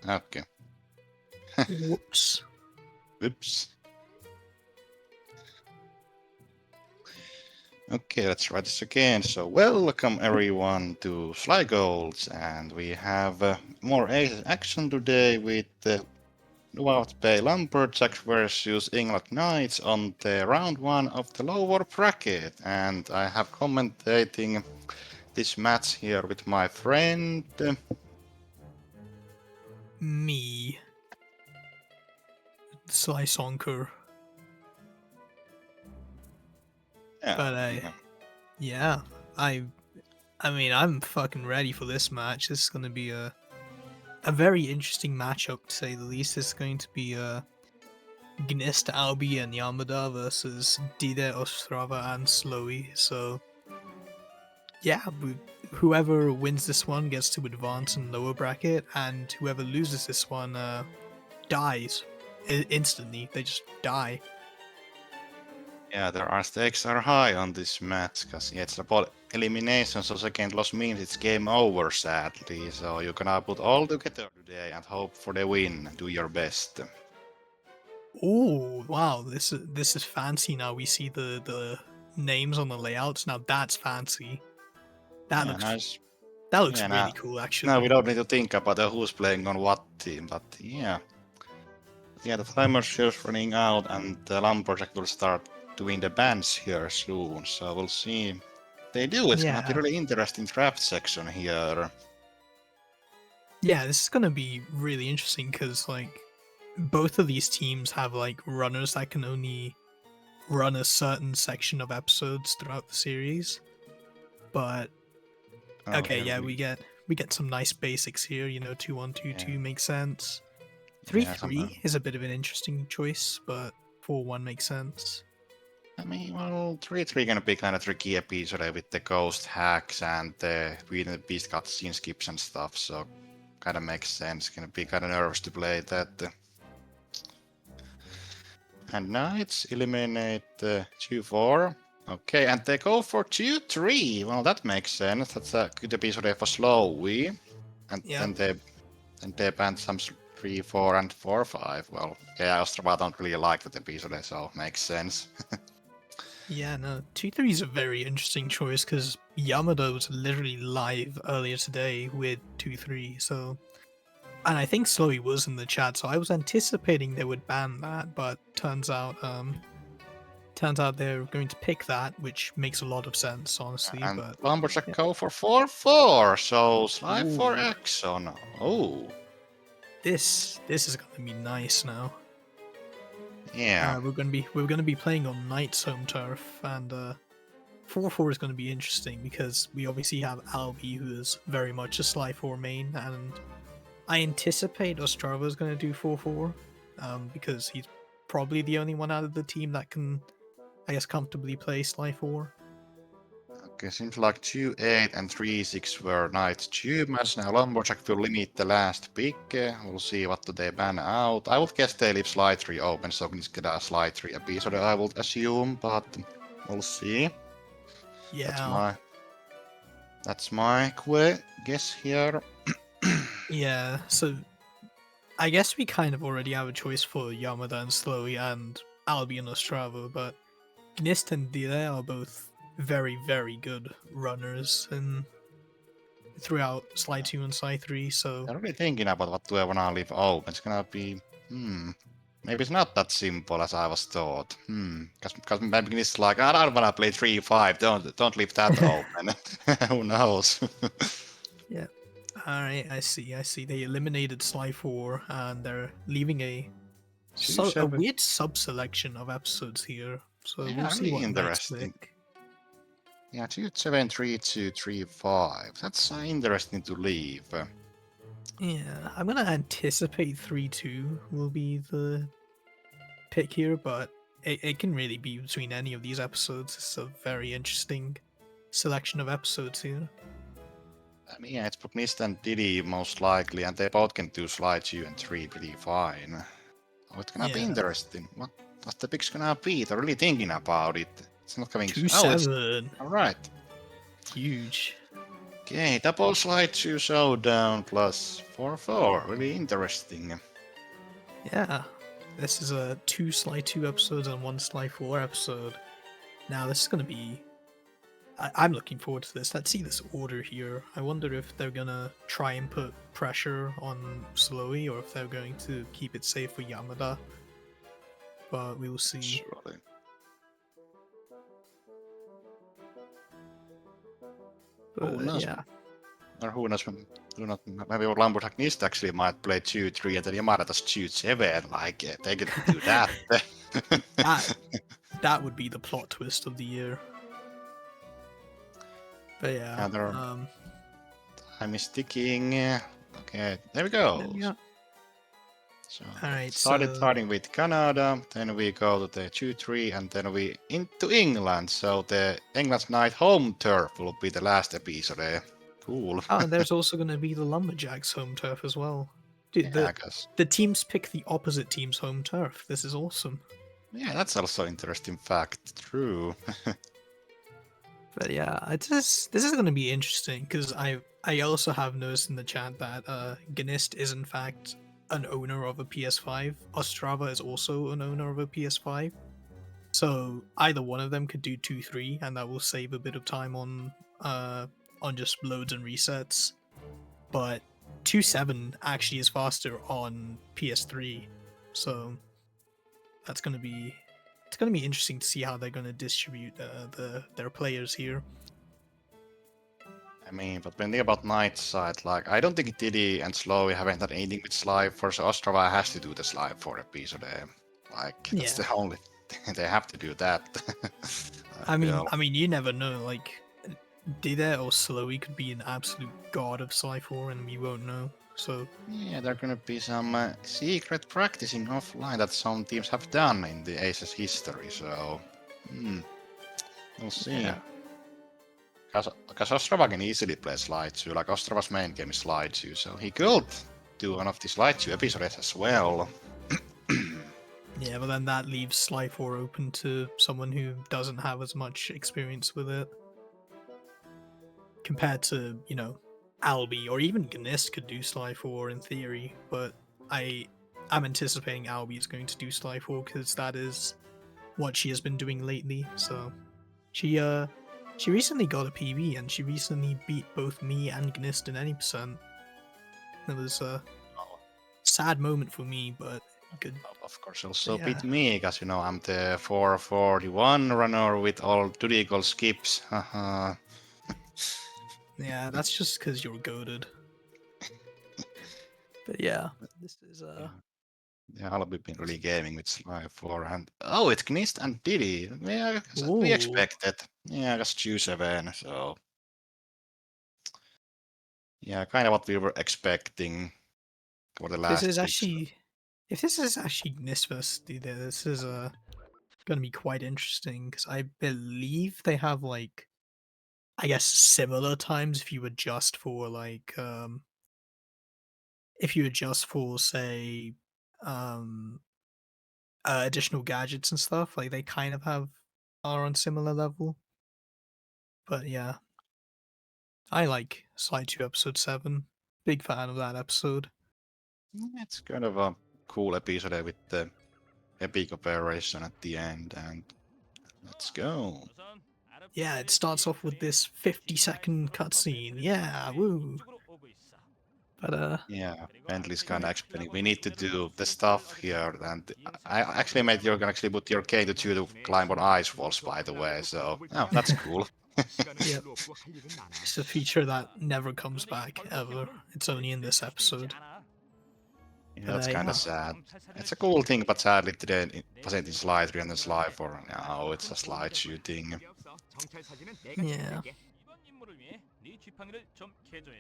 Okay. Whoops. Oops. Okay, let's try this again. So, welcome everyone to Sly Goals, and we have more ACES action today with Nunavut Lumberjacks versus England Knights on the round one of the lower bracket. And I have commentating this match here with my friend. Me. Sly Sonker. Yeah, But yeah, I mean, I'm fucking ready for this match. This is gonna be a very interesting matchup to say the least. It's going to be Gnist, Albi, and Yamada versus Dide, Ostrava, and Slowi. So yeah, whoever wins this one gets to advance in lower bracket, and whoever loses this one dies instantly. They just die. yeah, there are stakes are high on this match because it's about elimination. So second loss means it's game over, sadly. So you can put all together today and hope for the win. Do your best. Oh wow, this is fancy now. We see the names on the layouts. Now that's fancy. That Yeah, looks nice. that looks Yeah, really cool now we actually. don't need to think about who's playing on what team, but yeah. Yeah, the timer's just running out and the Lumberjack will start doing the bans here soon, so we'll see. They do, it's gonna be Yeah. really interesting draft section here. Yeah, this is gonna be really interesting because like both of these teams have like runners that can only run a certain section of episodes throughout the series. But Oh, okay, here yeah, we we get some nice basics here. You know, 2-1-2-2 yeah, makes sense. Three yeah, some three is a bit of an interesting choice, but 4-1 makes sense. I mean, well, 3-3 gonna be kind of tricky episode with the ghost hacks and the Beauty and the Beast cutscene skips and stuff, so kind of makes sense. Gonna be kind of nervous to play that. And Knights eliminate 2-4. Okay, and they go for 2-3. Well, that makes sense. That's a good episode for Slowi. And Yeah. then they banned some 3-4 and 4-5. Well, yeah, Ostrava don't really like that episode, so makes sense. Yeah, no, 2-3 is a very interesting choice because Yamada was literally live earlier today with 2-3, so. And I think Slowy was in the chat, so I was anticipating they would ban that, but turns out they're going to pick that, which makes a lot of sense, honestly. And But Lumberjack yeah. go for 4-4, so slide for Ooh, Axon. Oh, this is gonna be nice now. yeah. We're gonna be playing on Knight's home turf, and 4-4 is gonna be interesting because we obviously have Albi, who is very much a Sly 4 main, and I anticipate Ostrava is gonna do 4-4, because he's probably the only one out of the team that can, I guess, comfortably play Sly 4. Okay, seems like 2-8 and 3-6 were Knights 2 match. Now Lumberjack will limit the last pick. We'll see what do they ban out. I would guess they leave slide 3 open, so we can get a slide 3 episode, I would assume, but we'll see. That's Yeah, my guess here. yeah. So I guess we kind of already have a choice for Yamada and Slowy and Albi and Ostrava, but Gnist and Dile are both very, very good runners and throughout Slide 2 and Slide 3, so I'm really thinking about what do I wanna leave open. It's gonna be maybe it's not that simple as I was thought. Because maybe it's like I don't wanna play 3-5. Don't leave that open. Who knows? yeah. Alright, I see, I see. They eliminated Sly 4 and they're leaving Two a seven. weird sub selection of episodes here. So we'll Yeah, see really what knights interesting. pick. Yeah, 2-7, 3-2, 3-5. That's interesting to leave. Yeah, I'm gonna anticipate 3-2 will be the pick here, but it can really be between any of these episodes. It's a very interesting selection of episodes here. I mean, yeah, it's Bucknist and Diddy most likely, and they both can do slide 2 and 3 pretty fine. Oh, it's gonna be Yeah, interesting. What the pick's gonna be? They're really thinking about it. It's not coming. Oh, it's 2-7. all right. Huge. Okay, double slide 2 showdown plus 4-4. Really interesting. Yeah, this is a 2 Sly 2 episodes and 1 Sly 4 episode. Now this is gonna be. I'm looking forward to this. Let's see this order here. I wonder if they're gonna try and put pressure on Slowi or if they're going to keep it safe for Yamada. But we will see. Surely. Who But knows? yeah, Or who knows? Who not? Maybe Lumberjack Nist actually might play 2-3 and then Yamada does 2-7. Like, they could do that. that would be the plot twist of the year. But yeah, Another time is ticking. Okay, there we go. yeah. So Alright, starting with Canada, then we go to the 2-3, and then we into England. So the England's night home turf will be the last episode. Cool. Oh, and there's also going to be the Lumberjacks home turf as well. Dude, Yeah, I guess. the teams pick the opposite team's home turf. This is awesome. Yeah, that's also interesting fact. True. But yeah, this is going to be interesting because I also have noticed in the chat that Gnist is in fact an owner of a PS5. Ostrava is also an owner of a PS5. So either one of them could do 2-3, and that will save a bit of time on just loads and resets. But 2.7 actually is faster on PS3, so that's gonna be interesting to see how they're gonna distribute their players here. I mean, but when you think about Night side, like, I don't think Diddy and Slowi haven't done anything with Slide for, so Ostrava has to do the Slide for episode. Like, that's Yeah. the only thing. They have to do that. I feel. mean, you never know. Like, Dida or Slowy could be an absolute god of Sly 4, and we won't know. So Yeah, there are gonna be some secret practicing offline that some teams have done in the ACES history, so we'll see. yeah. Because Ostrava can easily play Slide 2, like Ostrava's main game is Slide 2, so he could do one of the Slide 2 episodes as well. Yeah, but then that leaves Sly 4 open to someone who doesn't have as much experience with it. Compared to, Albi, or even Gnist could do Sly 4 in theory, but I'm anticipating Albi is going to do Sly 4 because that is what she has been doing lately. So she recently got a PB and she recently beat both me and Gnist in any percent. It was a sad moment for me, but good. Of course, also Yeah. beat me, because I'm the 441 runner with all 2D goal skips. Haha. Yeah, that's just because you're goaded. But yeah, this is Yeah, I'll be been really gaming with Sly 4 and it's Gnist and Diddy. Yeah, we Ooh. expected. Yeah, just 2-7, so yeah, kind of what we were expecting for the last This is week. actually, if this is actually Gnist versus Dida, this is going to be quite interesting because I believe they have like, I guess, similar times if you adjust for like if you adjust for say additional gadgets and stuff, like they kind of are on similar level. But yeah, I like Slide 2 episode 7. Big fan of that episode. It's kind of a cool episode with the epic operation at the end, and let's go. Yeah, it starts off with this 50-second cutscene. Yeah, woo. But Yeah, Bentley's kind of explaining we need to do the stuff here, and I actually made you can actually put your K2 to climb on ice walls, by the way. So that's cool. Yep. It's a feature that never comes back ever. It's only in this episode. Yeah, that's But, kind yeah. of sad. It's a cool thing, but sadly today it wasn't in Slide 3 and the Slide 4. Now it's a slide shooting. Yeah.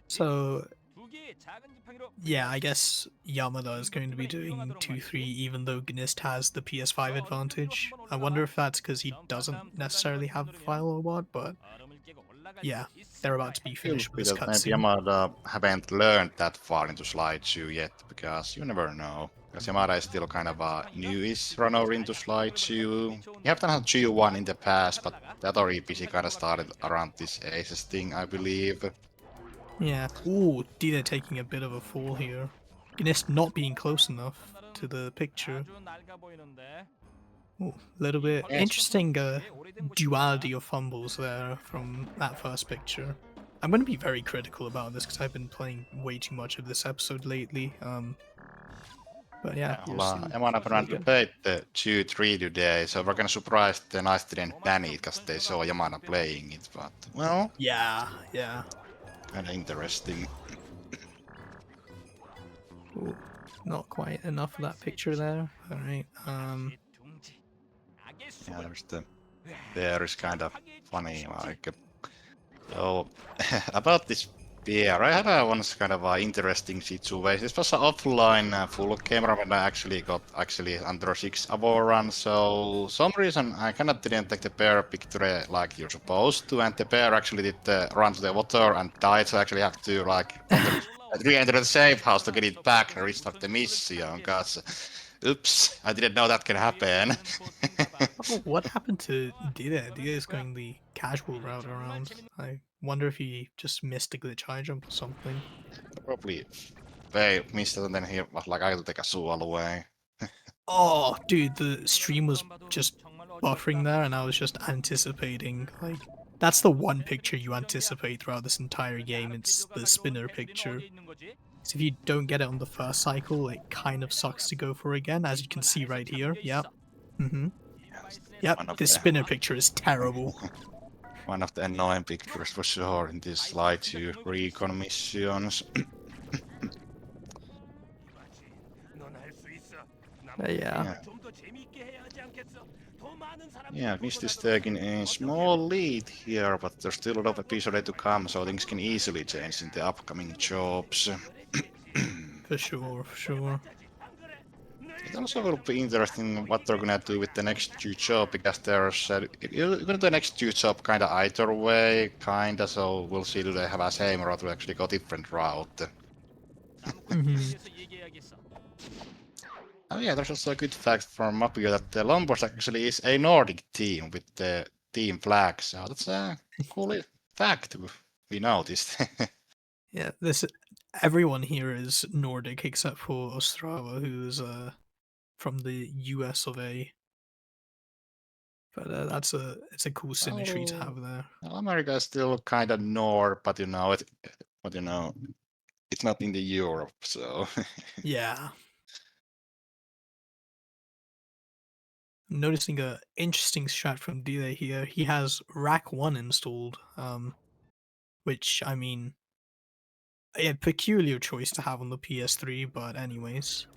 So yeah, I guess Yamada is going to be doing 2-3 even though Gnist has the PS5 advantage. I wonder if that's because he doesn't necessarily have a file or what, but yeah, they're about to be finished with this Maybe cutscene. Yamada haven't learned that far into Slide 2 yet, because you never know. Because Yamada is still kind of a newish runner into Slide 2. You have done G1 in the past, but the other EPC kind of started around this ACES thing, I believe. Yeah. Ooh, Dita taking a bit of a fall here. Guinness not being close enough to the picture. Ooh, little bit Yes. interesting duality of fumbles there from that first picture. I'm going to be very critical about this because I've been playing way too much of this episode lately. But yeah, we'll see. I'm on See how to it goes. debate the 2-3 today, so we're kind of surprised the nice didn't ban it because they saw Yamana playing it, but well, Yeah, yeah. kind of interesting. Ooh, not quite enough of that picture there. All right. Yeah, there is kind of funny, like, so about this beer, I had a once kind of interesting situation. This was an offline full camera when I actually got under 6 hour run. So some reason I kind of didn't take the bear picture like you're supposed to, and the bear actually did run to the water and died. So I actually have to like re-enter the safe house to get it back and restart the mission. Cause oops, I didn't know that can happen. Oh, what happened to Dida? Dida is going the casual route around. I wonder if he just missed a glitch high jump or something. Probably they missed it and then he was like, I'll take a Sual away. Oh, dude, the stream was just buffering there, and I was just anticipating. Like, that's the one picture you anticipate throughout this entire game. It's the spinner picture. So if you don't get it on the first cycle, it kind of sucks to go for again, as you can see right here. Yep. Mm-hmm. Yep. One of This the spinner picture is terrible. one of the annoying pictures for sure in this slide 2 recon missions. Yeah. Yeah, yeah, Mist is taking a small lead here, but there's still a lot of episode to come, so things can easily change in the upcoming jobs. For sure, for sure. It also will be interesting what they're gonna do with the next two job because there's you're gonna do the next two job kind of either way, kinda. So we'll see do they have a same or do they actually go different route. Mm-hmm. Oh yeah, there's also a good fact from Mapio that the Lumberjacks actually is a Nordic team with the team flag. So that's a cool fact we noticed. Yeah, this everyone here is Nordic except for Ostrava, who's from the US of A. But it's a cool symmetry to Well, have there. America is still kind of North, but but it's not in the Europe, so. Yeah. I'm noticing a interesting strat from Delay here. He has Rack 1 installed, which I mean a peculiar choice to have on the PS3, but anyways.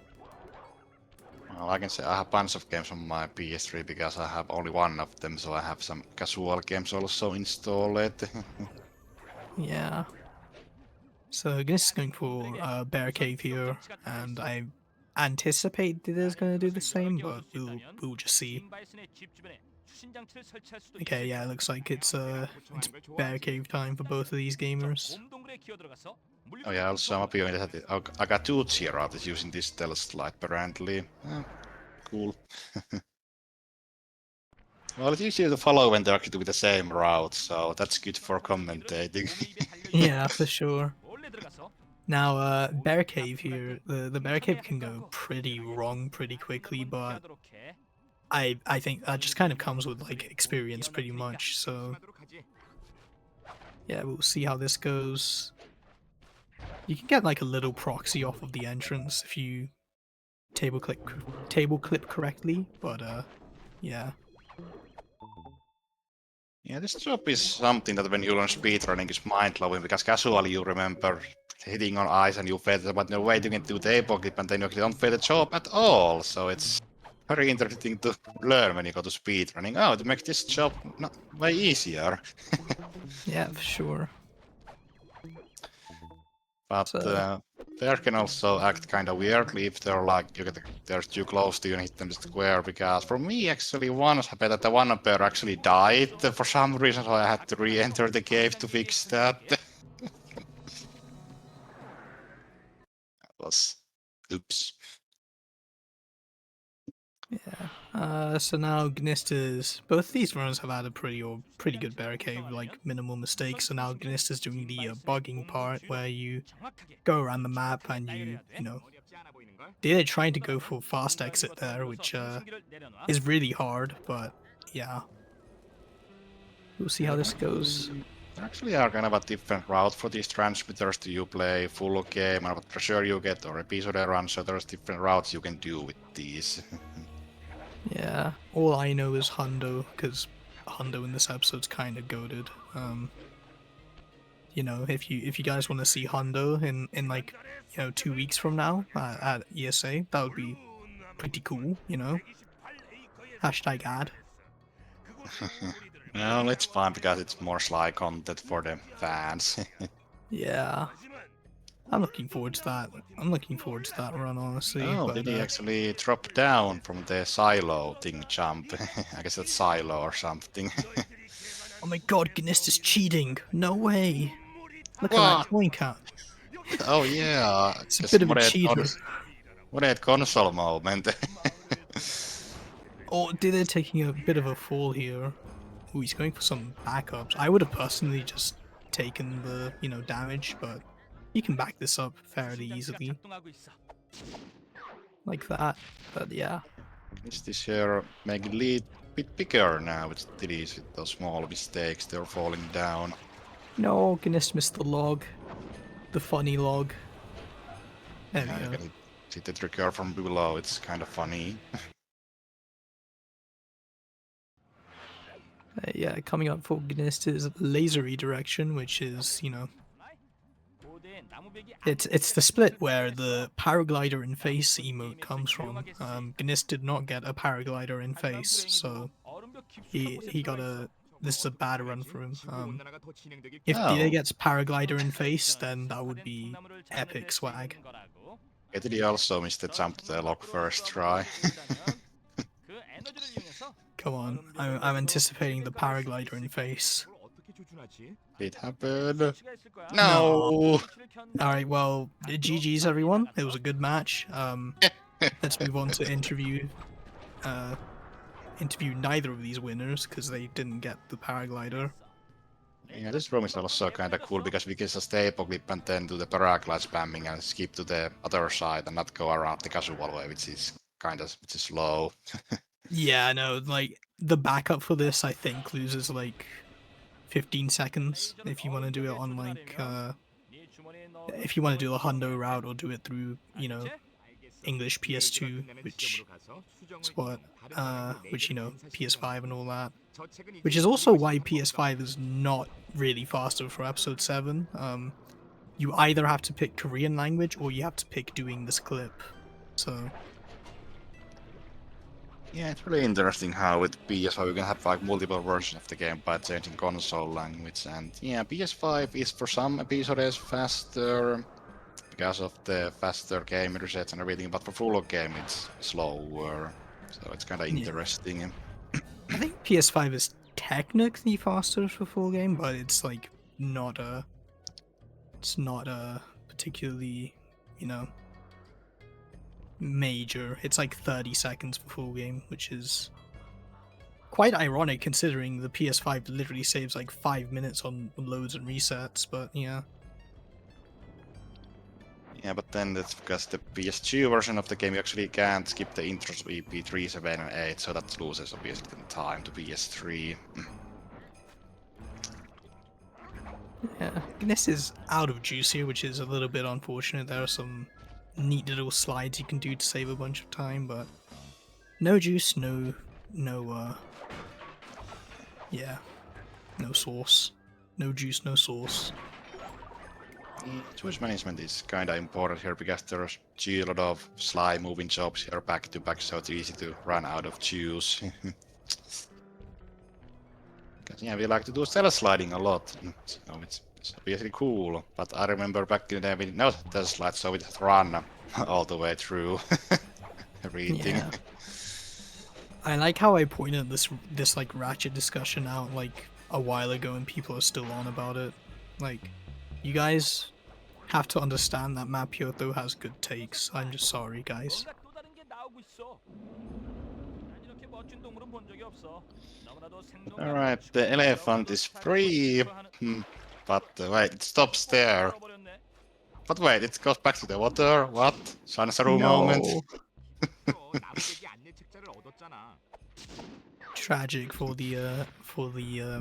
Well, I can say I have a bunch of games on my PS3 because I have only one of them, so I have some casual games also installed. Yeah. So I guess going for Bear Cave here, and I anticipate that it's gonna do the same, but we'll just see. Okay, yeah, it looks like it's Bear Cave time for both of these gamers. Oh yeah, also I'm appearing that I got two Zerout using this stealth slide apparently. Cool. Well, it's easier to follow when they're actually with the same route, so that's good for commentating. Yeah, for sure. Now, Bear Cave here, the Bear Cave can go pretty wrong pretty quickly, but I think that just kind of comes with like experience pretty much. So yeah, we'll see how this goes. You can get like a little proxy off of the entrance if you table clip correctly, but yeah. Yeah, this job is something that when you learn speedrunning is mind-blowing because casually you remember hitting on ice and you fail, but no way you can do table clip and then you actually don't fail the job at all. So it's very interesting to learn when you go to speedrunning. Oh, to make this job way easier. Yeah, for sure. But So they can also act kind of weirdly if they're like they're too close to you and hit them square. Because for me, actually, once happened that the one pair actually died for some reason, so I had to re-enter the cave to fix that. That was oops. Yeah. So now Gnista's both these runners have had a pretty good barricade, like minimal mistakes. So now Gnista's doing the bugging part where you go around the map and you know they're trying to go for fast exit there, which is really hard. But yeah, we'll see how Yeah, this goes. there actually are kind of a different route for these transmitters. Do you play full game and what treasure you get or episode run? So there's different routes you can do with these. Yeah, all I know is Hundo because Hundo in this episode's kind of goaded. You know, if you guys want to see Hondo in like 2 weeks from now at ESA, that would be pretty cool. You know, hashtag ad. Well, it's fine because it's more Sly content for the fans. Yeah, I'm looking forward to that. I'm looking forward to that run honestly. Oh, But did he actually drop down from the silo thing jump? I guess that's silo or something. oh my god, Gnist is cheating! No way! Look at that What? coin count. Oh yeah, It's a just bit of a cheater. moderate console moment. Or did they taking a bit of a fall here? Ooh, he's going for some backups. I would have personally just taken the, damage, but you can back this up fairly easily. Like that. But yeah. Is this here make it lead bit bigger now with these with those small mistakes? They're falling down. No, Gnist missed the log. The funny log. There Yeah, we you go. can see the trigger from below. It's kind of funny. Yeah, coming up for Gnist is laser redirection, which is, it's the split where the paraglider in face emote comes from. Gnist did not get a paraglider in face, so he got a. This is a bad run for him. If DA Oh, gets paraglider in face, then that would be epic swag. yeah, did he also miss the jump to the lock first try? Come on, I'm anticipating the paraglider in face. It happened. No. No. Alright, well, GG's everyone. It was a good match. Let's move on to interview neither of these winners because they didn't get the paraglider. Yeah, this room is also kind of cool because we can just stay clip and then do the paraglide spamming and skip to the other side and not go around the casual way, which is slow. Yeah, no, like the backup for this I think loses like 15 seconds if you want to do it on like if you want to do the Hundo route or do it through, English PS2, which is what which PS5 and all that. Which is also why PS5 is not really faster for episode 7. You either have to pick Korean language or you have to pick doing this clip. So Yeah, it's really interesting how with PS5 you can have like multiple versions of the game by changing console language. And yeah, PS5 is for some episodes faster because of the faster game resets and everything, but for full game it's slower. So it's kind of yeah, interesting. I think PS5 is technically faster for full game, but it's like not a particularly, major. It's like 30 seconds for full game, which is quite ironic considering the PS5 literally saves like 5 minutes on loads and resets, but yeah. Yeah, but then that's because the PS2 version of the game you actually can't skip the intros of EP3, 7, and 8, so that loses obviously the time to PS3. Yeah, Gness is out of juice here, which is a little bit unfortunate. There are some neat little slides you can do to save a bunch of time, but no juice, yeah, no sauce. No juice, no sauce. Juice management is kinda important here because there's a lot of Sly moving jobs here back to back, so it's easy to run out of juice. Because yeah, we like to do cell sliding a lot, so it's obviously cool. But I remember back in the day we didn't know the slide, so we just run all the way through everything. Yeah. I like how I pointed this like ratchet discussion out like a while ago and people are still on about it. Like, you guys have to understand that Map Kyoto has good takes. I'm just sorry, guys. Alright, the elephant is free. But wait, it stops there. But wait, it goes back to the water. What? Sansaru moment. No. Tragic for the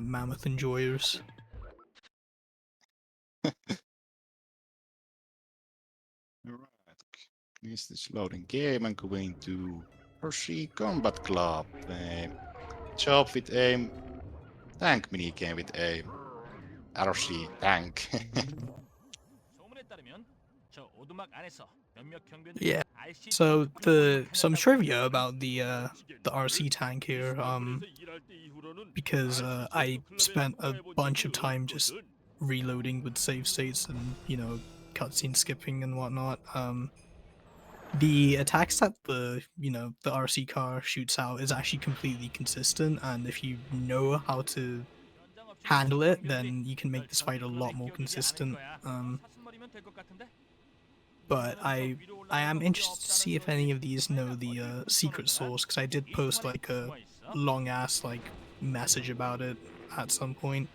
mammoth enjoyers. Alright, is this loading game and going to RC Combat Club. Job with a tank minigame with a RC tank. Yeah. So some trivia about the RC tank here. Because I spent a bunch of time just reloading with save states and cutscene skipping and whatnot. The attacks that the RC car shoots out is actually completely consistent, and if you know how to handle it, then you can make this fight a lot more consistent. But I am interested to see if any of these know the secret source, because I did post like a long ass like message about it at some point.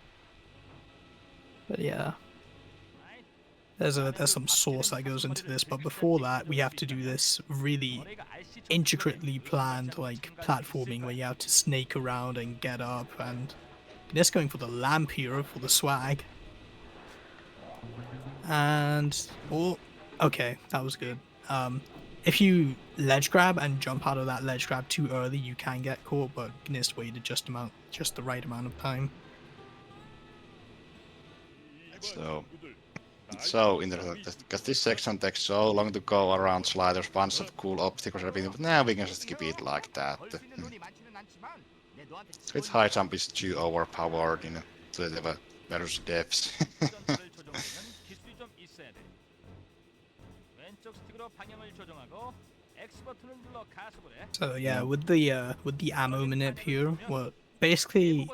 But yeah, there's some source that goes into this. But before that, we have to do this really intricately planned like platforming where you have to snake around and get up, and just going for the lamp here for the swag. And okay, that was good. If you ledge grab and jump out of that ledge grab too early, you can get caught, but Gnist waited just the right amount of time. So interesting because this section takes so long to go around sliders, bunch of cool obstacles, everything, but now we can just keep it like that. Its high jump is too overpowered to the various depths. So yeah, with the ammo manip here, well, basically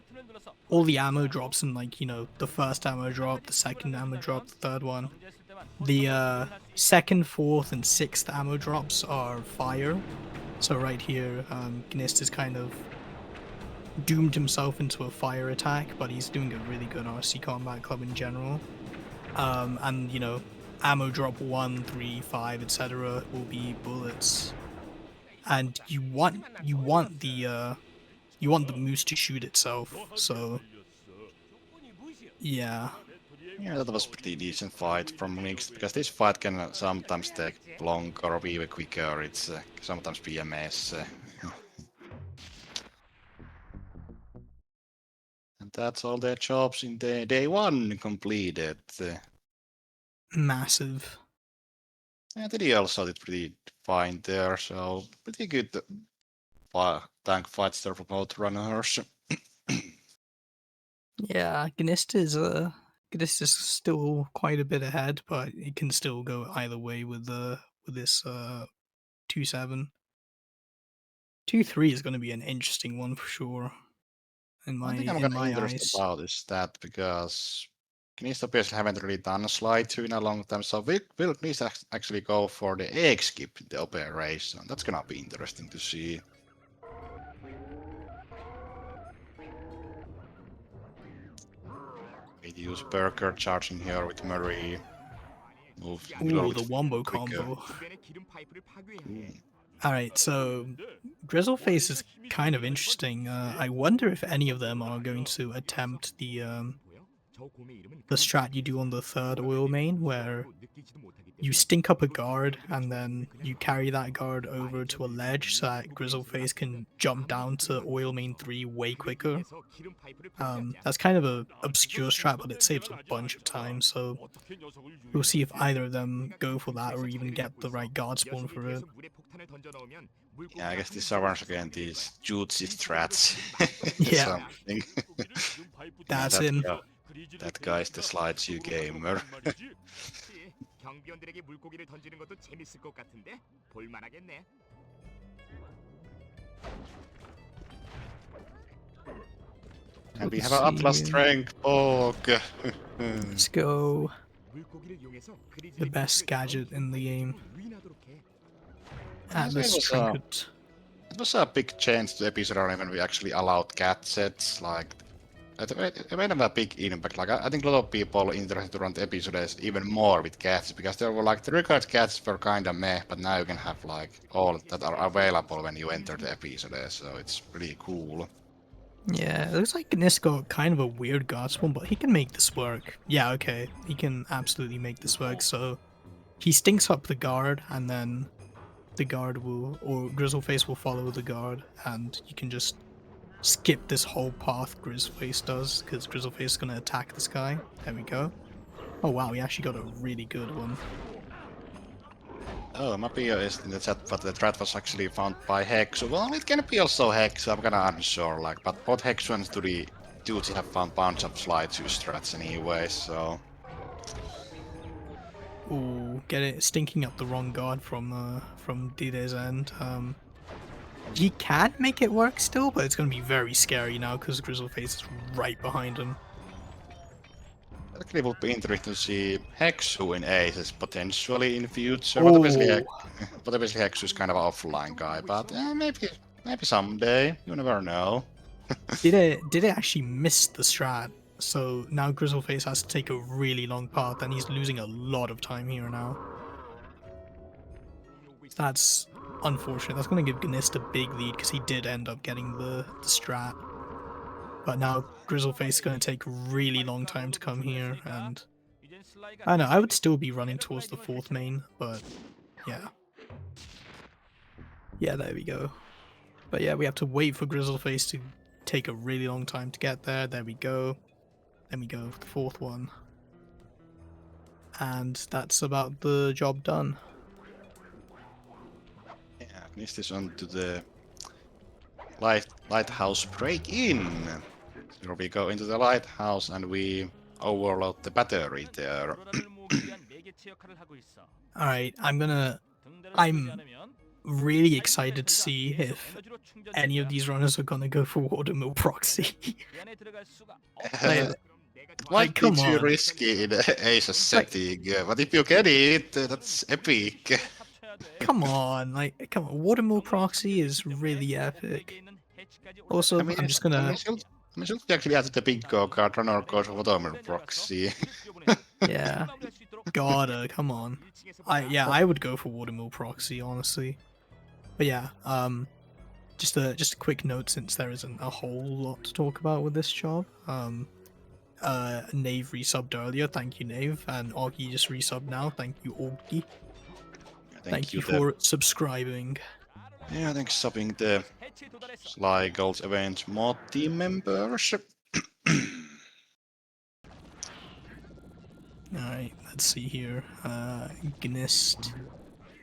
all the ammo drops in like the first ammo drop, the second ammo drop, the third one. The second, fourth, and sixth ammo drops are fire. So right here, Gnist is kind of doomed himself into a fire attack, but he's doing a really good RC Combat Club in general. And ammo drop 1, 3, 5, etc. will be bullets. And you want the moose to shoot itself. So yeah. Yeah, that was a pretty decent fight from Mixed, because this fight can sometimes take longer or even quicker. It's sometimes be a mess. And that's all their jobs in the day one completed. Massive. And he also did pretty fine there, so pretty good tank fights there from both runners. Yeah, Gnist is still quite a bit ahead, but it can still go either way with this 2-7. 2-3 is going to be an interesting one for sure. I think I'm kind of interested about is that because Gnist obviously haven't really done a slide 2 in a long time, so will Gnist actually go for the egg skip in the operation? That's gonna be interesting to see. We use Burger charging here with Murray. Ooh, the wombo combo. Alright, so Grizzleface is kind of interesting. I wonder if any of them are going to attempt the strat you do on the third oil main, where you stink up a guard and then you carry that guard over to a ledge so that Grizzleface can jump down to oil main 3 way quicker. That's kind of a obscure strat, but it saves a bunch of time, so we'll see if either of them go for that or even get the right guard spawn for it. Yeah, I guess these are once again these jutsu strats. Yeah. That's him. That guy's the slideshow gamer. And we have an Atlas strength bog. Let's go. The best gadget in the game. Atlas strength. It was a big change to episode when we actually allowed cat sets. Like, it made a big impact. Like, I think a lot of people interested to run the episodes even more with cats because there were like the record cats were kind of meh, but now you can have like all that are available when you enter the episode, so it's pretty cool. Yeah, it looks like Gnist got kind of a weird guard spawn, but he can make this work. Yeah, okay, he can absolutely make this work. So he stinks up the guard, and then the guard will, or Grizzleface will follow the guard, and you can just skip this whole path Grizzleface does, because Grizzleface is going to attack this guy. There we go. Oh wow, he actually got a really good one. Oh, Mapio is in the chat, but the threat was actually found by Hexu. Well, it can be also Hex, I'm kinda unsure, like, but both Hexu and Studi dudes have found bunch of slide to strats anyway, so... Ooh, get it stinking up the wrong guard from Dide's end. He can make it work still, but it's gonna be very scary now because Grizzleface is right behind him. Actually, it would be interesting to see Hexu in ACES potentially in future, Oh, but obviously Hexu is kind of an offline guy, but maybe someday, you never know. did it actually miss the strat? So now Grizzleface has to take a really long path, and he's losing a lot of time here now. That's unfortunate. That's going to give Gnist a big lead because he did end up getting the strat. But now Grizzleface is going to take a really long time to come here, and I know I would still be running towards the fourth main, but yeah. Yeah, there we go. But yeah, we have to wait for Grizzleface to take a really long time to get there. There we go. Then we go for the fourth one. And that's about the job done. Yeah, Gnist is on to the lighthouse break-in. So we go into the lighthouse and we overload the battery there. Alright, I'm really excited to see if any of these runners are gonna go for Watermill Proxy. It might be come too on. risky in ACES setting, but if you get it, that's epic. Come on, come on, Watermill Proxy is really epic. Also, I'm just gonna... should we actually add the big go-kart runner goes Watermill Proxy? Yeah. Gotta, come on. I would go for Watermill Proxy, honestly. But yeah, just a quick note since there isn't a whole lot to talk about with this job. Nave resubbed earlier, thank you Nave, and Augie just resubbed now, thank you Augie. Thank you for subscribing. Yeah, thanks subbing the Sly Goals event mod team members. Alright, let's see here. Gnist.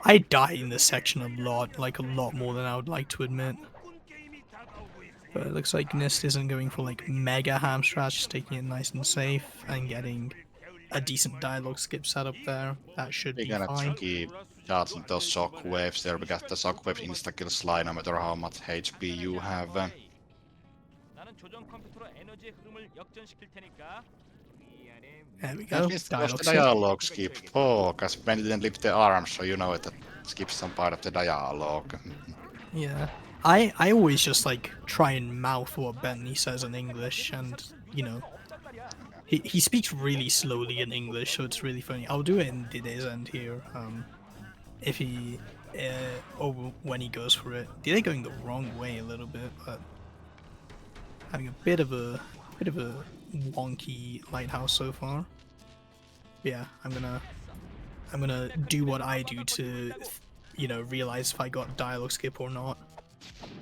I die in this section a lot, like a lot more than I would like to admit. But it looks like Gnist isn't going for like mega ham strats, just taking it nice and safe and getting a decent dialogue skip set up there. That should be fine. We're gonna keep charging those shock waves there because the shock wave insta kill Sly no matter how much HP you have. There we go. Dialogue skip. Oh, because Ben didn't lift the arm, so you know it skips some part of the dialogue. Yeah. I always just like try and mouth what Bentley says in English, and you know, he speaks really slowly in English, so it's really funny. I'll do it in Dide's end here. If he or when he goes for it. Dide going the wrong way a little bit, but having a bit of a wonky lighthouse so far. Yeah, I'm gonna do what I do to, you know, realize if I got dialogue skip or not.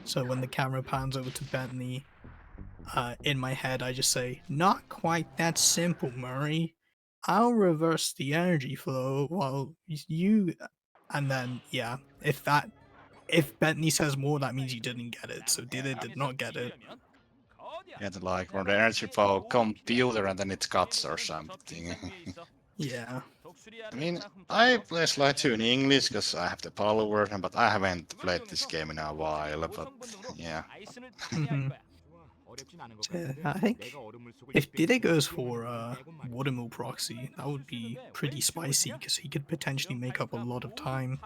So when the camera pans over to Bentley, in my head I just say, "Not quite that simple, Murray. I'll reverse the energy flow while you..." And then, yeah, if Bentley says more, that means you didn't get it. So did not get it. Yeah, like from the energy flow computer and then it cuts or something. Yeah. I mean, I play Sly 2 in English because I have the PAL version, but I haven't played this game in a while, but yeah. I think if Dide goes for Watermill Proxy, that would be pretty spicy because he could potentially make up a lot of time.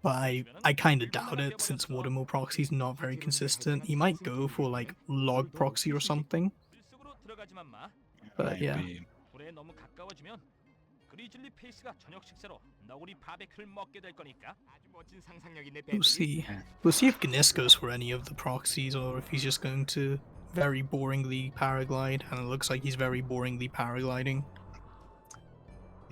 but I kind of doubt it since watermill proxy's not very consistent. He might go for like log proxy or something, but yeah. Maybe. 불에 너무 가까워지면 그리즐리 페이스가 저녁 식사로 너구리 바베큐를 먹게 될 거니까. 아주 멋진 상상력이네 We'll 밴들리. see. We'll see if Ganis goes for any of the proxies or if he's just going to very boringly paraglide, and it looks like he's very boringly paragliding.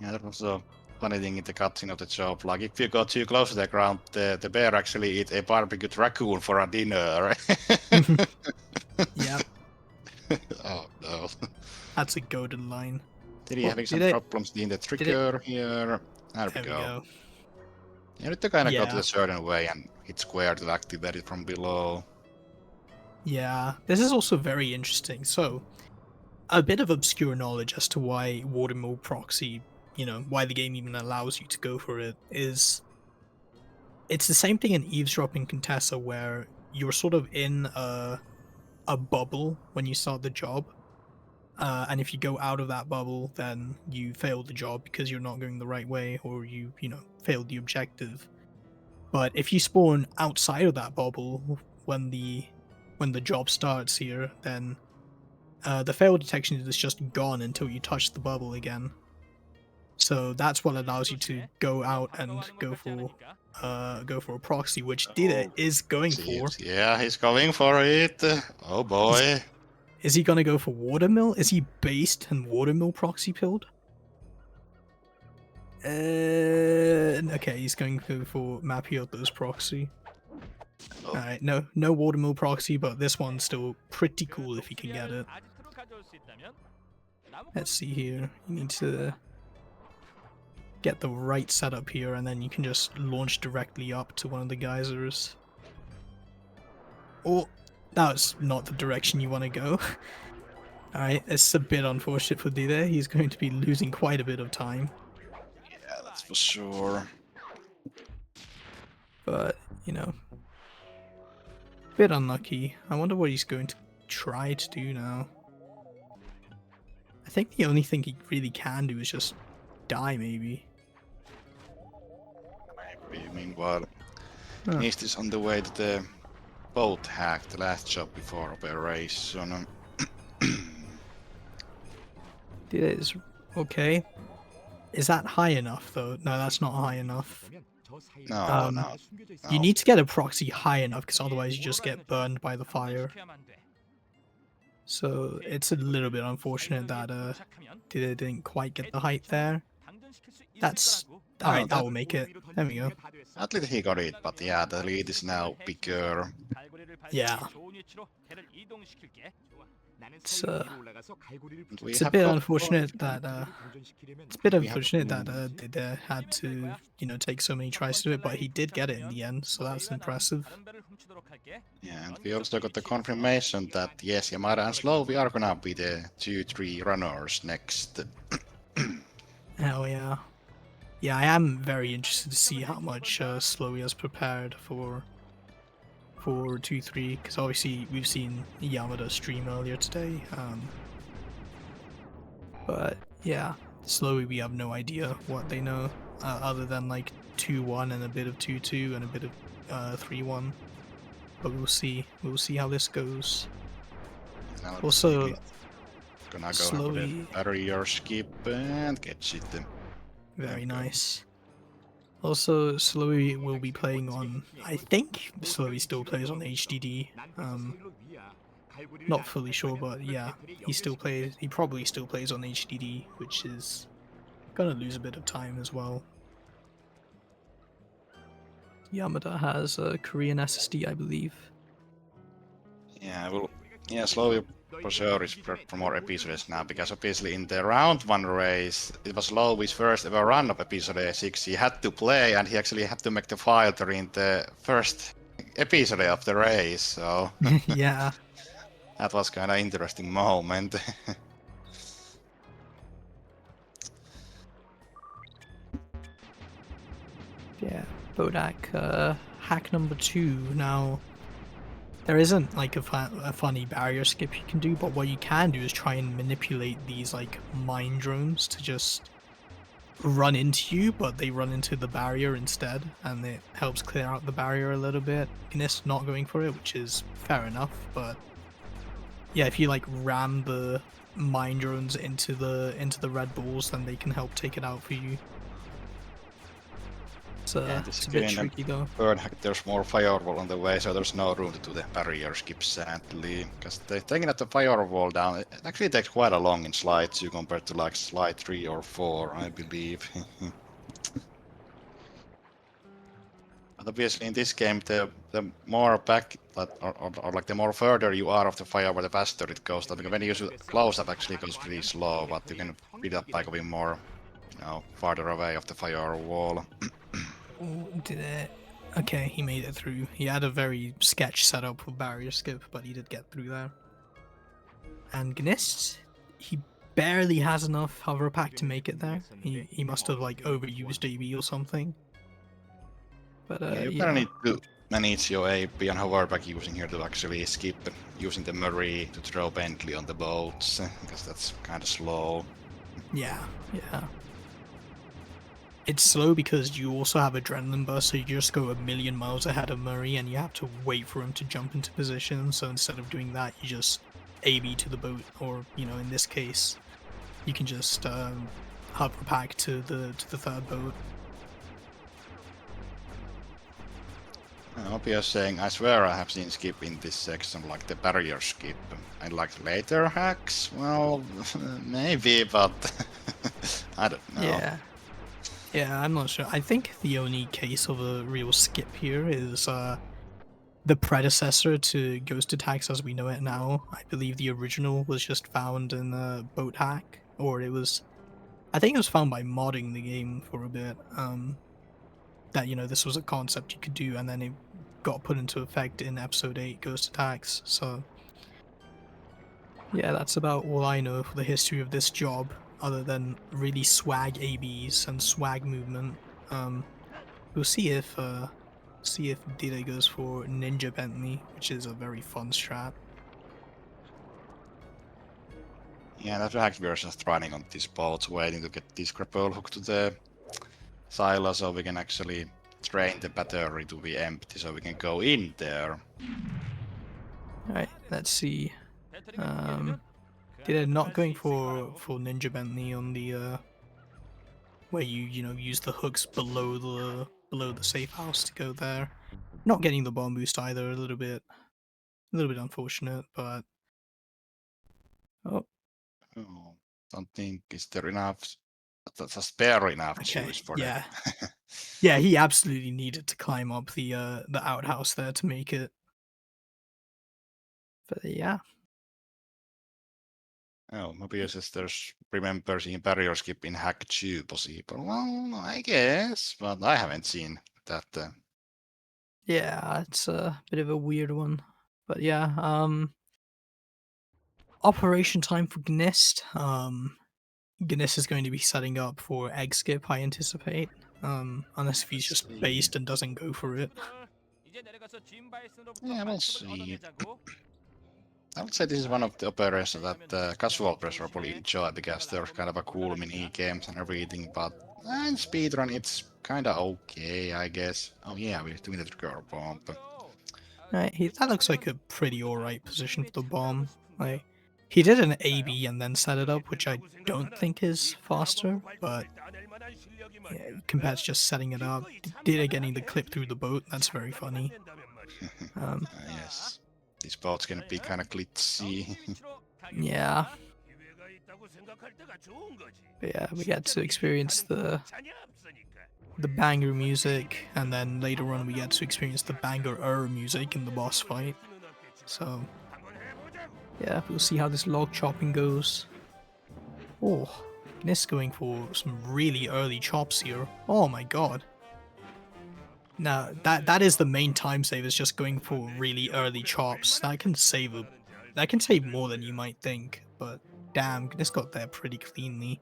Yeah, that was a funny thing in the cutscene of the job. Like, if you go too close to the ground, the bear actually eat a barbecued raccoon for a dinner. Yeah, Oh no. that's a goaded line. Did he Oh, having some did it- problems in the trigger here? There we There we go. go. You need to kind of go to Yeah. a certain way and hit square to activate it from below. Yeah, this is also very interesting. So, a bit of obscure knowledge as to why watermill proxy, why the game even allows you to go for it is it's the same thing in eavesdropping Contessa where you're sort of in a bubble when you start the job. And if you go out of that bubble, then you fail the job because you're not going the right way, or you failed the objective. But if you spawn outside of that bubble when the job starts here, then the fail detection is just gone until you touch the bubble again. So that's what allows you to go out and go for a proxy, which Dida is going for. Yeah, he's going for it. Oh boy. Is he gonna go for watermill? Is he based and watermill proxy pilled? Okay, he's going for Mapioto's proxy. Oh. Alright, no watermill proxy, but this one's still pretty cool if he can get it. Let's see here. You need to get the right setup here, and then you can just launch directly up to one of the geysers. Oh, that's not the direction you want to go. Alright, it's a bit unfortunate for Dida. He's going to be losing quite a bit of time. Yeah, that's for sure. But, bit unlucky. I wonder what he's going to try to do now. I think the only thing he really can do is just die, maybe. Maybe. Meanwhile, Huh. East is on the way to the boat hack, the last job before operation. Dida is okay. Is that high enough, though? No, that's not high enough. No, no. You need to get a proxy high enough, because otherwise you just get burned by the fire. So it's a little bit unfortunate that Dida didn't quite get the height there. That's alright, that will make it. There we go. At least he got it, but yeah, the lead is now bigger. Yeah. It's We it's a have bit got- unfortunate that Dida had to take so many tries to do it, but he did get it in the end, so that's impressive. Yeah, and we also got the confirmation that yes, Yamada and Slowi are gonna be the 2-3 runners next. Hell yeah. Yeah, I am very interested to see how much Slowi has prepared for 2-3, because obviously we've seen Yamada stream earlier today. But yeah, Slowi we have no idea what they know, other than like 2-1 and a bit of 2-2 and a bit of 3-1. But we'll see. We'll see how this goes. Now Also, it's gonna go Slowi- have a barrier skip and catch it. Very nice. Also, Slowi will be playing on. I think Slowi still plays on HDD. Not fully sure, but yeah, he still plays. He probably still plays on HDD, which is gonna lose a bit of time as well. Yamada has a Korean SSD, I believe. Yeah, well, yeah, Slowi for sure is prepped for more episodes now, because obviously in the round 1 race, it was Slowi's first ever run of episode 6. He had to play, and he actually had to make the filter in the first episode of the race, so Yeah. that was kind of interesting moment. Yeah, Bodak, hack number 2. Now, there isn't like a funny barrier skip you can do, but what you can do is try and manipulate these like mine drones to just run into you, but they run into the barrier instead, and it helps clear out the barrier a little bit. Gnist not going for it, which is fair enough, but yeah, if you like ram the mine drones into the red balls, then they can help take it out for you. Yeah, It's this a bit again, tricky though. bird hack, there's more firewall on the way, so there's no room to do the barrier skip, sadly. Because taking at the firewall down, it actually takes quite a long in slide 2 compared to like slide 3 or 4, I believe. But obviously in this game, the more back, or like the more further you are of the firewall, the faster it goes. Like when you use close up, actually goes pretty slow, but you can speed up by going more, farther away of the firewall. Oh, did it? Okay, he made it through. He had a very sketch setup for barrier skip, but he did get through there. And Gnist, he barely has enough hover pack to make it there. He must have like overused AB or something. But Yeah, you kind of need to manage your AP and hoverback using here to actually skip using the Murray to throw Bentley on the boats, because that's kind of slow. yeah. It's slow because you also have adrenaline burst, so you just go a million miles ahead of Murray and you have to wait for him to jump into position. So instead of doing that, you just AB to the boat, or in this case, you can just hover pack to the third boat. I'll be saying, I swear I have seen skip in this section, like the barrier skip. And like later hacks, well, maybe, but I don't know. Yeah, I'm not sure. I think the only case of a real skip here is the predecessor to Ghost Attacks as we know it now. I believe the original was just found in a boat hack, or I think it was found by modding the game for a bit. That this was a concept you could do, and then it got put into effect in episode 8 Ghost Attacks. So yeah, that's about all I know for the history of this job, other than really swag ABs and swag movement. We'll see if Dida goes for Ninja Bentley, which is a very fun strat. Yeah, that's hack we're just running on these boats, waiting to get this grapple hook to the silo so we can actually drain the battery to be empty so we can go in there. Alright, let's see. Dida not going for Ninja Bentley on the where you use the hooks below the safe house to go there. Not getting the bomb boost either, a little bit unfortunate, but oh, Oh, don't think is there enough. That's a spare enough okay, juice for yeah. that. Yeah, he absolutely needed to climb up the outhouse there to make it. But yeah. Oh, maybe it's just there's remember seeing barrier skip in hack 2 possible. Well, I guess, but I haven't seen that. Yeah, it's a bit of a weird one. But yeah, operation time for Gnist. Gnist is going to be setting up for egg skip, I anticipate. Unless if he's Let's just see. based and doesn't go for it. Yeah, we'll see. I would say this is one of the operations that casual players will probably enjoy because there's kind of a cool mini games and everything, but in speedrun it's kind of okay, I guess. Oh yeah, we're doing the trigger bomb. Right, that looks like a pretty alright position for the bomb. Like, he did an AB and then set it up, which I don't think is faster, but yeah, compared to just setting it up, Data getting the clip through the boat, that's very funny. Yes, these boats can be kind of glitchy. Yeah. But yeah, we get to experience the banger music, and then later on we get to experience the banger music in the boss fight. So yeah, we'll see how this log chopping goes. Oh, Gnist going for some really early chops here. Oh my god. Now that is the main time save, is just going for really early chops. That can save more than you might think, but damn, Gnist got there pretty cleanly.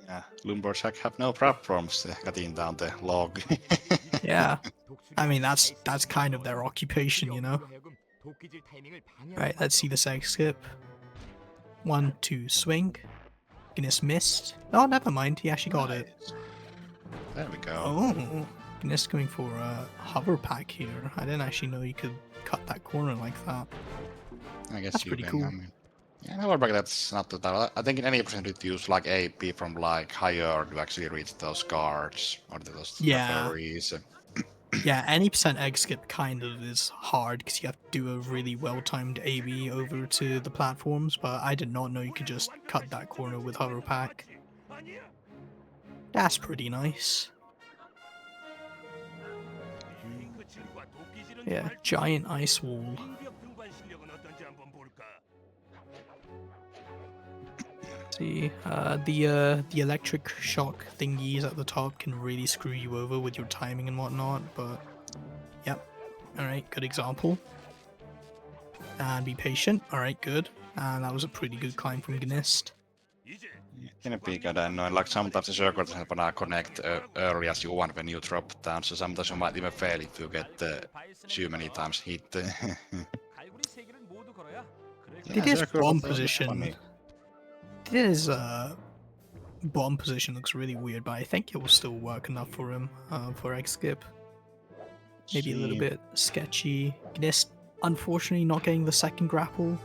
Yeah, Lumberjack have no problems cutting down the log. Yeah. I mean that's kind of their occupation, you know. Right, let's see this egg skip. 1, 2, swing. Guinness missed. Oh, never mind. He actually got it. Nice. There we go. Oh, Guinness going for a hover pack here. I didn't actually know you could cut that corner like that. I guess That's you pretty can. cool. I mean, yeah, no, but that's not that. I think in any percent you use like AP from like higher to actually reach those cards or those Yeah. referees. Yeah, any percent egg skip kind of is hard because you have to do a really well-timed AB over to the platforms, but I did not know you could just cut that corner with hover pack. That's pretty nice. Yeah, giant ice wall. See, the electric shock thingies at the top can really screw you over with your timing and whatnot, but yep. Alright, good example. And be patient. Alright, good. And that was a pretty good climb from Gnist. Can be good. I know, like sometimes the circle doesn't wanna connect early as you want when you drop down, so sometimes you might even fail if you get too many times hit. Did his circle bomb was position? funny. Did his bomb position looks really weird, but I think it will still work enough for him for egg skip. Maybe a little See. bit sketchy. Gnist, unfortunately, not getting the second grapple.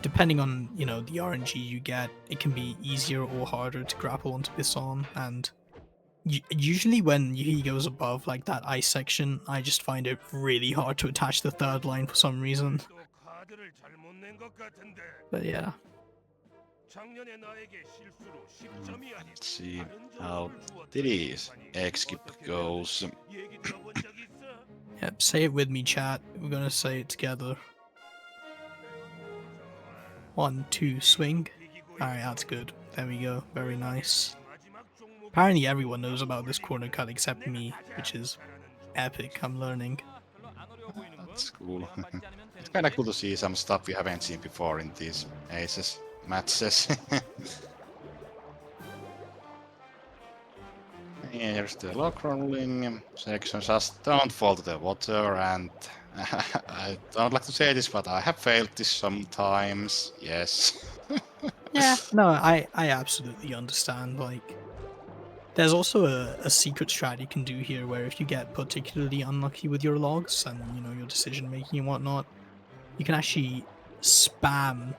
Depending on the RNG you get, it can be easier or harder to grapple onto Bison. And usually when he goes above like that ice section, I just find it really hard to attach the third line for some reason. But yeah. Let's see how this egg skip goes. Yep, say it with me, chat. We're gonna say it together. 1, 2, swing. Alright, that's good. There we go. Very nice. Apparently everyone knows about this corner cut except me, which is epic. I'm learning. That's cool. It's kinda cool to see some stuff we haven't seen before in these ACES matches. Here's the log rolling section. Just don't fall to the water, and I don't like to say this, but I have failed this sometimes. Yes. Yeah, no, I absolutely understand. Like, there's also a secret strat you can do here where if you get particularly unlucky with your logs and your decision making and whatnot, you can actually spam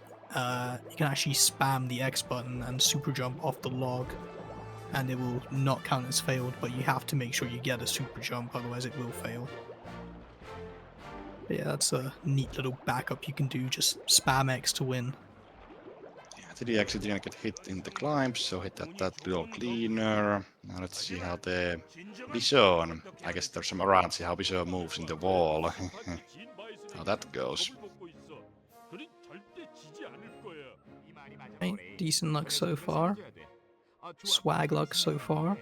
the X button and super jump off the log, and it will not count as failed, but you have to make sure you get a super jump, otherwise it will fail. But yeah, that's a neat little backup you can do, just spam X to win. Did he actually didn't get hit in the climb, so hit that little cleaner. Now let's see how the Bison, I guess there's some around, see how Bison moves in the wall. How that goes. Right, decent luck so far. Swag luck so far.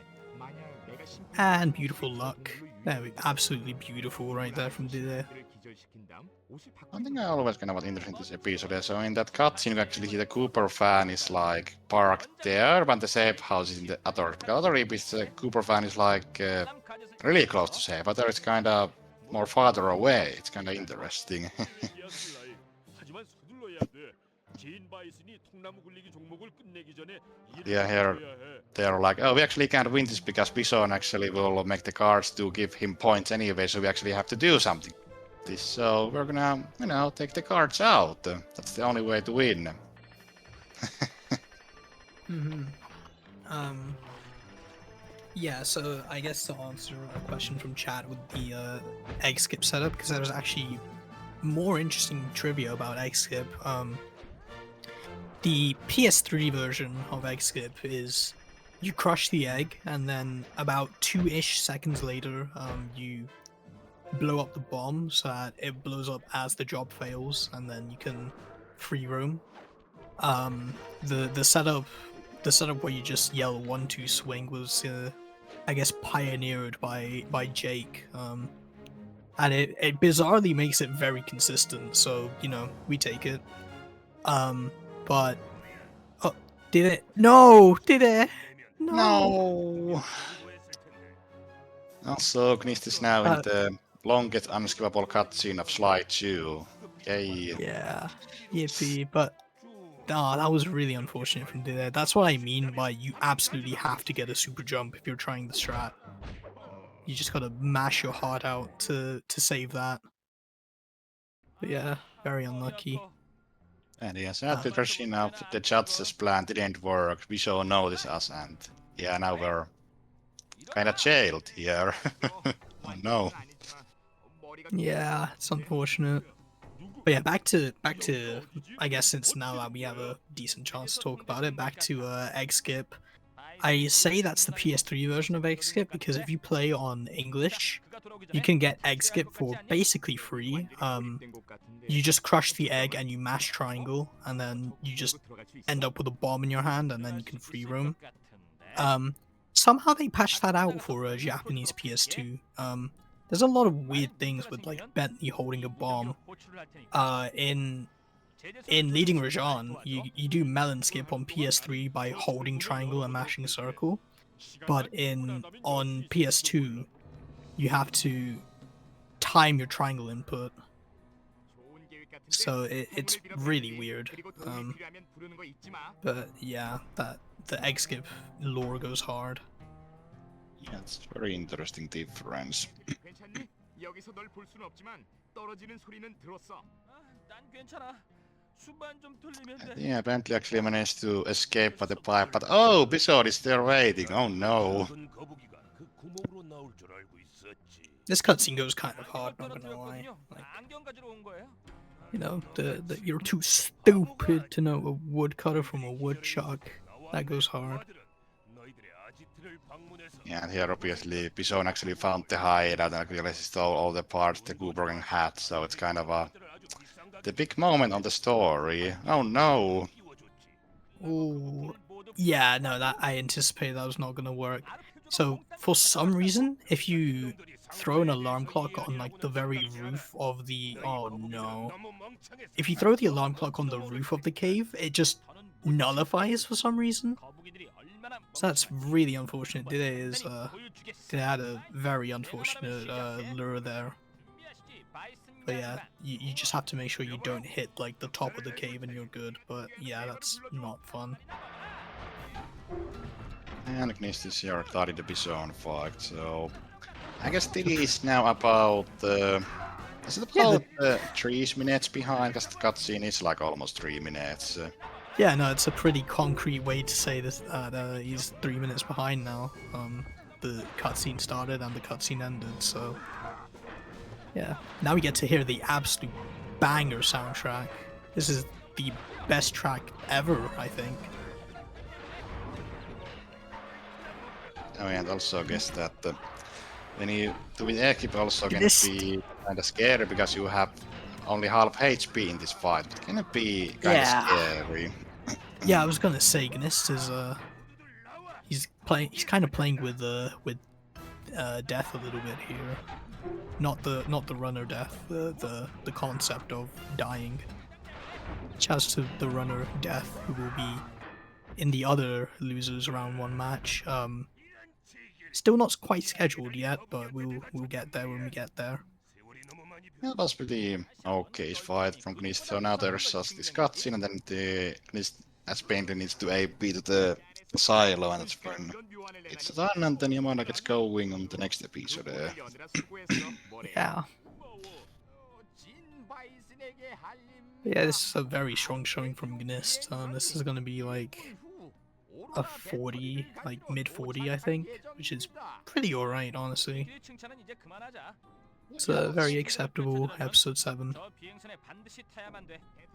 And beautiful luck. There we absolutely beautiful right there from there. One thing I always kind of was interested in this episode, so in that cutscene you actually see the Cooper fan is like parked there, but the safe house is in the other. Because other episodes, the Cooper fan is like really close to safe, but there it's kind of more farther away. It's kind of interesting. Yeah, here they're like, oh, we actually can't win this because Bison actually will make the cards to give him points anyway, so we actually have to do something. So we're gonna, take the cards out. That's the only way to win. Yeah, so I guess to answer a question from chat with the egg skip setup, because there was actually more interesting trivia about egg skip. The PS3 version of egg skip is you crush the egg, and then about 2-ish seconds later, you blow up the bomb so that it blows up as the job fails, and then you can free roam. The setup where you just yell 1-2 swing was I guess pioneered by Jake, and it bizarrely makes it very consistent, so we take it. But oh, did it? No, did it? No. Also, Gnist is now in the longest unskippable cutscene of Slide 2. Yay. Yeah, yippee, but that was really unfortunate from there. That's what I mean by you absolutely have to get a super jump if you're trying the strat. You just gotta mash your heart out to save that. But yeah, very unlucky. And yeah, sadly, enough, the judge's plan didn't work. We saw notice us, and yeah, now we're kind of jailed here. Oh no. Yeah, it's unfortunate. But yeah, back to I guess since now that we have a decent chance to talk about it, back to egg skip. I say that's the PS3 version of egg skip because if you play on English, you can get egg skip for basically free. You just crush the egg and you mash triangle, and then you just end up with a bomb in your hand, and then you can free roam. Somehow they patched that out for a Japanese PS2. There's a lot of weird things with like Bentley holding a bomb. In Leading Rajan, you do melon skip on PS3 by holding triangle and mashing circle, but on PS2, you have to time your triangle input. So it's really weird. But yeah, the egg skip lore goes hard. Yeah, it's very interesting difference. 여기서 널 볼 수는 없지만 떨어지는 소리는 들었어. 난 괜찮아. 수만 좀 틀리면 돼. Yeah, Bentley actually managed to escape by the pipe, but oh, Bishop is there waiting. Oh no. This cutscene goes kind of hard, not gonna lie. Like, you know, you're too stupid to know a woodcutter from a woodchuck. That goes hard. Yeah, and here obviously Bison actually found the hideout and really stole all the parts, the Goobergen hat, so it's kind of the big moment on the story. Oh no! Ooh, yeah, no, that I anticipated that was not gonna work. So for some reason, if you throw an alarm clock on like the very roof of the if you throw the alarm clock on the roof of the cave, it just nullifies for some reason. So that's really unfortunate. They had a very unfortunate lure there. But yeah, you just have to make sure you don't hit like the top of the cave and you're good. But yeah, that's not fun. And Gnistis here started the Bison fight, so I guess it is now about is it about 3 minutes behind? Because the cutscene is like almost 3 minutes. Yeah, no, it's a pretty concrete way to say this. He's 3 minutes behind now. The cutscene started and the cutscene ended, so yeah. Now we get to hear the absolute banger soundtrack. This is the best track ever, I think. Oh, and also I guess that when you do it equip also can be kind of scary because you have only half HP in this fight. It can be kind of scary. Yeah, I was gonna say Gnist is he's kind of playing with death a little bit here. Not the runner death, the concept of dying. Shouts to the runner death who will be in the other losers round 1 match. Still not quite scheduled yet, but we'll get there when we get there. That was pretty okay fight from Gnist. So now there's just this cutscene and then the Gnist as Bentley needs to AP to the silo, and that's when it's done, and then Yamada gets going on the next episode. Yeah. Yeah, this is a very strong showing from Gnist. This is gonna be like a 40, like mid 40, I think, which is pretty alright, honestly. It's a very acceptable episode 7.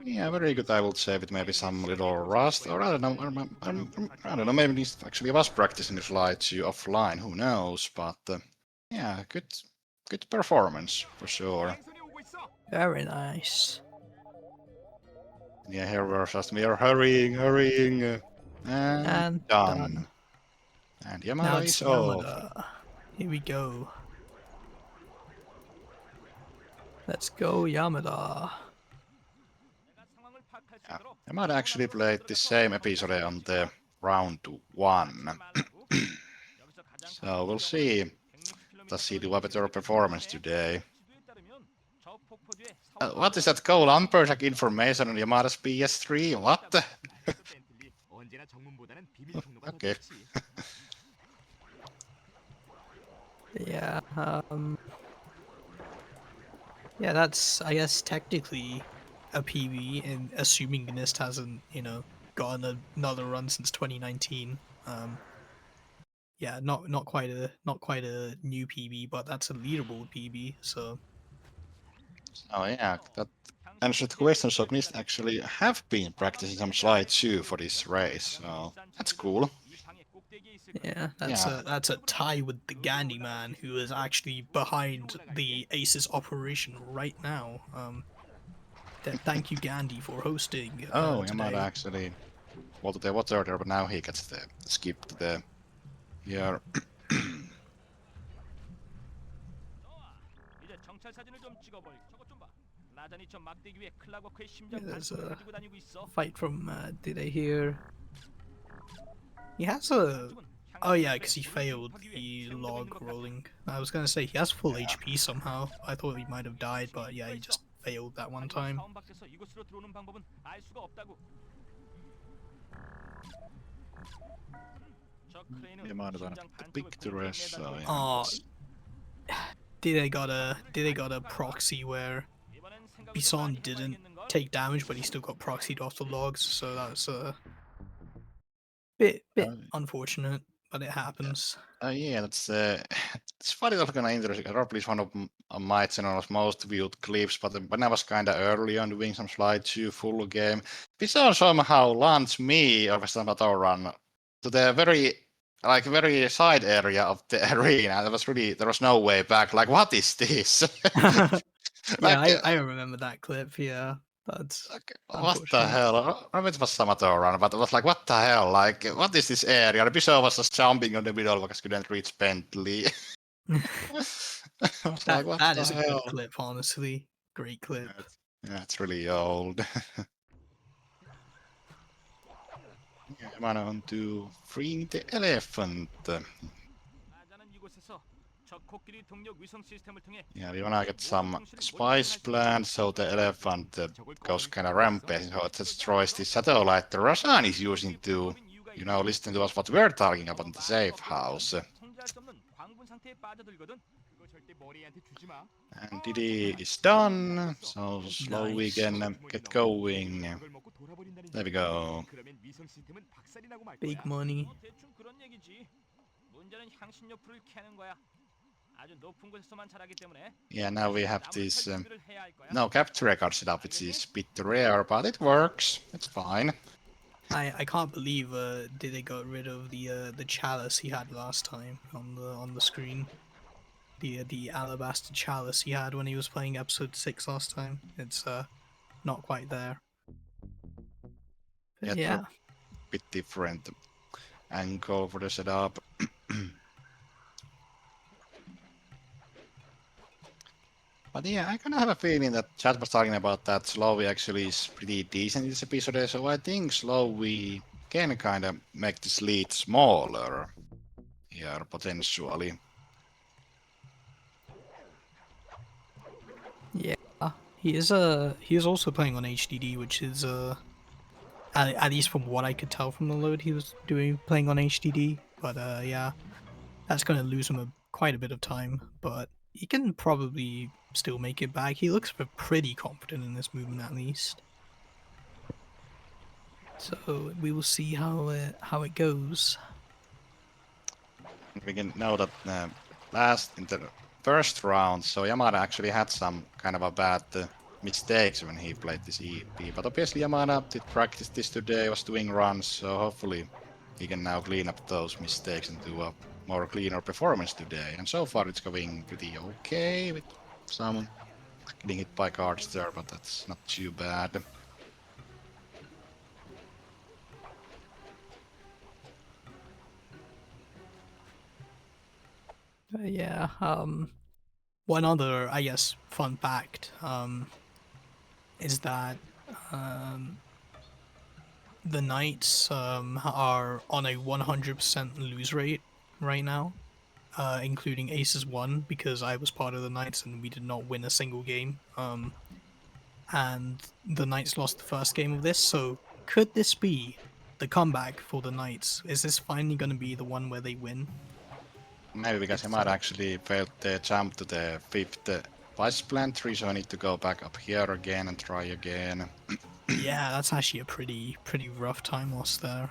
Yeah, very good, I would say, with maybe some little rust, or I don't know, I don't know, maybe this actually was practicing the flights you offline, who knows, but yeah, good performance, for sure. Very nice. Yeah, here we are hurrying, and done. And Yamada now it's is off. Yamada. Here we go. Let's go, Yamada. Yeah, Yamada actually played the same episode on the round 1. So we'll see. Does he do a better performance today? What is that Lumberjack information on Yamada's PS3? What? 벤틀리 언제나 정문보다는 비밀 통로가 더 Okay. 좋지. Yeah. Yeah, that's, I guess, technically a PB, and assuming Gnist hasn't, gotten another run since 2019. Yeah, not quite a new PB, but that's a leaderboard PB. So Oh yeah, that answers the question. So Gnist actually have been practicing some slide too for this race, so that's cool. yeah, that's Yeah. a tie with the Gandhi man, who is actually behind the ACES operation right now. Thank you, Gandhi, for hosting Oh, Yamada today. actually wanted the water there, but now he gets the skip to the here. 이제 정찰 사진을 좀 찍어볼. 저것 좀 봐. 나잔이 저 막대기 위에 클라워크의 Yeah, 심장 there's 반동을 a 가지고 다니고 있어. fight from Did I hear? He has a. Oh yeah, because he failed the log rolling. I was gonna say he has full Yeah. HP somehow. I thought he might have died, but yeah, he just failed that one time. 사원 밖에서 이곳으로 들어오는 방법은 알 수가 없다고. 저 크레인은 Yamada got 심장 the 반쪽을 picture, so 매달고 yeah. Oh, that's- did they got a proxy where 이번엔 생각을 좀 Bison 많이 didn't 해봐야겠는걸? take damage, but he still got proxied off the logs, so that's a bit Uh, unfortunate, but it happens. yeah, that's it's funny, that's kind of interesting. Probably is one of my channel's most viewed clips, but when I was kind of early on doing some slide 2 full game, Bison somehow launched me or some auto run to the very side area of the arena. There was no way back. Like, what is this? Yeah, like, I remember that clip. Yeah, that's like, what the unfortunate. hell? I remember it was some auto run, but it was like, what the hell? Like, what is this area? The Bison was just jumping on the middle because couldn't reach Bentley. I was like, what That the is a good hell? clip, honestly. Great clip. Yeah, it's really old. Yeah, I'm on to freeing the elephant. 나자는 이곳에서 저 코끼리 동력 위성 시스템을 통해 Yeah, we wanna get some spice plans so the elephant goes kind of rampage, so it destroys the satellite the Russian is using to, listen to us what we're talking about in the safe house. 통제할 수 없는 광분 상태에 빠져들거든. 그거 절대 머리한테 주지 마. And Diddy is done, so slow we Nice. can get going. 그걸 먹고 돌아버린다는 There we 얘기지. go. 그러면 위성 시스템은 박살이 나고 말 Big 거야. money. 대충 그런 얘기지. 문제는 향신료 풀을 캐는 거야. 아주 높은 곳에서만 자라기 때문에 Yeah, now we have 나무를 this 탈 준비를 해야 할 거야. no capture record setup, which is a bit rare, but it works. It's fine. I can't believe they got rid of the chalice he had last time on the screen. The alabaster chalice he had when he was playing episode 6 last time. It's not quite there. But Yeah, yeah. bit different angle for the setup. But yeah, I kind of have a feeling that chat was talking about that Slowi actually is pretty decent in this episode, so I think Slowi can kind of make this lead smaller here, potentially. Yeah. He is also playing on HDD, which is at least from what I could tell from the load he was playing on HDD. But yeah, that's going to lose him quite a bit of time. But he can probably still make it back. He looks pretty confident in this movement at least. So we will see how it goes. We can know that in the first round, so Yamada actually had some kind of a bad mistakes when he played this EP. But obviously Yamada did practice this today, was doing runs, so hopefully he can now clean up those mistakes and do a more cleaner performance today. And so far it's going pretty okay with some getting hit by cards there, but that's not too bad. Yeah. One other, I guess, fun fact is that the Knights are on a 100% lose rate right now, including Aces 1, because I was part of the Knights and we did not win a single game. And the Knights lost the first game of this, so Could this be the comeback for the Knights? Is this finally going to be the one where they win? Maybe because he might actually failed the jump to the 5th vice planetary, so I need to go back up here again and try again. Yeah, that's actually a pretty rough time loss there.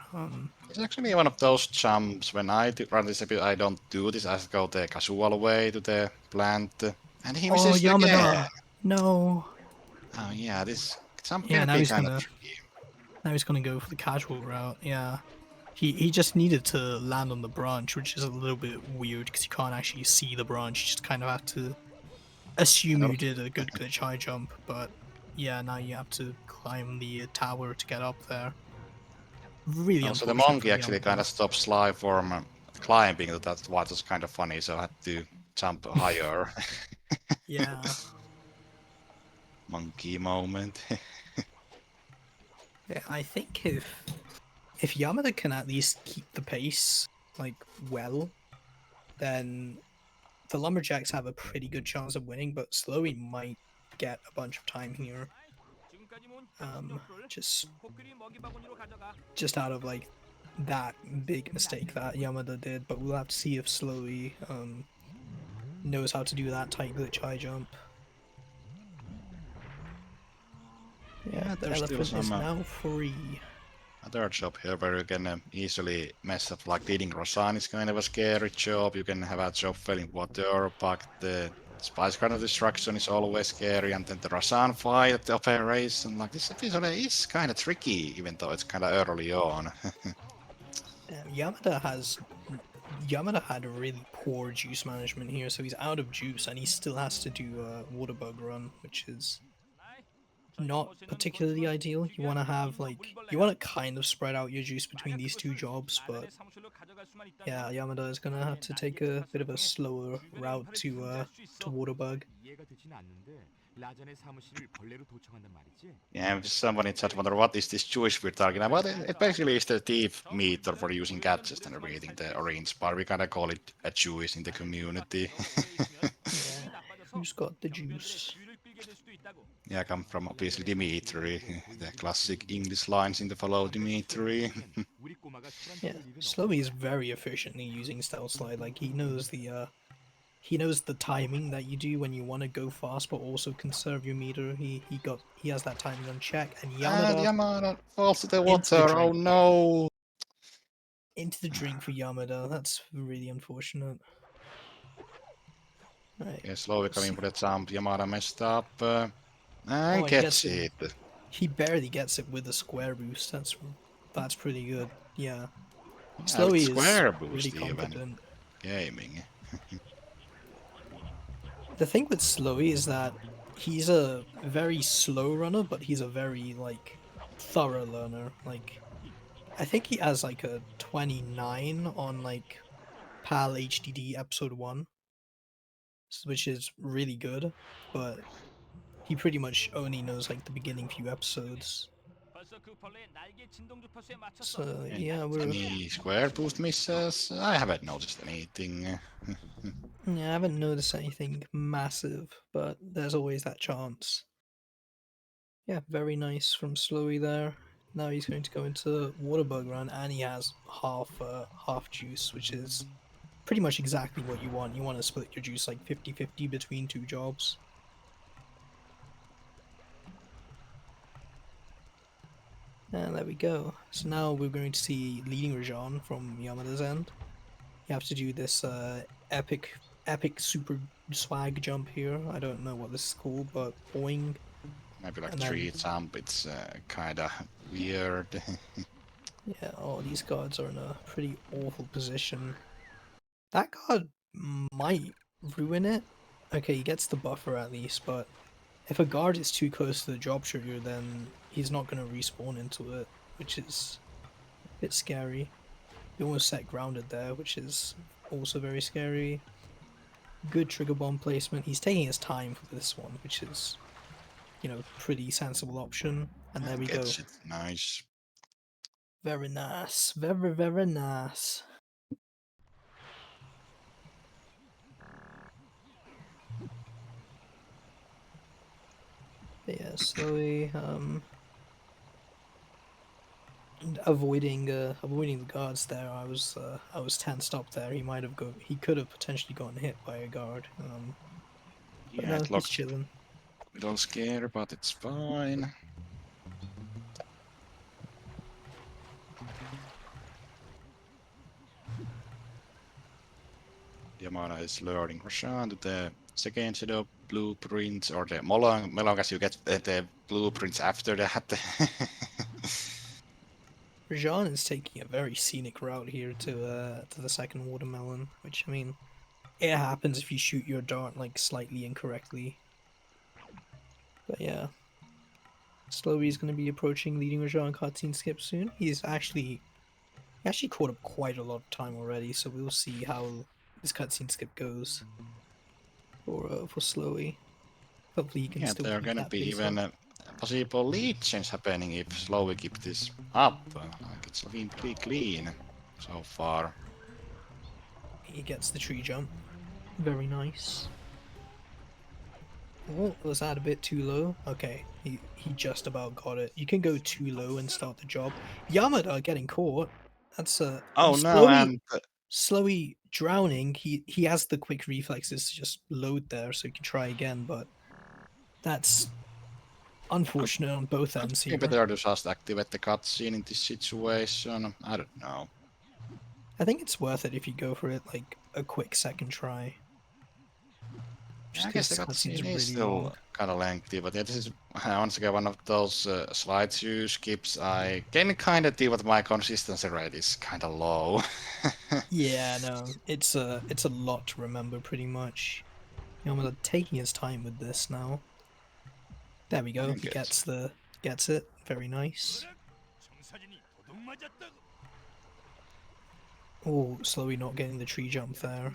It's actually one of those jumps when I run this episode, I don't do this, I just go the casual way to the plant, and he Oh, misses again. Yamada! No. Oh yeah, this jump Yeah, can be kind of tricky. now he's gonna go for the casual route. Yeah, he just needed to land on the branch, which is a little bit weird because you can't actually see the branch. You just kind of have to assume you did a good glitch high jump. But yeah, now you have to climb the tower to get up there. Really Also, the unfortunate for monkey actually kind Yamada. of stopped Sly from climbing, that's why it was kind of funny, so I had to jump higher. Yeah. Monkey moment. Yeah, I think if Yamada can at least keep the pace like well, then the Lumberjacks have a pretty good chance of winning, but Slowi might get a bunch of time here. 지금까지 모은 Um, 뼈 just 코끼리 먹이 바구니로 가져가. just out of like that big mistake that Yamada did, but we'll have to see if Slowi knows how to do that tight glitch high jump. Yeah, the There's still elephant is some now free. other job here where you can easily mess up, like leading Rosan is kind of a scary job. You can have a job filling water, but the Spice Kind of Destruction is always scary, and then the Rosan fight at the operation. Like, this episode is kind of tricky, even though it's kind of early on. Yamada had a really poor juice management here, so he's out of juice and he still has to do a water bug run, which is not particularly ideal. You want to have you want to kind of spread out your juice between these two jobs, but yeah, Yamada is gonna have to take a bit of a slower route to water bug. 이해가 되진 않는데 라잔의 사무실을 벌레로 도청한단 말이지? Yeah, if somebody just wonder what is this juice we're talking about. It basically is the thief meter for using gadgets and reading the orange bar. We kind of call it a juice in the community. Yeah, who's got the juice? Yeah, I come from obviously Dimitri, the classic English lines in the follow Dimitri. Yeah, Slowi is very efficiently using stealth slide. Like he knows the timing that you do when you want to go fast but also conserve your meter. He has that timing on check, and And Yamada Yamada falls to the into the water. Oh drink. no! Into the drink for Yamada. That's really unfortunate. Right. Yeah, slowly coming for the jump. Yamada messed up. Oh, And he gets gets it. it. He barely gets it with a square boost. That's pretty good. Yeah. Yeah, with Slowy is square really boost even. competent. Gaming. The thing with Slowy is that he's a very slow runner, but he's a very thorough learner. Like I think he has like a 29 on PAL HDD episode 1, which is really good, but he pretty much only knows like the beginning few episodes. So yeah, Any square boost misses? I haven't noticed anything. I haven't noticed anything massive, but there's always that chance. Yeah, very nice from Slowy there. Now he's going to go into Waterbug run, and he has half juice, which is pretty much exactly what you want. You want to split your juice like 50-50 between two jobs. And there we go. So now we're going to see leading Rajan from Yamada's end. You have to do this epic super swag jump here. I don't know what this is called, but boing. Maybe like And tree then, jump, it's kinda weird. yeah, all these guards are in a pretty awful position. That guard might ruin it. Okay, he gets the buffer at least, but if a guard is too close to the drop trigger, then he's not going to respawn into it, which is a bit scary. He almost set grounded there, which is also very scary. Good trigger bomb placement. He's taking his time for this one, which is, pretty sensible option. And there we go. Gets it. Nice. Very nice. Very, very nice. But yeah, slowly, avoiding the guards there. I was tensed up there. He could have potentially gotten hit by a guard. But Yeah, no, it he's looks chilling. a little scary, but it's fine. Yamana is luring Roshan to the second set of blueprints, or the Molong as you get the blueprints after that. Rajan is taking a very scenic route here to the second watermelon, which I mean, it happens if you shoot your dart like slightly incorrectly. But yeah, Slowi is going to be approaching leading Rajan cutscene skip soon. He actually caught up quite a lot of time already, so we'll see how this cutscene skip goes for Slowi. Hopefully, he can Yeah, still there are keep gonna that be pace even up. possible lead change happening if Slowi keep this up. Like it's looking pretty clean so far. He gets the tree jump. Very nice. Oh, was that a bit too low? Okay, he just about got it. You can go too low and start the job. Yamada getting caught. That's Oh no, Slowy and Slowy drowning. He has the quick reflexes to just load there, so he can try again. But that's unfortunate on both could ends be here. better to just activate the cutscene in this situation. I don't know. I think it's worth it if you go for it like a quick second try, Yeah, just I guess because the this cutscene's cutscene is really long. still kind of lengthy, but yeah, this is once again one of those slideshow skips. I can kind of deal with my consistency rate is kind of low. Yeah, no, it's a lot to remember pretty much. Yamada taking his time with this now. There we go. I He guess. gets it. Very nice. 정사진이 도둑 맞았다고. Oh, slowly not getting the tree jump there.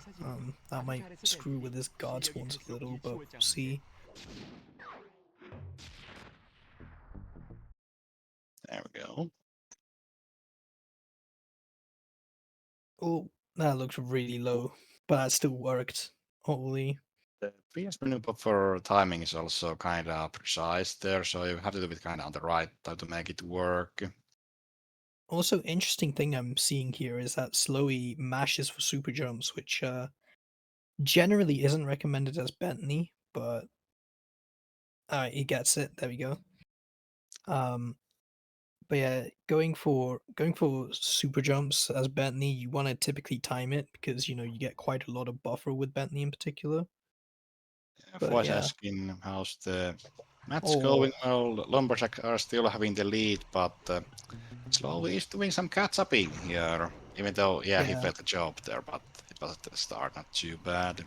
That might screw with his guard spawns a little, but we'll see. There we go. Oh, that looked really low, but that still worked. Holy. The PS menu for timing is also kind of precise there, so you have to do it kind of on the right time to make it work. Also, interesting thing I'm seeing here is that Slowy mashes for super jumps, which generally isn't recommended as Bentley, but alright, he gets it. There we go. Um, but yeah, going for super jumps as Bentley, you want to typically time it because you get quite a lot of buffer with Bentley in particular. But Voice yeah, asking how's the match oh going? Well, Lumberjack are still having the lead, but Slowi is doing some catch-upping here. Even though, yeah, he yeah, failed the job there, but it was at the start, not too bad.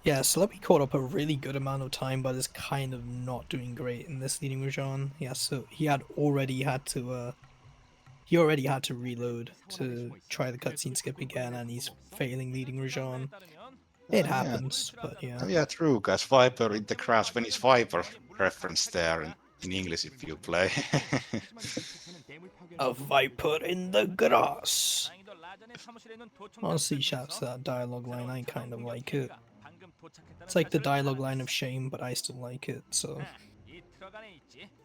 yeah. Sloppy caught up a really good amount of time, but is kind of not doing great in this leading region. Yeah, so he already had to reload to try the cutscene skip again, and he's failing leading region. It Yeah, happens, but yeah. yeah, true, guys. Viper in the crash. When is Viper reference there in English if you play? A viper in the grass. Honestly, shouts to that dialogue line. I kind of like it. It's like the dialogue line of shame, but I still like it. So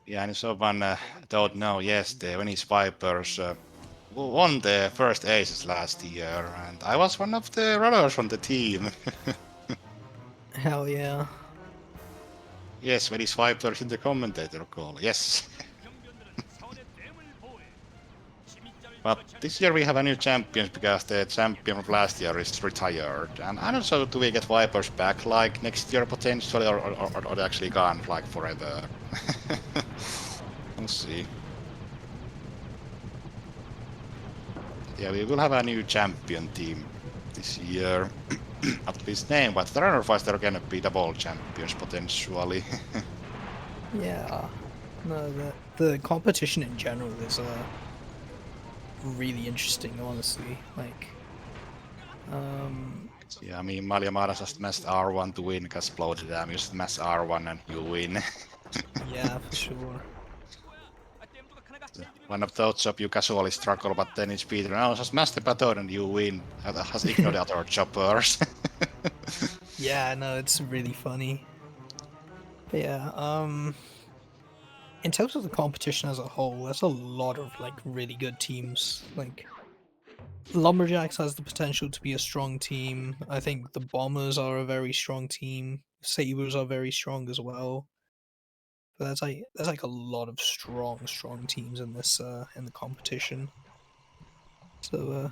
Yeah, and someone don't know, yes, the Venice Vipers won the first ACES last year, and I was one of the runners from the team. hell yeah. Yes, Venice Vipers in the commentator call, yes. But this year we have a new champion because the champion from last year is retired. And I'm not sure do we get Vipers back like next year potentially or they actually gone like forever. We'll see. Yeah, we will have a new champion team this year. At least name, but the runner fights they're gonna be double champions potentially. Yeah. No, the competition in general is really interesting, honestly. Like, Yeah, I mean, Malia just messed R1 to win, because exploded damn, you just mess R1 and you win. yeah, for sure. One of those jobs you casually struggle, but then it's Peter. No, just smash the button and you win. Just ignore the other choppers. Yeah, no, it's really funny. But yeah, in terms of the competition as a whole, there's a lot of like really good teams. Like Lumberjacks has the potential to be a strong team. I think the Bombers are a very strong team. Sabres are very strong as well. But there's like a lot of strong teams in this in the competition. So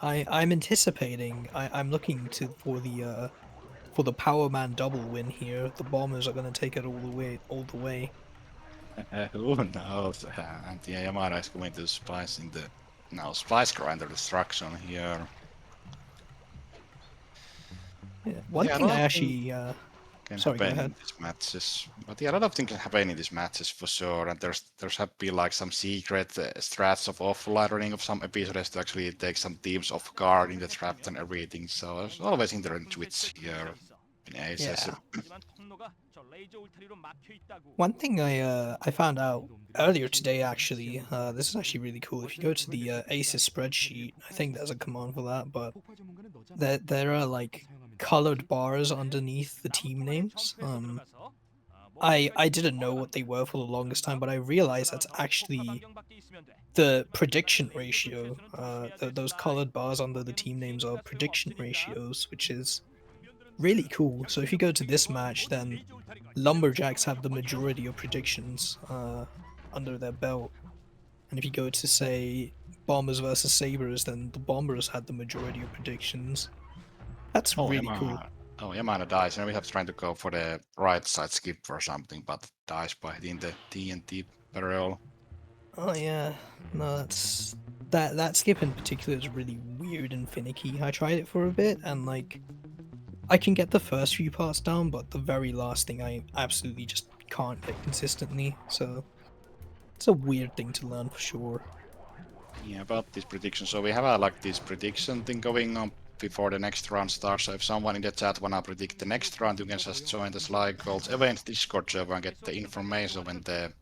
I'm anticipating. I'm looking to for the Power Man double win here. The Bombers are going to take it all the way. Who knows? And yeah, Yamada is going to spice in the spice grinder destruction here. Yeah. One Yeah, a thing lot I of things actually can sorry, go happen ahead. in these matches. But yeah, a lot of things can happen in these matches for sure. And there's have been like some secret strats of offlining of some episodes to actually take some teams off guard in the trap and everything. So there's always interesting tweets here in ACES. Yeah. One thing I found out earlier today actually, this is actually really cool. If you go to the ACES spreadsheet, I think there's a command for that, but there are like colored bars underneath the team names. I didn't know what they were for the longest time, but I realized that's actually the prediction ratio. Those colored bars under the team names are prediction ratios, which is really cool. So if you go to this match, then Lumberjacks have the majority of predictions under their belt. And if you go to, say, Bombers versus Sabres, then the Bombers had the majority of predictions. That's Oh, really cool. Yamada dies, and we have trying to go for the right side skip or something, but dies by hitting the TNT barrel. Oh yeah, no, that skip in particular is really weird and finicky. I tried it for a bit, and like, I can get the first few parts down, but the very last thing I absolutely just can't get consistently. So it's a weird thing to learn for sure. Yeah, about this prediction. So we have a like this prediction thing going on before the next round starts. So if someone in the chat wanna predict the next round, you can just join the Sly Gold's event Discord server and get the information when the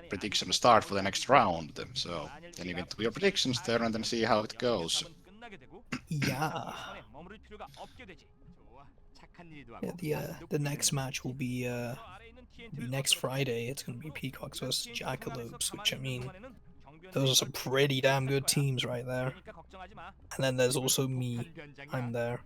prediction starts for the next round. So then you can do your predictions there and then see how it goes. Yeah. Yeah, the next match will be next Friday. It's gonna be Peacocks versus Jackalopes, which I mean, those are some pretty damn good teams right there. And then there's also me. I'm there.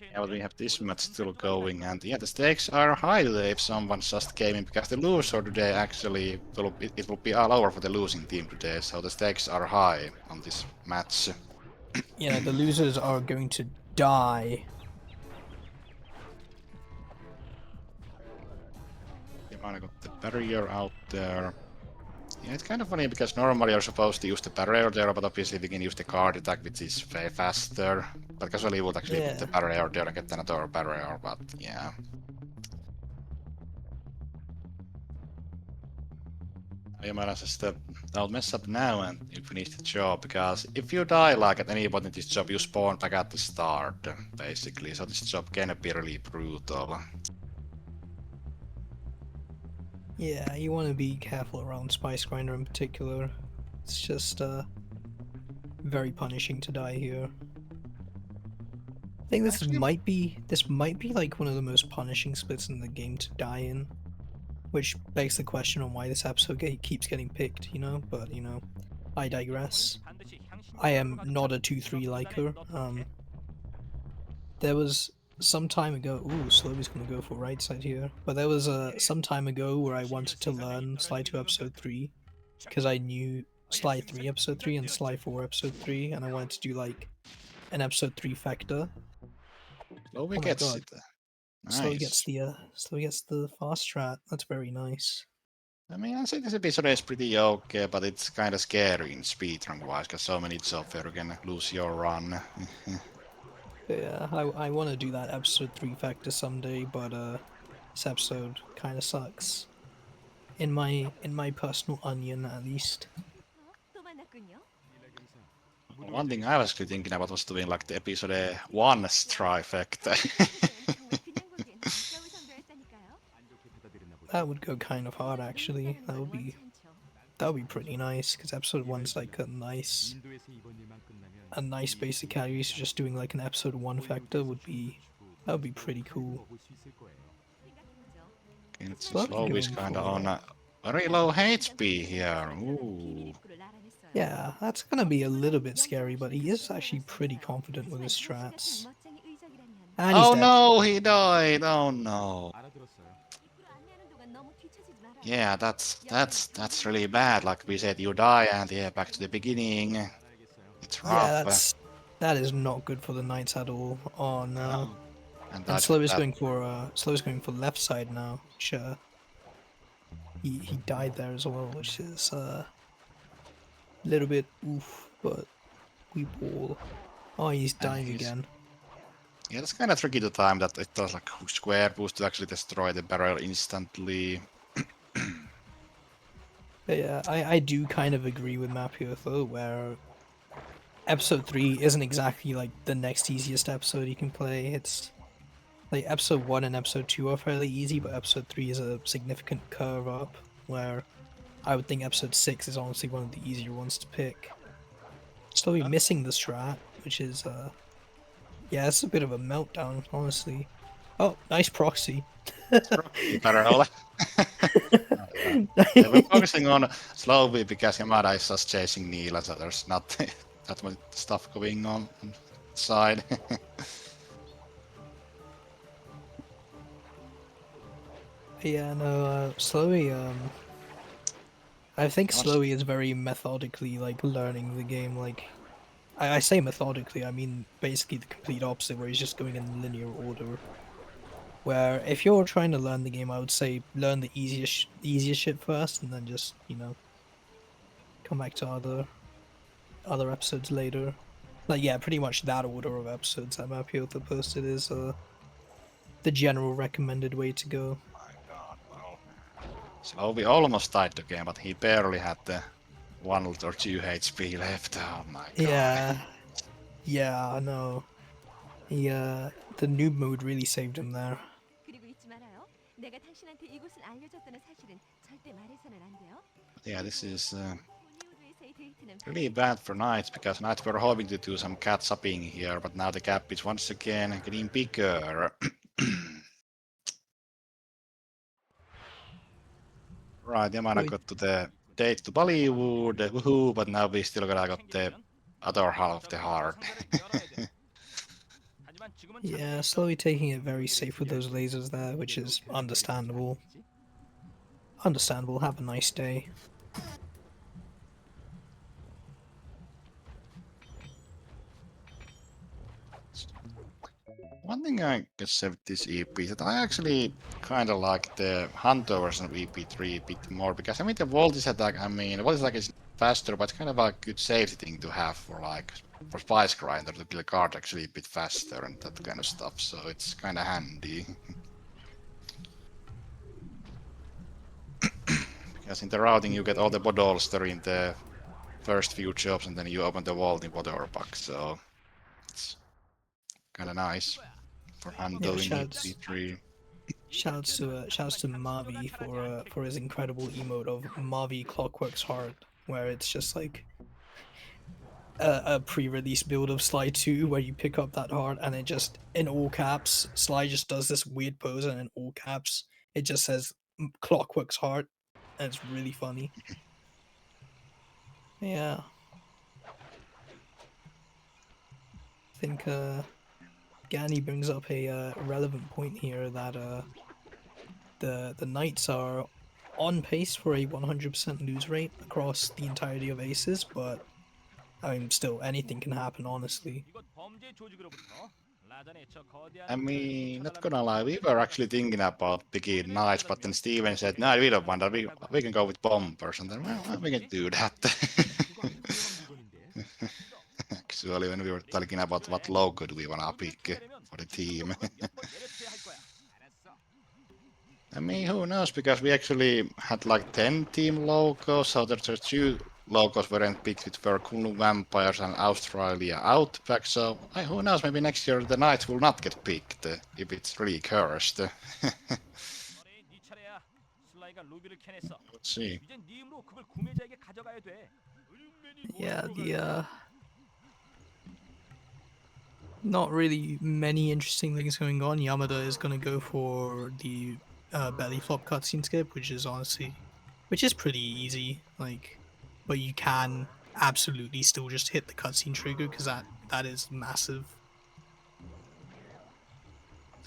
Yeah, but we have this match still going, and yeah, the stakes are high today if someone just came in, because the loser today actually it will be all over for the losing team today, so the stakes are high on this match. Yeah, the losers are going to die. Yamana got the barrier out there. Yeah, it's kind of funny because normally you're supposed to use the barrier there, but obviously we can use the card attack, which is way faster. But casually you would actually put the Yeah. barrier there and get another barrier, but yeah. Yamana says that I'll mess up now and you finish the job, because if you die like at any point in this job, you spawn back at the start, basically. So this job can be really brutal. Yeah, you want to be careful around Spice Grinder in particular. It's just very punishing to die here. I think this Actually, might be like one of the most punishing splits in the game to die in, which begs the question on why this episode keeps getting picked, you know. But you know, I digress. I am not a 2-3 liker. There was some time ago. Ooh, Slowi's gonna go for right side here. But there was some time ago where I wanted to learn Slide 2 episode 3 because I knew Slide 3 episode 3 and Slide 4 episode 3, and I wanted to do like an episode 3 factor. Slowi Oh my gets god. it. Nice. Slowi gets the fast strat. That's very nice. I mean, I think this episode is pretty okay, but it's kind of scary in speedrun wise, because so many jobs where you can lose your run. But yeah, I want to do that episode 3 factor someday, but this episode kind of sucks. In my personal onion, at least. One thing I was actually thinking about was doing like the episode 1 trifecta. That would go kind of hard, actually. That would be pretty nice, because episode 1's like a nice basic calorie, so just doing like an episode 1 factor would be pretty cool. It's What are we Slowi's going kind of for? Very low HP here. Ooh. Yeah, that's gonna be a little bit scary, but he is actually pretty confident with his strats. And he's Oh dead. no, he died. Oh no. 알아들었어요. Yeah, that's really bad. Like we said, you die and yeah, back to the beginning. 알겠어요. It's Yeah, rough. that is not good for the knights at all. Oh no. No. And And that Slow is going for left side now, which he died there as well, which is a little bit oof, but we ball. Oh, he's and dying he's again. yeah, it's kind of tricky to time that it does like square boost to actually destroy the barrel instantly. But yeah, I do kind of agree with Mapio though, where episode 3 isn't exactly like the next easiest episode you can play. It's like episode 1 and episode 2 are fairly easy, but episode 3 is a significant curve up, where I would think episode 6 is honestly one of the easier ones to pick. Slowly missing the strat, which is yeah, it's a bit of a meltdown, honestly. Oh, nice proxy. Barrel. Yeah, we're focusing on Slowi because Yamada is just chasing Neela, so there's not that much stuff going on the side. Yeah, no, Slowy, I think Honest- Slowy is very methodically, like, learning the game, like, I say methodically, I mean basically the complete opposite, where he's just going in linear order. Where if you're trying to learn the game, I would say learn the easiest shit first, and then just, you know, come back to other episodes later. Like, yeah, pretty much that order of episodes that Mapiota posted is the general recommended way to go. My god, well. Slowi almost died the game, but he barely had the 1 or 2 HP left. Oh my god. Yeah, yeah, I know. He the noob mode really saved him there. 그리고 잊지 말아요. 내가 당신한테 이곳을 알려줬다는 사실은 절대 말해서는 안 돼요. Yeah, this is 호니우드에서의 데이트는 really bad for Knights, because Knights were hoping to do some catch-upping here, but now the gap is once again getting bigger. Right, Yamana Wait. got to the date to Bollywood, woohoo, but now we still gotta got the other half of the heart. Yeah, slowly taking it very safe with those lasers there, which is understandable. Understandable, have a nice day. One thing I can say with this EP is that I actually kind of like the Hunter version of EP3 a bit more, because I mean the Voltage attack, I mean Voltage attack is faster, but it's kind of a good safety thing to have for like for Spice Grinder to kill a card actually a bit faster and that kind of stuff, so it's kind of handy. Because in the routing you get all the bottles there in the first few jobs, and then you open the vault in water pack, so it's kind of nice for handling shouts. EP3. Shouts to Mavi for his incredible emote of Mavi Clockwork's Heart, where it's just like a pre-release build of Sly 2 where you pick up that heart and it just in all caps Sly just does this weird pose, and in all caps it just says Clockwork's Heart, and it's really funny. Yeah. I think Gani brings up a relevant point here that the Knights are on pace for a 100% lose rate across the entirety of ACES, but I mean, still anything can happen, honestly. 이곳 범죄 조직으로부터 라잔의 저 거대한 I 물체를 mean, not 쫓아달라는 gonna lie, we were actually thinking about picking Knights, but then Steven said, no, we don't want that, we can go with Bombers, and then, well, we can do that. 그거 아주 위험한 물건인데. Actually, when we were talking about what logo do we wanna pick for the team. 몇번 내려쳐야 할 거야. 알았어. I mean, who knows, because we actually had like 10 team logos, so there's just 2 logos weren't picked, which were Kunu Vampires and Australia Outback, so who knows, maybe next year the Knights will not get picked, if it's really cursed. 너네 네 차례야. 슬라이가 루비를 캐냈어. Let's see. 이젠 네 힘으로 그걸 구매자에게 가져가야 돼. Yeah, not really many interesting things going on. Yamada is gonna go for the belly flop cutscene skip, which is honestly which is pretty easy. Like, but you can absolutely still just hit the cutscene trigger because that is massive.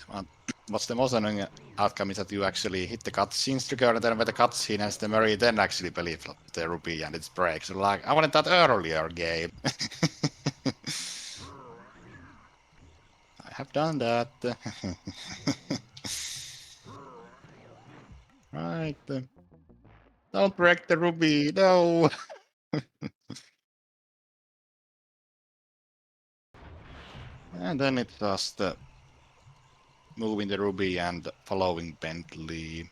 Well, what's the most annoying outcome is that you actually hit the cutscenes trigger, and then when the cutscene ends, the Mary then actually believes the ruby and it breaks. So like, I wanted that earlier, game. I have done that. Right. Don't break the ruby, no! And then it's just moving the ruby and following Bentley.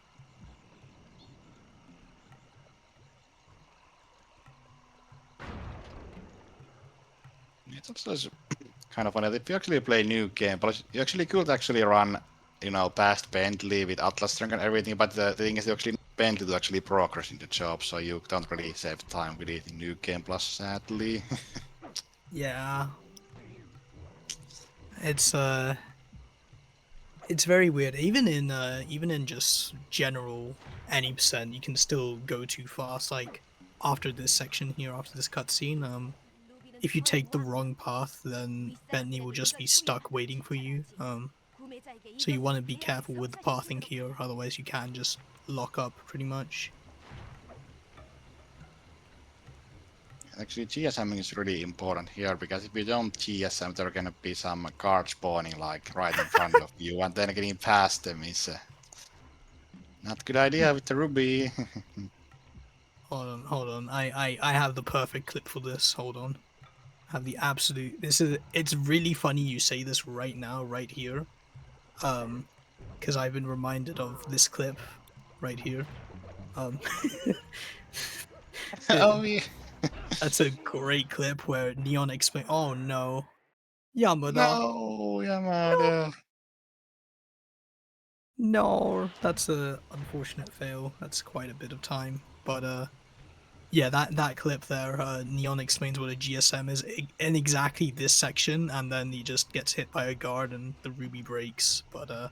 It's also kind of funny that if you actually play new game, but you actually could actually run, you know, past Bentley with Atlas Strength and everything, but the thing is you actually need Bentley to actually progress in the job, so you don't really save time with it in new game plus, sadly. Yeah, it's very weird. Even in just general any percent, you can still go too fast. Like after this section here, after this cutscene, if you take the wrong path, then Bentley will just be stuck waiting for you. So you want to be careful with the pathing here, otherwise you can just lock up pretty much. Actually, GSMing is really important here, because if you don't GSM, there are gonna be some guards spawning like right in front of you, and then getting past them is not a good idea with the ruby. Hold on. I have the perfect clip for this. Hold on. I have the absolute. It's really funny you say this right now, right here. Because I've been reminded of this clip right here. Um, Oh yeah. that's a great clip where Neon explain. Oh no, Yamada. No, No, Yamada. no, that's a unfortunate fail. That's quite a bit of time, but yeah, that clip there, Neon explains what a GSM is in exactly this section, and then he just gets hit by a guard and the ruby breaks. But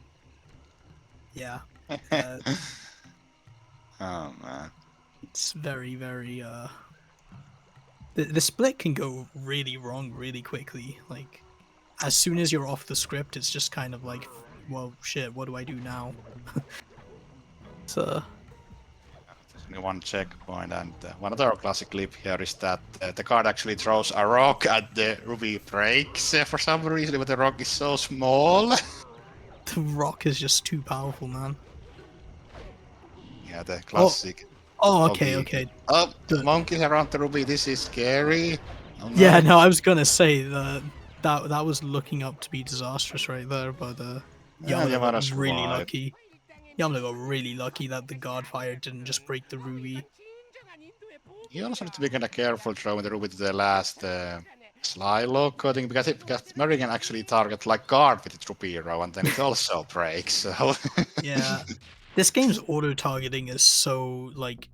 yeah, uh, Oh man. it's very the split can go really wrong really quickly. Like as soon as you're off the script, it's just kind of like, well, shit, what do I do now? So There's only one checkpoint, and one other classic clip here is that the guard actually throws a rock at the ruby breaks for some reason, but the rock is so small. the rock is just too powerful, man. Yeah, the Oh, classic. oh, okay, Okay. okay. Oh, The, monkeys around the ruby. This is scary. Oh Yeah, no. no, I was gonna say that was looking up to be disastrous right there, but Ah, Yamada got Yamada really survived. lucky. Yamada got really lucky that the guard fire didn't just break the ruby. You also need to be kind of careful throwing the ruby to the last sly loco thing, because Mary can actually target like guard with its ruby arrow, and then it also breaks. So Yeah, this game's auto targeting is so like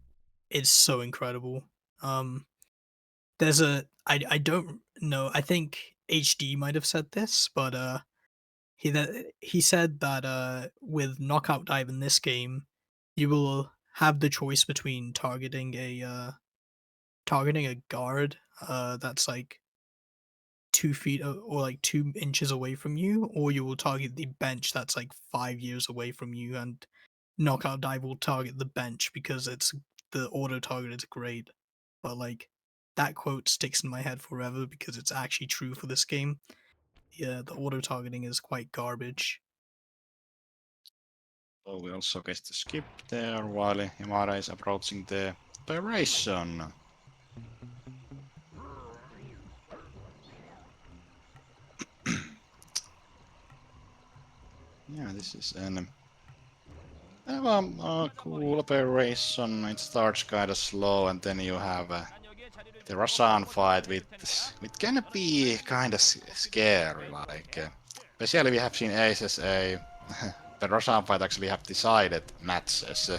it's so incredible. Um, there's a I don't know. I think HD might have said this, but he said that with knockout dive in this game, you will have the choice between targeting a guard that's like 2 feet or like 2 inches away from you, or you will target the bench that's like 5 years away from you, and knockout dive will target the bench because it's the auto target is great. But like that quote sticks in my head forever because it's actually true for this game. Yeah, the auto targeting is quite garbage. so we also get to skip there while Yamada is approaching the operation. Yeah, this is an cool operation. It starts kind of slow, and then you have the Russian fight, with can be kind of scary. Like, especially we have seen ACES the Russian fight actually have decided matches.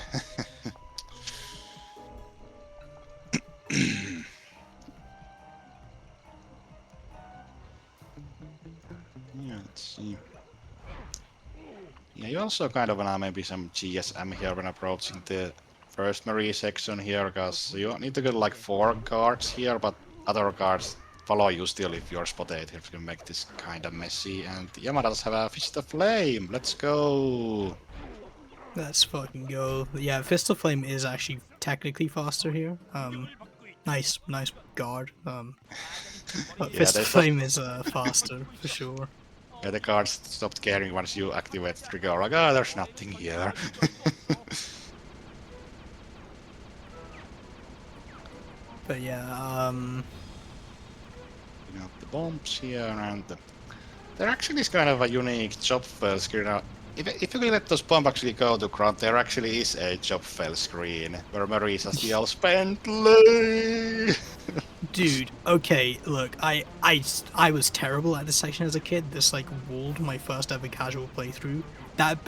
Yeah, let's see. Yeah, you also kind of wanna maybe some GSM here when approaching the first Marie section here, because you need to get like 4 guards here, but other guards follow you still if you're spotted. If you make this kind of messy. And Yamada does have a Fist of Flame. Let's go. Let's fucking go. Yeah, Fist of Flame is actually technically faster here. Nice guard. But Yeah, Fist they of stop, Flame is faster for sure. yeah, the guards stopped caring once you activate the trigger. Like, oh, there's nothing here. But yeah, You know, the bombs here, and there actually is kind of a unique job fail screen. If you let those bombs actually go to ground, there actually is a job fail screen where Maurice has yells Bentley. dude. Okay, look, I was terrible at this section as a kid. This like ruled my first ever casual playthrough. That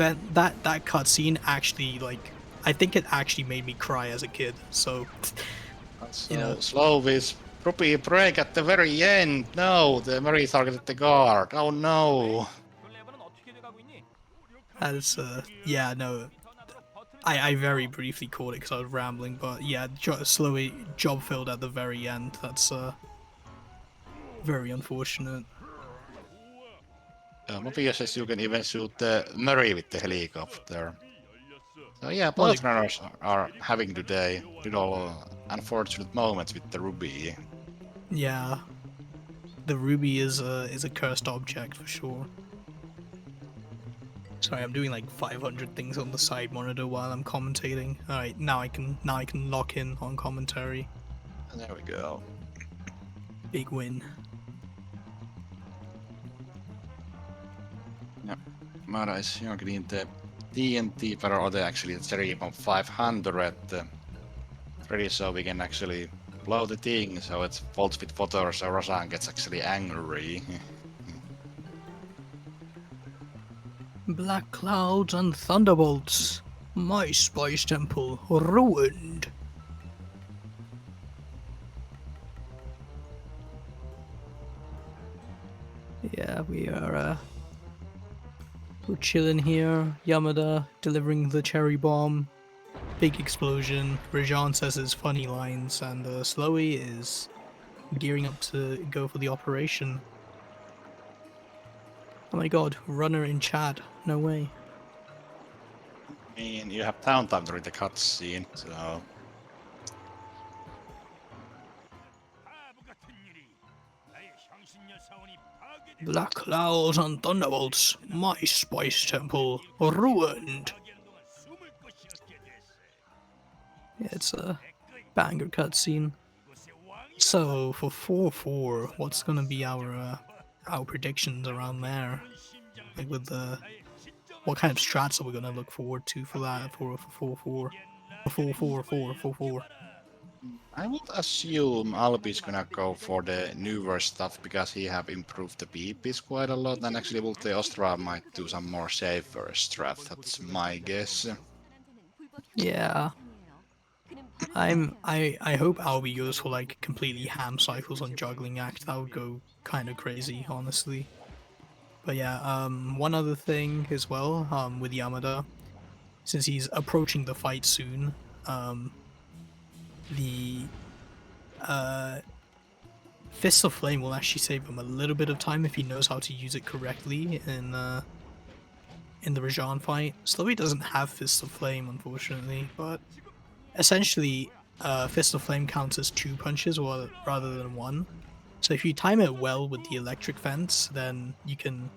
cutscene actually like I think it actually made me cry as a kid. So So you know, Slowi's Ruby break at the very end. No, the Marie targeted the guard. Oh no. 그 레버는 어떻게 돼가고 있니? as yeah, no, I very briefly caught it because I was rambling, but yeah, Slowi job filled at the very end. That's very unfortunate. Maybe says you can even shoot the Marie with the helicopter. So yeah, Well, both runners are having today little unfortunate moments with the Ruby. yeah, the ruby is a cursed object for sure. Sorry, I'm doing like 500 things on the side monitor while I'm commentating. All right, now I can lock in on commentary. And there we go. Big win. Mara is getting the TNT barrel, or actually the Cherry Bomb 500 ready, so we can actually blow the thing so it's faults with water, so Rosan gets actually angry. Black clouds and thunderbolts. My spice temple ruined. Yeah, we're chilling here. Yamada delivering the cherry bomb. Big explosion. Rajan says his funny lines, and Slowi is gearing up to go for the operation. Oh my god, runner in chat. No way. I mean, you have downtime during the cutscene, so... Black clouds and thunderbolts. My spice temple ruined. Yeah, it's a banger cutscene. So for 4-4, what's gonna be our predictions around there? Like with the what kind of strats are we gonna look forward to for that for 4-4? 4-4-4-4-4. I would assume Albi's gonna go for the newer stuff because he have improved the BPs quite a lot, and actually Vulte Ostra might do some more safer strats, that's my guess. Yeah. I hope Albi goes for like completely ham cycles on juggling act. That would go kind of crazy, honestly. But yeah, one other thing as well, with Yamada, since he's approaching the fight soon, the Fist of Flame will actually save him a little bit of time if he knows how to use it correctly in the Rajan fight. Slowi doesn't have Fist of Flame, unfortunately, but essentially, Fist of Flame counts as 2 punches rather than 1. So if you time it well with the electric fence, then you can,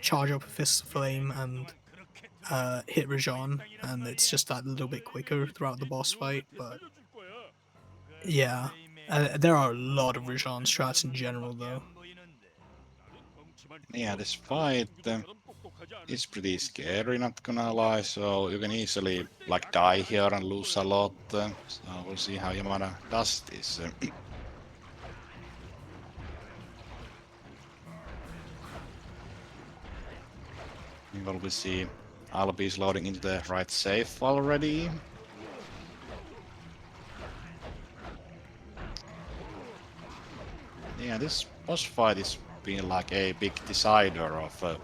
charge up a Fist of Flame and hit Rajan, and it's just that little bit quicker throughout the boss fight. But yeah, there are a lot of Rajan strats in general, though. Yeah, this fight is pretty scary, not gonna lie, so you can easily like die here and lose a lot, so we'll see how Yamada does this. We see Albi is loading into the right safe already. Yeah, this boss fight is being like a big decider of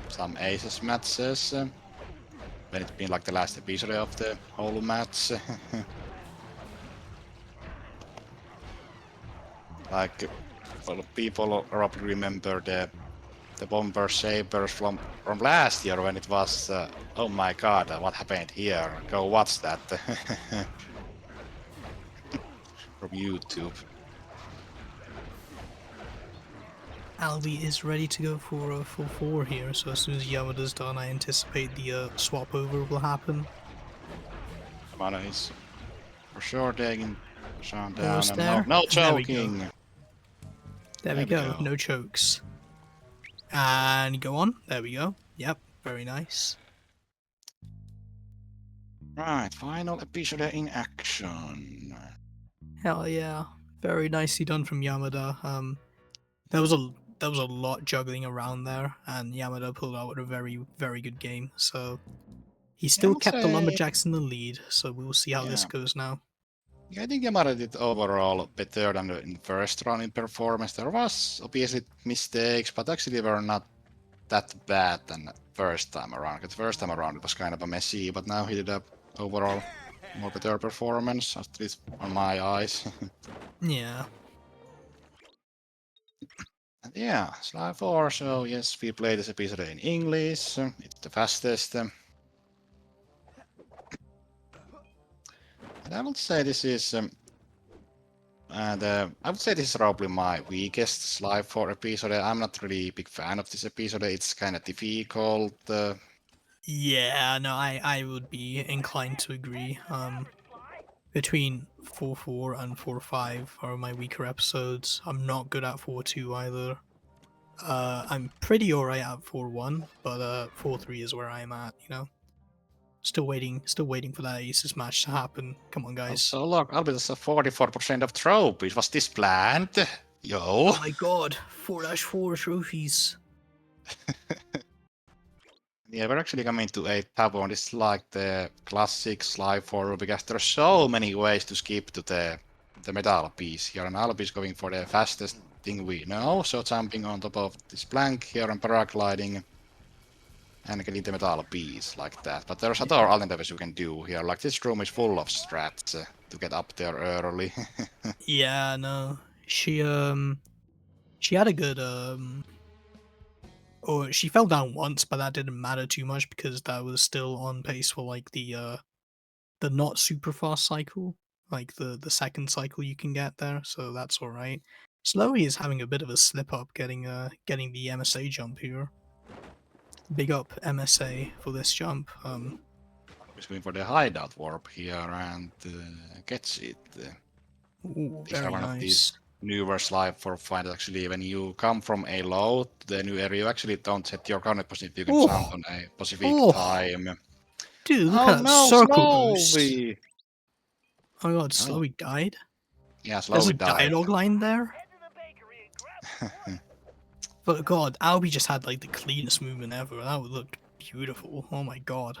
some ACES matches. when it's been like the last episode of the whole match. Like, well, people probably remember the Bomber Sabers from last year when it was, oh my god, what happened here? Go watch that from YouTube. Albie is ready to go for a full 4 here, so as soon as Yamada's done, I anticipate the swap over will happen. Yamada is for sure taking Sean down. Almost And there. no There we go. choking. There we go, no chokes. And go on, there we go. Yep, very nice. Right, final episode in action. Hell yeah, very nicely done from Yamada. There was a lot juggling around there, and Yamada pulled out a very, very good game. So he still would kept the say- Lumberjacks in the lead. So we will see how this Yeah. goes now. I think Yamada did overall better than in the first round in performance. There was obviously mistakes, but actually they were not that bad than the first time around. The first time around it was kind of a messy, but now he did a overall more better performance, at least on my eyes. Yeah. And yeah, Slide 4, so yes, we play this episode in English. It's the fastest. And I would say this is I would say this is probably my weakest Slide 4 episode. I'm not really a big fan of this episode. It's kind of difficult. Yeah, no, I would be inclined to agree. Between 4-4 and 4-5 are my weaker episodes. I'm not good at 4-2 either. I'm pretty alright at 4-1, but 4-3 is where I'm at, you know? Still waiting for that ACES match to happen. Come on, guys. So look, I'll be just 44% of trophies. Was this planned? Yo. Oh my god, 4-4 trophies. Yeah, we're actually coming to a tab one. It's like the classic Slide 4 because there's so many ways to skip to the medal piece here, and Albi is going for the fastest thing we know, so jumping on top of this plank here and paragliding and getting the medal piece like that. But there's other alternatives you can do here, like this room is full of strats to get up there early. Yeah, no. She had a good or she fell down once, but that didn't matter too much because that was still on pace for like the not super fast cycle, like the second cycle you can get there, so that's all right. Slowi is having a bit of a slip up getting the MSA jump here. Big up MSA for this jump. He's going for the hideout warp here and gets it. Ooh, These are very one of nice. these newer Slide 4 finds actually when you come from a low to the new area, you actually don't set your current position, you can Oh. jump on a specific Oh. time. Dude, look Oh at that no, circle boost. Slowi! Oh my god, Slowi died? Yeah, There's Slowi a died. dialogue line there? But god, Albie just had like the cleanest movement ever. That would look beautiful. Oh my god.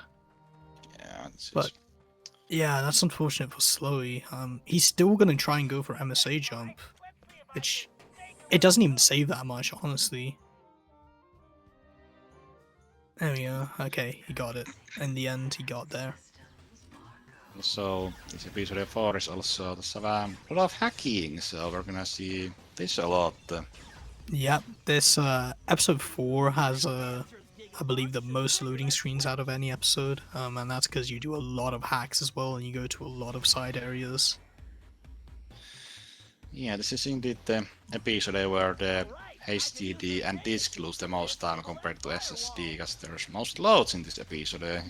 Yeah, this But is... yeah, that's unfortunate for Slowi. He's still gonna try and go for MSA jump, which it doesn't even save that much, honestly. There we go. Okay, he got it. In the end, he got there. So this episode 4 is also a lot of hacking, so we're gonna see this a lot. Yep, this episode 4 has I believe the most loading screens out of any episode, and that's because you do a lot of hacks as well, and you go to a lot of side areas. Yeah, this is indeed the episode where the HDD and disk lose the most time compared to SSD, because there's most loads in this episode.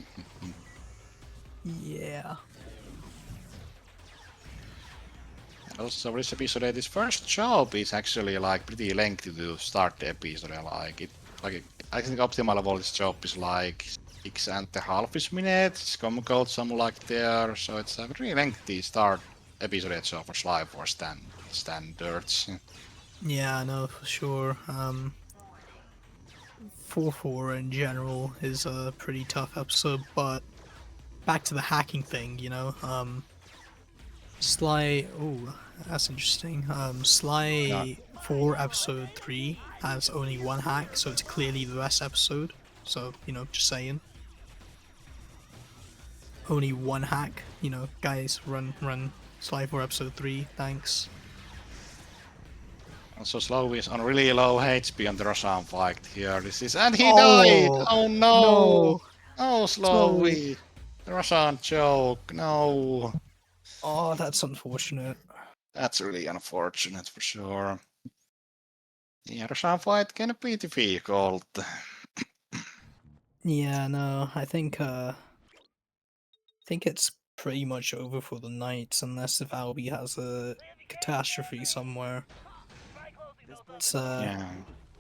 Yeah. Also, this episode, this first job is actually like pretty lengthy to start the episode. I think optimal level this job is like 6.5 minutes. Common code some like there, so it's a very lengthy start episode so for Slide 4 standards. Yeah, no, for sure. 4-4 in general is a pretty tough episode, but back to the hacking thing, you know. Sly, oh, that's interesting. Sly 4 episode 3 has only one hack, so it's clearly the best episode. So, you know, just saying. only one hack. You know, guys, run slide for episode 3. Thanks. Also, Slowi is on really low HP on the Roshan fight here. And he died! Oh Oh no! no! Oh, Slowi. Slowi! The Roshan joke, no! Oh, that's unfortunate. That's really unfortunate for sure. Yeah, Roshan fight can be difficult. Yeah, no, I think it's pretty much over for the Knights unless if Albi has a catastrophe somewhere. It's Yeah.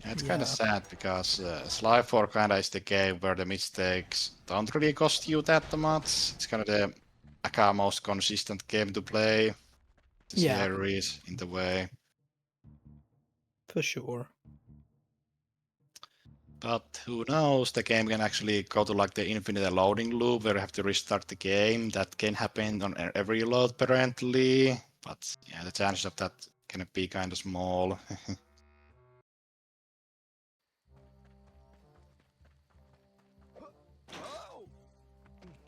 It's kind of yeah. sad because Sly 4 kind of is the game where the mistakes don't really cost you that much. It's kind of the most consistent game to play the Yeah, series in the way. for sure. But who knows, the game can actually go to like the infinite loading loop where you have to restart the game. That can happen on every load apparently. But yeah, the chances of that can be kind of small.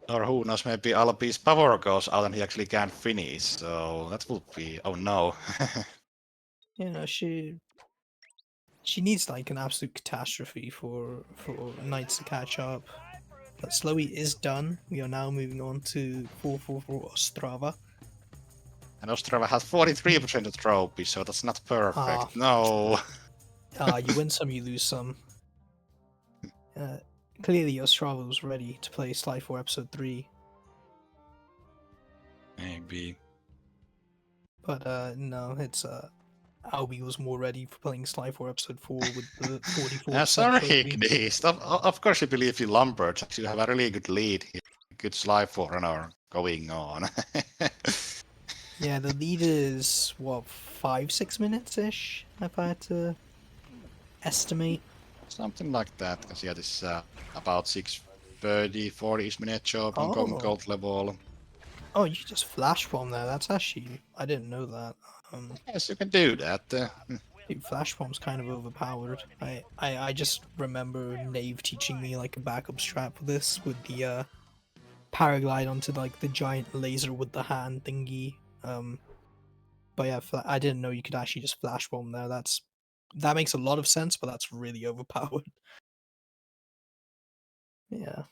Or who knows, maybe Albi's power goes out and he actually can't finish. So that would be, oh no. You know, she needs like an absolute catastrophe for Knights to catch up. But Slowi is done. We are now moving on to 444 Ostrava. And Ostrava has 43% of trophies, so that's not Ah, perfect. No. you win some, you lose some. Uh, Clearly, Ostrava was ready to play Sly 4 Episode 3, Maybe. but no, it's Albi was more ready for playing Sly 4 Episode 4 with the 44% Sorry, trophy. Ignis. Of course, you believe you Lumberjacks. You have a really good lead here. Good slide forerunner going on. Yeah, the lead is, what, 5-6 minutes-ish, if I had to estimate. Something like that, because yeah, this about 6:30, 40-ish minute job on Oh, gold level. oh, you just flash bomb there. That's actually, I didn't know that. Yes, you can do that. Dude, flash bomb's kind of overpowered. I just remember Nave teaching me like a backup strat for this with the paraglide onto like the giant laser with the hand thingy. But yeah, I didn't know you could actually just flash bomb there. That makes a lot of sense, but that's really overpowered. Yeah.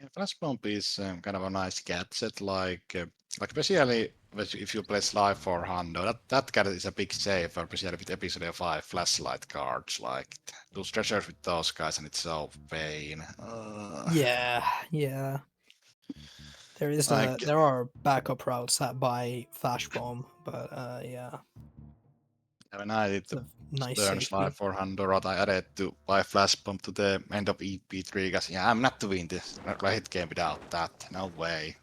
Yeah, Flash Bomb is kind of a nice gadget, like especially if you play Sly 400, that gadget is a big saver, especially with Episode 5 flashlight cards, like those treasures with those guys, and it's so pain. Yeah, yeah. Like, There are backup routes that buy flash bomb, but yeah, when I did it's the a nice learn Sly safety. 400, I added to buy Flash Bomb to the end of EP3, because yeah, I'm not doing this hit game without that, no way.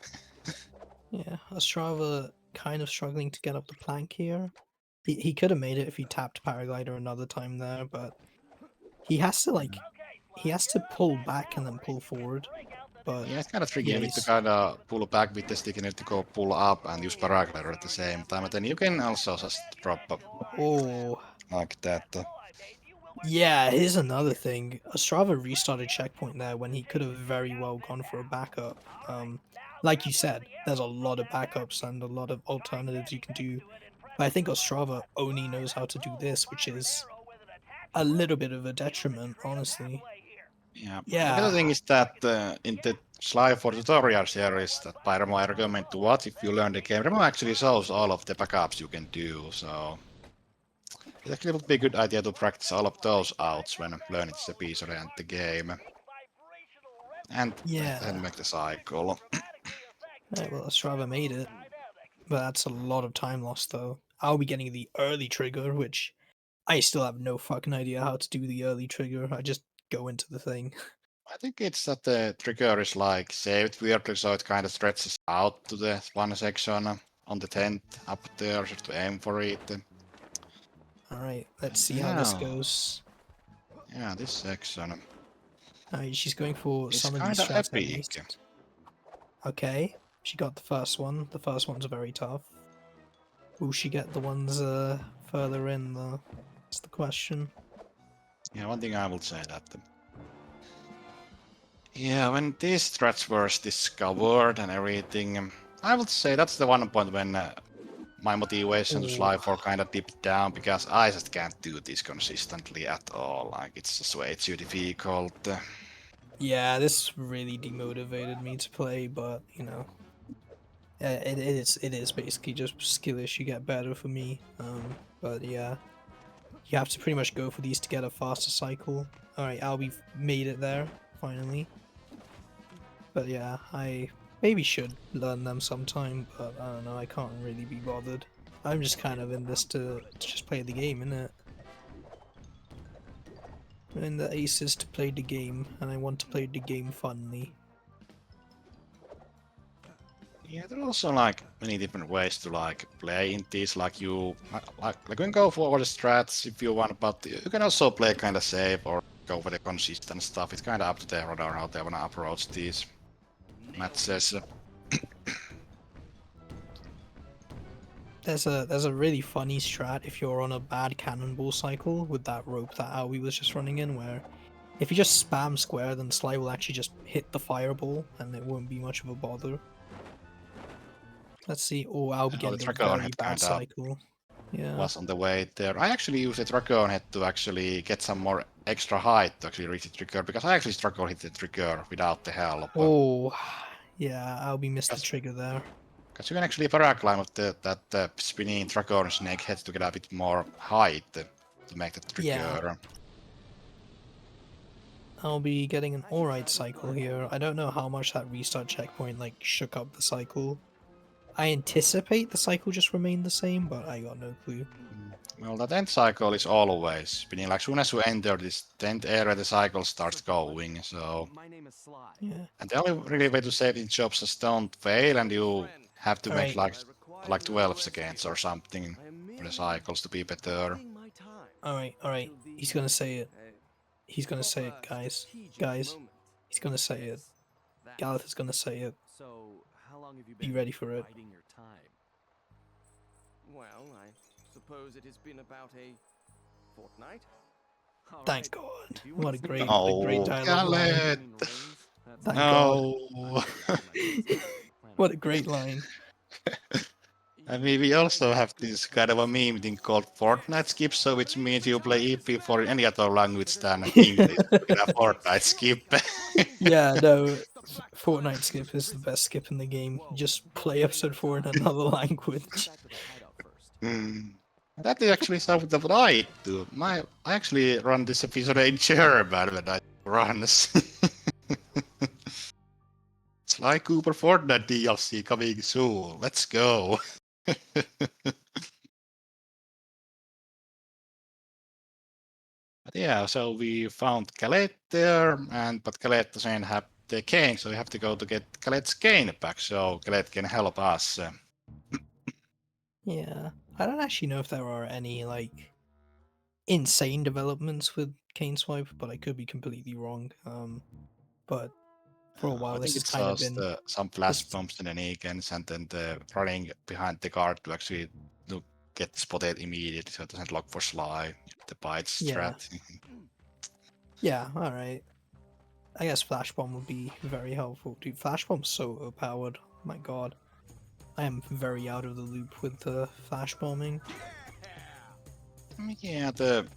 Yeah, Ostrava kind of struggling to get up the plank here. He could have made it if he tapped paraglider another time there, but he has to pull back and then pull forward. But Yeah, it's kind of tricky. yeah, You need to he's kind of pull back with the stick. You need to go pull up and use paraglider at the same time. And then you can also just drop up oh like that. yeah. Here's another thing. Ostrava restarted checkpoint there when he could have very well gone for a backup. Like you said, there's a lot of backups and a lot of alternatives you can do. But I think Ostrava only knows how to do this, which is a little bit of a detriment, honestly. Yeah. The better Yeah, thing is that in the Sly for tutorial series that by Remo I recommend to watch if you learn the game, Remo actually shows all of the backups you can do. So it actually would be a good idea to practice all of those outs when learning the episode and the game. And then yeah. make the cycle. Right, well, Ostrava made it. But that's a lot of time lost, though. I'll be getting the early trigger, which I still have no fucking idea how to do the early trigger. I just go into the thing. I think it's that the trigger is like saved weirdly, so it kind of stretches out to the one section on the tent up there, just to aim for it. Alright, let's see how this Yeah, goes. yeah, this section Alright, she's going for is some of these kind of strats at epic. least. Okay, she got the first one. The first one's very tough. Will she get the ones further in, though? That's the question. Yeah, one thing I would say that Yeah, when these threats were discovered and everything, I would say that's the one point when my motivation to Oh, slide for kind of dipped down because I just can't do this consistently at all. Like it's just way too difficult. yeah, this really demotivated me to play, but you know, it is basically just skill issue get better for me. But yeah, you have to pretty much go for these to get a faster cycle. All right, Albie made it there finally. But yeah, I maybe should learn them sometime, but I don't know, I can't really be bothered. I'm just kind of in this to just play the game, innit? I'm in the ACES to play the game, and I want to play the game funnily. Yeah, there are also like many different ways to like play in these. Like you like you can go for all the strats if you want, but you can also play kind of safe or go for the consistent stuff. It's kind of up to their radar how they wanna approach these matches. There's a really funny strat if you're on a bad cannonball cycle with that rope that Aoi was just running in, where if you just spam square, then Sly will actually just hit the fireball, and it won't be much of a bother. Let's see. Oh, I'll be Oh, the getting a Dragon very Head bad kind of cycle. Yeah. was on the way there. I actually used the Dragon Head to actually get some more extra height to actually reach the trigger because I actually struggle hit the trigger without the help. Oh, yeah. I'll be missed the Because trigger there. you can actually paraclimb with that spinning Dragon Snake head to get a bit more height to make the Yeah. trigger. I'll be getting an alright cycle here. I don't know how much that restart checkpoint like shook up the cycle. I anticipate the cycle just remained the same, but I got no clue. Well, that end cycle is always spinning. Like soon as you enter this 10th area, the cycle starts going. So, My name is Sly. Yeah. and the only really way to save in jobs is don't fail, and you have to make Alright. like 12 seconds or something for the cycles to be better. Alright. He's gonna say it. He's gonna say it, guys. Guys. He's gonna say it. Gareth is gonna say it. So, how long have you Be been ready for it. biding your time? Well, I suppose it has been about a fortnight. Thank God. What a great Oh, dialogue line. Khaled! Thank No! What a great line. I mean, we also have this kind of a meme thing called Fortnite skip, so which means you play EP for any other language than English in a Fortnite skip. Yeah, no, Fortnite skip is the best skip in the game. You just play episode 4 in another language. That is actually something that I do. I actually run this episode in German when I run. Sly Cooper Fortnite DLC coming soon. Let's go. But yeah, so we found Khaled there, but Khaled doesn't have the cane, so we have to go to get Khaled's cane back, so Khaled can help us. Yeah, I don't actually know if there are any like insane developments with Cane Swipe, but I could be completely wrong. But for a while, I this think has it's kind of just been some flash this. bombs in the Negens and then the running behind the guard to actually get spotted immediately so it doesn't look for Sly. The bites Yeah. strat. Yeah, all right. I guess Flash Bomb would be very helpful. Dude, Flash Bomb's so overpowered. My God, I am very out of the loop with the flash bombing. Yeah, the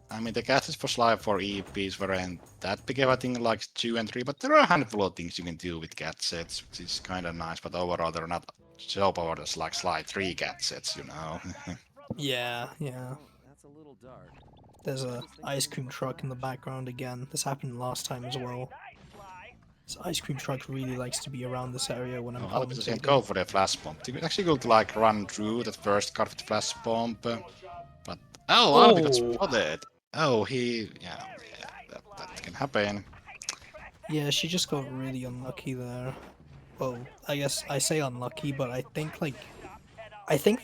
gadgets for Sly for EPs weren't that big of a thing like 2 and 3, but there are a handful of things you can do with gadgets, which is kind of nice, but overall they're not so powered as like Sly 3 gadgets, you know. Yeah. That's a little dark. There's a ice cream truck in the background again. This happened last time as well. This ice cream truck really likes to be around this area when I'm Albert doesn't commentating. go for the flash bomb. You actually could like run through that first card with flash bomb, but Albert got spotted. Oh, that can happen. Yeah, she just got really unlucky there. Well, I guess I say unlucky, but I think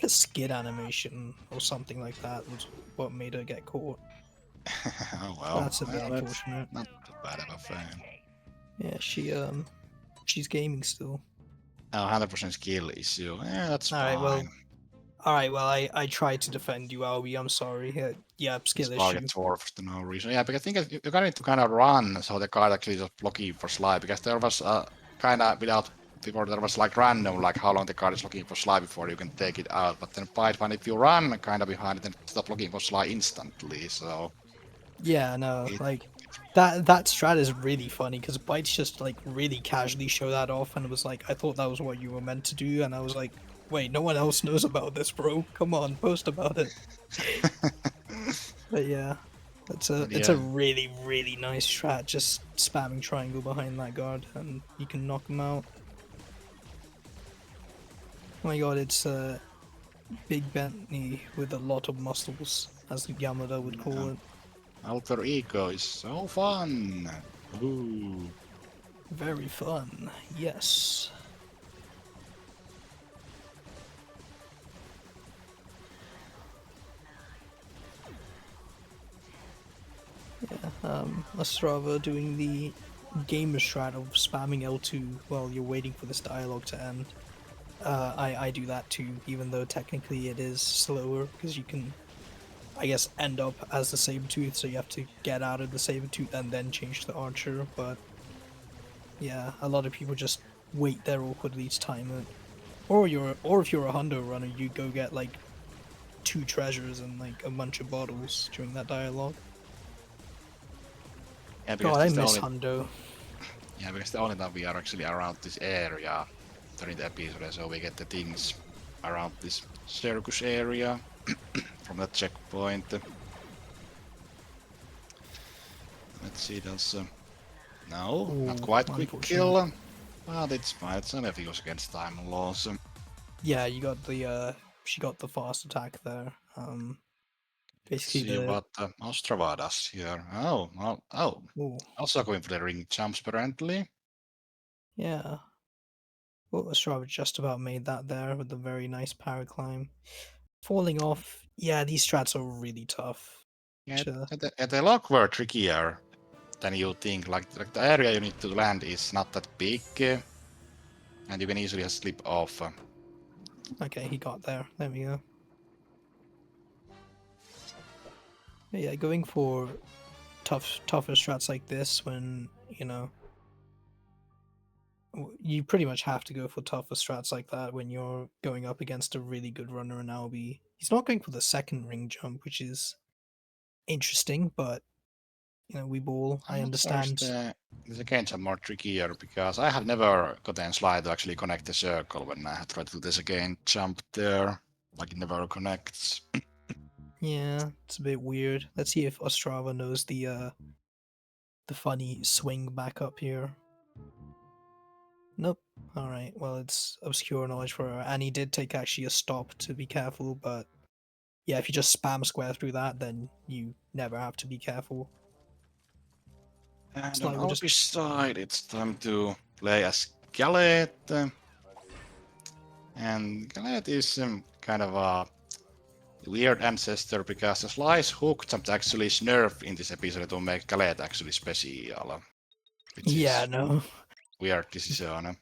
the skid animation or something like that was what made her get caught. Oh well. That's a bit unfortunate. Not too bad of a fan. Yeah, she's gaming still. Oh, 100% skill issue. Yeah, that's Alright, well, fine. Alright, well, I tried to defend you, Albie. I'm sorry. Yeah, skill Sly issue. gets dwarfed for no reason. Yeah, because I think you kind of need to kind of run so the card actually is looking for Sly, because there was kind of without before there was like random like how long the card is looking for Sly before you can take it out. But then fight one if you run kind of behind it, then stop looking for Sly instantly. So Yeah, no, it, like that strat is really funny because Bites just like really casually show that off, and it was like I thought that was what you were meant to do, and I was like, wait, no one else knows about this, bro. Come on, post about it. But yeah, but it's a yeah, really nice strat, just spamming triangle behind that guard, and you can knock him out. Oh my god, it's Big Bentley with a lot of muscles, as Yamada would call it. alter ego is so fun. Ooh. Very fun, yes. Ostrava doing the gamer strat of spamming L2 while you're waiting for this dialogue to end. I do that too, even though technically it is slower, because you can, I guess, end up as the Sabertooth, so you have to get out of the Sabertooth and then change to the Archer, but yeah, a lot of people just wait there awkwardly to time it. Or if you're a hundo runner, you go get like 2 treasures and like a bunch of bottles during that dialogue. Yeah, because God, I this the miss only hundo. yeah, because the only time we are actually around this area during the episode, so we get the things around this circus area from that checkpoint. Let's see, that's no, not Ooh, quite quick unfortunate. kill, but it's fine. It's an FUs against time loss. Yeah, you got the she got the fast attack there. Let's Basically see the what Ostrava does here. Oh, well, oh, oh also going for the ring jumps apparently. yeah. Well, Ostrava just about made that there with the very nice power climb. Falling off, yeah, these strats are really tough. Yeah, Sure. the lock were trickier than you think. Like the area you need to land is not that big, and you can easily just slip off. Okay, he got there. There we go. But yeah, going for tougher strats like this when, you know, you pretty much have to go for tougher strats like that when you're going up against a really good runner in Albi. He's not going for the second ring jump, which is interesting, but you know, we ball. I'm I not sure if understand. the games are more trickier because I have never gotten slide to actually connect the circle when I have tried to do this again. Jump there, like it never connects. Yeah, it's a bit weird. Let's see if Ostrava knows the funny swing back up here. Nope. All right. Well, it's obscure knowledge for her, and he did take actually a stop to be careful. But yeah, if you just spam square through that, then you never have to be careful. And It's on like we're just Alpi's side, it's time to play as Gallet. And Gallet is kind of a weird ancestor because the slice hook jump actually is nerfed in this episode to make Gallet actually special, which yeah, is no, weird decision.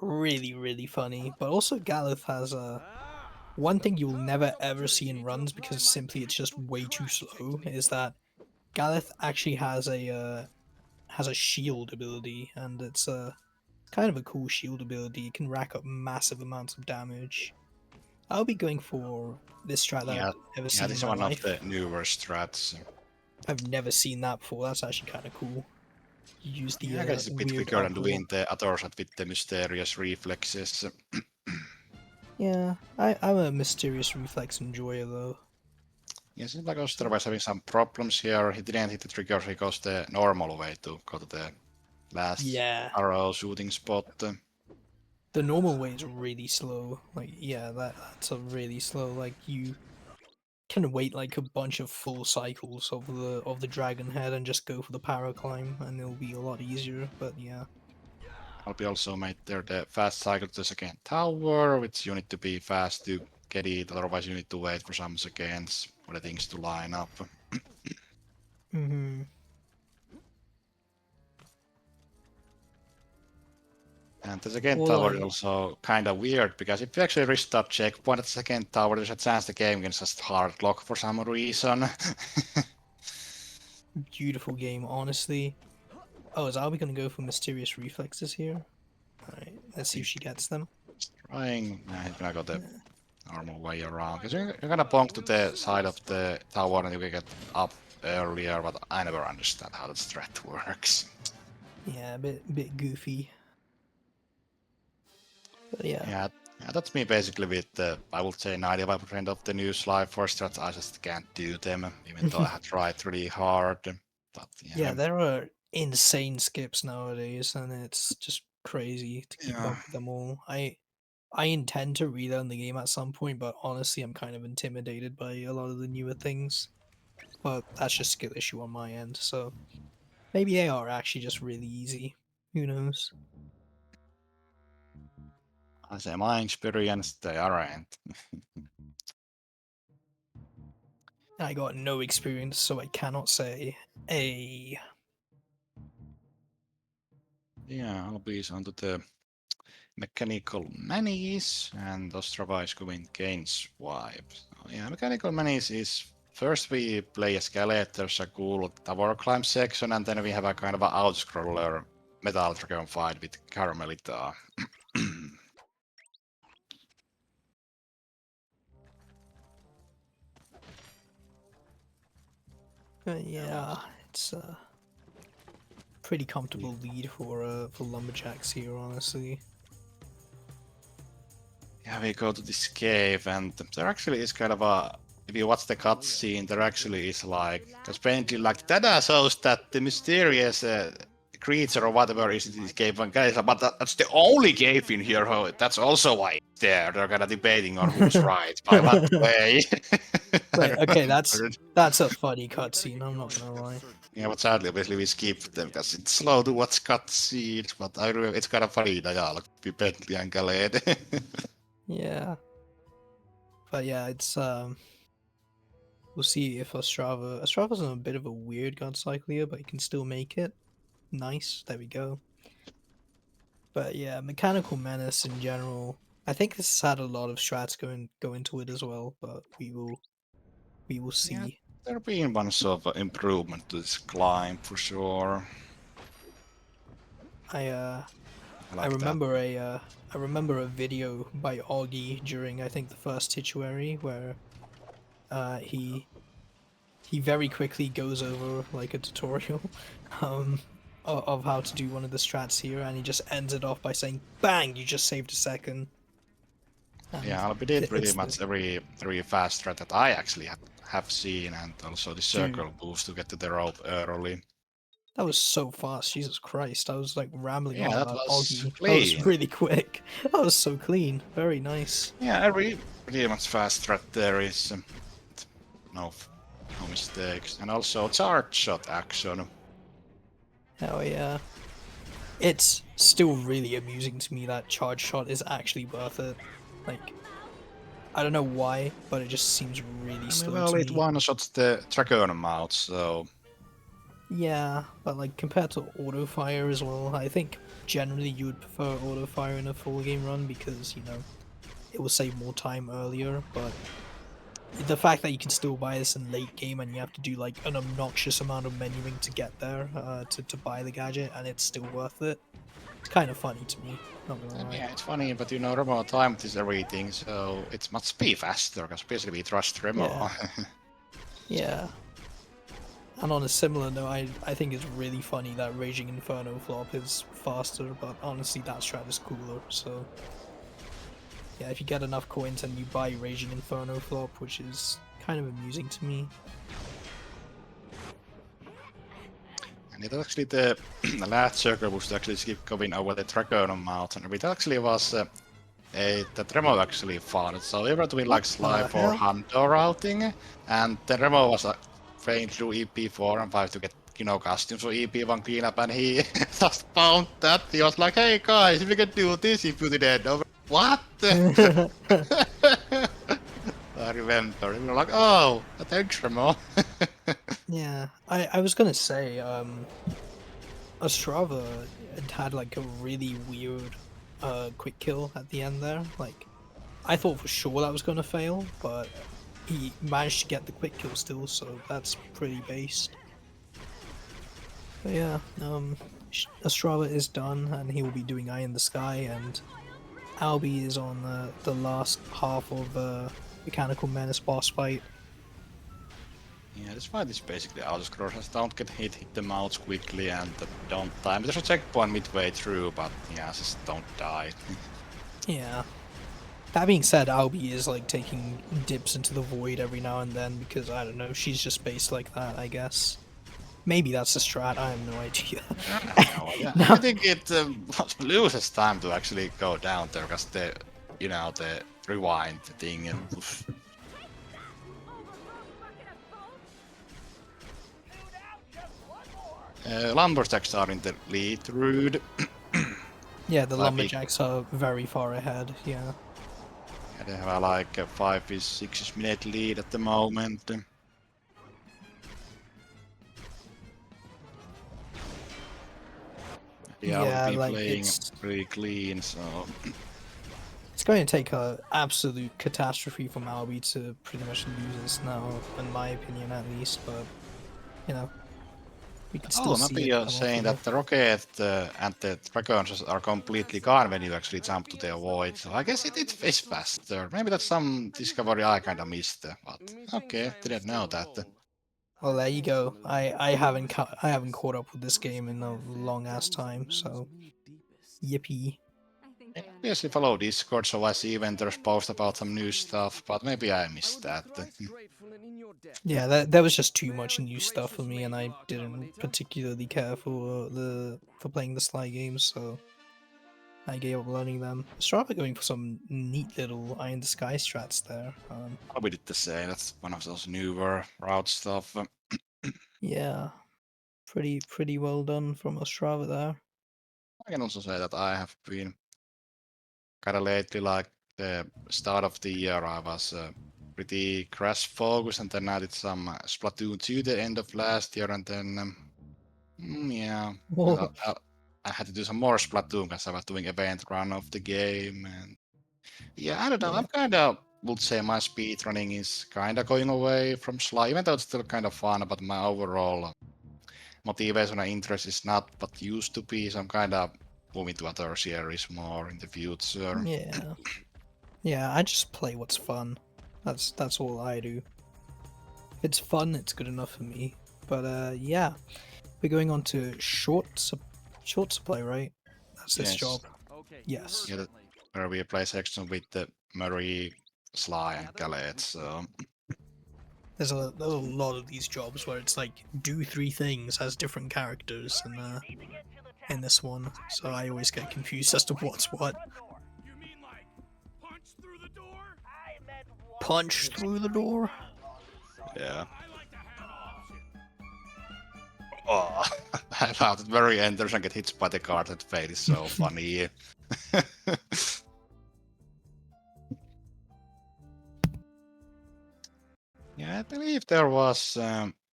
really funny. But also Galith has a one thing you'll never ever see in runs because simply it's just way too slow. Is that Galith actually has a shield ability, and it's a kind of a cool shield ability. It can rack up massive amounts of damage. I'll be going for this strat that Yeah, I've never yeah, seen this in is my one of the life. newer strats. I've never seen that before. That's actually kind of cool. You use the Yeah, I guess it's a bit weird quicker than upper. doing the other shot with the mysterious reflexes. Yeah, I'm a mysterious reflex enjoyer though. Yeah, seems like Oster was having some problems here. He didn't hit the trigger, he goes the normal way to go to the last Yeah, arrow shooting spot. the normal way is really slow. Like, yeah, that's a really slow. Like, you can wait like a bunch of full cycles of the dragon head and just go for the power climb, and it'll be a lot easier. But yeah, Alpi also made there the fast cycle to the second tower, which you need to be fast to get it, otherwise you need to wait for some seconds for the things to line up. mm-hmm. And the second Well, tower is like, also kind of weird, because if you actually restart checkpoint at the second tower, there's a chance the game can just hard lock for some reason. beautiful game, honestly. Oh, is Albie gonna go for mysterious reflexes here? Alright, let's see if she gets them. Trying, nah, he's gonna go the Yeah. normal way around. Because you're gonna bonk to the side of the tower and you can get up earlier, but I never understand how that strat works. Yeah, a bit goofy. But yeah. Yeah, that's me basically with I would say 95% of the new Sly Force strats. I just can't do them, even though I have tried really hard. But Yeah, yeah, there are insane skips nowadays, and it's just crazy to keep yeah. up with them all. I intend to relearn the game at some point, but honestly, I'm kind of intimidated by a lot of the newer things. But that's just skill issue on my end, so maybe they are actually just really easy. Who knows? I say my experience, they aren't. I got no experience, so I cannot say. A Yeah, I'll be onto the mechanical manis, and Ostrava is going gain swipe. So, yeah, mechanical manis is first we play escalators, a cool tower climb section, and then we have a kind of a out-scroller metal dragon fight with Caramelita. yeah, it's a pretty comfortable lead for Lumberjacks here, honestly. Yeah, we go to this cave, and there actually is kind of a. If you watch the cutscene, there actually is like. There's painting like that shows that the mysterious creature or whatever is in this cave, and guys, but that's the only cave in here. That's also why it's there. They're kind of debating on who's right. By what way? I Wait, okay, remember it. that's a funny cutscene. I'm not gonna lie. Yeah, but sadly, obviously, we skipped them because it's slow to watch cutscenes. But I remember it's kind of funny dialogue. Bentley and Khaled. Yeah, but yeah, it's we'll see if Ostrava's in a bit of a weird god cycle here, but he can still make it. Nice, there we go. But yeah, mechanical menace in general. I think this has had a lot of strats go into it as well, but we will Yeah, see. there been one sort of improvement to this climb for sure. I I I like that. remember I remember a video by Augie during I think the first tituary where he very quickly goes over like a tutorial um of how to do one of the strats here, and he just ends it off by saying bang, you just saved a second. And Yeah, I did pretty it's the much every fast strat that I actually have seen, and also the dude, circle boost to get to the rope early. that was so fast, Jesus Christ. I was like rambling Yeah, on that about was Augie. That was clean. really quick. That was so clean. Very nice. Yeah, every pretty much fast strat there is no no mistakes, and also charge shot action. Hell yeah. It's still really amusing to me that charge shot is actually worth it. Like, I don't know why, but it just seems really I mean, slow well, to it me. one shots the dragon mouth, so Yeah, but like compared to auto fire as well, I think generally you would prefer auto fire in a full game run because, you know, it will save more time earlier, but the fact that you can still buy this in late game and you have to do like an obnoxious amount of menuing to get there to buy the gadget, and it's still worth it. It's kind of funny to me, not gonna lie. yeah, it's funny, but you know, Remo timed is everything, so it must be faster, because basically we trust Remo. Yeah. Yeah. And on a similar note, I think it's really funny that Raging Inferno flop is faster, but honestly that strat is cooler, so yeah, if you get enough coins and you buy Raging Inferno flop, which is kind of amusing to me. And it actually the, the last circle was to actually keep going over the Dragon Mountain. It actually was that Remo actually found it. So we were doing like Sly the for hell? Hunter routing, and then Remo was playing through EP 4 and 5 to get, you know, costumes for EP1 cleanup, and he just found that. He was like, hey guys, we can do this if you didn't over. What? I remember. We were like, oh, thanks, Remo. Yeah, I was gonna say, Ostrava had like a really weird quick kill at the end there. Like, I thought for sure that was going to fail, but he managed to get the quick kill still, so that's pretty based. But yeah, Estrava is done, and he will be doing Eye in the Sky, and Albie is on the last half of Mechanical Menace boss fight. Yeah, this fight is basically auto-scrollers. Don't get hit the mouse quickly, and don't die. There's a checkpoint midway through, but yeah, just don't die. Yeah. That being said, Albie is like taking dips into the void every now and then because I don't know, she's just based like that, I guess. Maybe that's a strat, I have no idea. Yeah, No. I think it loses time to actually go down there because the rewind thing and Lumberjacks are in the lead, Rude. Yeah, the Like Lumberjacks are very far ahead, yeah. Yeah, they have like a 5-6 minute lead at the moment. Yeah, Yeah, I'll be like, playing it's pretty clean, so going to take a absolute catastrophe from Albie to pretty much lose this now, in my opinion at least, but, you know, we can still see maybe it you're come off saying of that it. the rocket and the dragons are completely gone when you actually jump to the void. So I guess it is faster. Maybe that's some discovery I kinda missed, but okay, didn't know that. Well, there you go. I haven't caught up with this game in a long ass time, so yippee. I think I I obviously understand. follow Discord, so I see when there's post about some new stuff, but maybe I missed that. Yeah, that was just too much new stuff for me, and I didn't particularly care for playing the Sly games, so I gave up learning them. Strava going for some neat little Eye in the Sky strats there. Probably did the same. That's one of those newer route stuff. Yeah, pretty well done from Ostrava there. I can also say that I have been kind of lately, like the start of the year, I was pretty crash focused, and then I did some Splatoon 2 the end of last year, and then yeah, Whoa. I had to do some more Splatoon because I was doing event run of the game, and yeah, I don't know. Yeah. I'm kind of would say my speed running is kind of going away from Sly, even though it's still kind of fun, but my overall motivation and interest is not what used to be, so I'm kind of moving to other series more in the future. Yeah. Yeah, I just play what's fun. That's all I do. If it's fun, it's good enough for me. But yeah, we're going on to short supply, right? That's this Yes, job. Yes. yeah, where we play section with the Murray, Sly, and Galette, so There's a lot of these jobs where it's like do 3 things as different characters in this one, so I always get confused as to what's what. You mean like punch through the door? Punch through the door. yeah. I like to have options. Oh, I thought that Murray enters and get hit by the card that fail is so funny. Yeah, I believe there was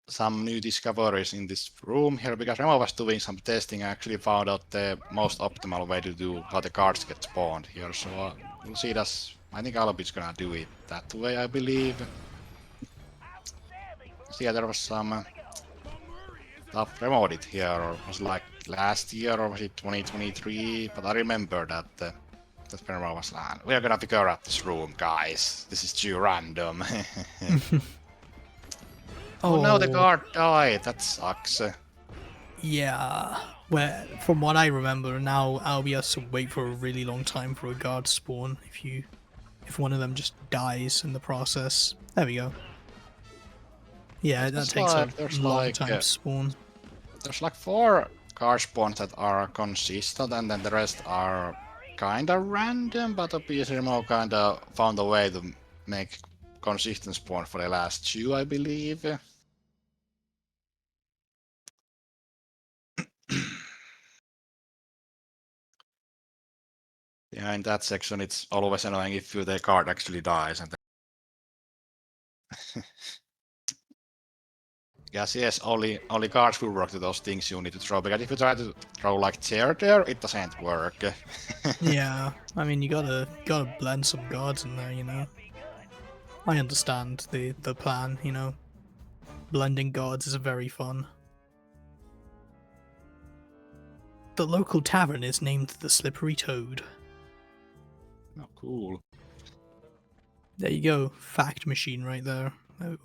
some new discoveries in this room here because Remo was doing some testing. I actually found out the most optimal way to do how the cards get spawned here. So we'll see that's. I think Albi's gonna do it that way, I believe. So yeah, there was some stuff remoted here, or was it like last year, or was it 2023? But I remember that that Remo was like, "We are gonna figure out this room, guys. This is too random." Oh no, the guard died. That sucks. Yeah. Where, from what I remember, now Albi has to wait for a really long time for a guard spawn if one of them just dies in the process. There we go. Yeah, that takes a long time to spawn. There's like 4 guard spawns that are consistent, and then the rest are kinda random, but obviously Remo kinda found a way to make consistent spawn for the last 2, I believe. Yeah, in that section, it's always annoying if the card actually dies. And yes, only cards will work to those things you need to throw, because if you try to throw like chair there, it doesn't work. Yeah, I mean you gotta blend some gods in there, you know. I understand the plan, you know. Blending gods is very fun. The local tavern is named the Slippery Toad. Oh, cool. There you go, fact machine right there.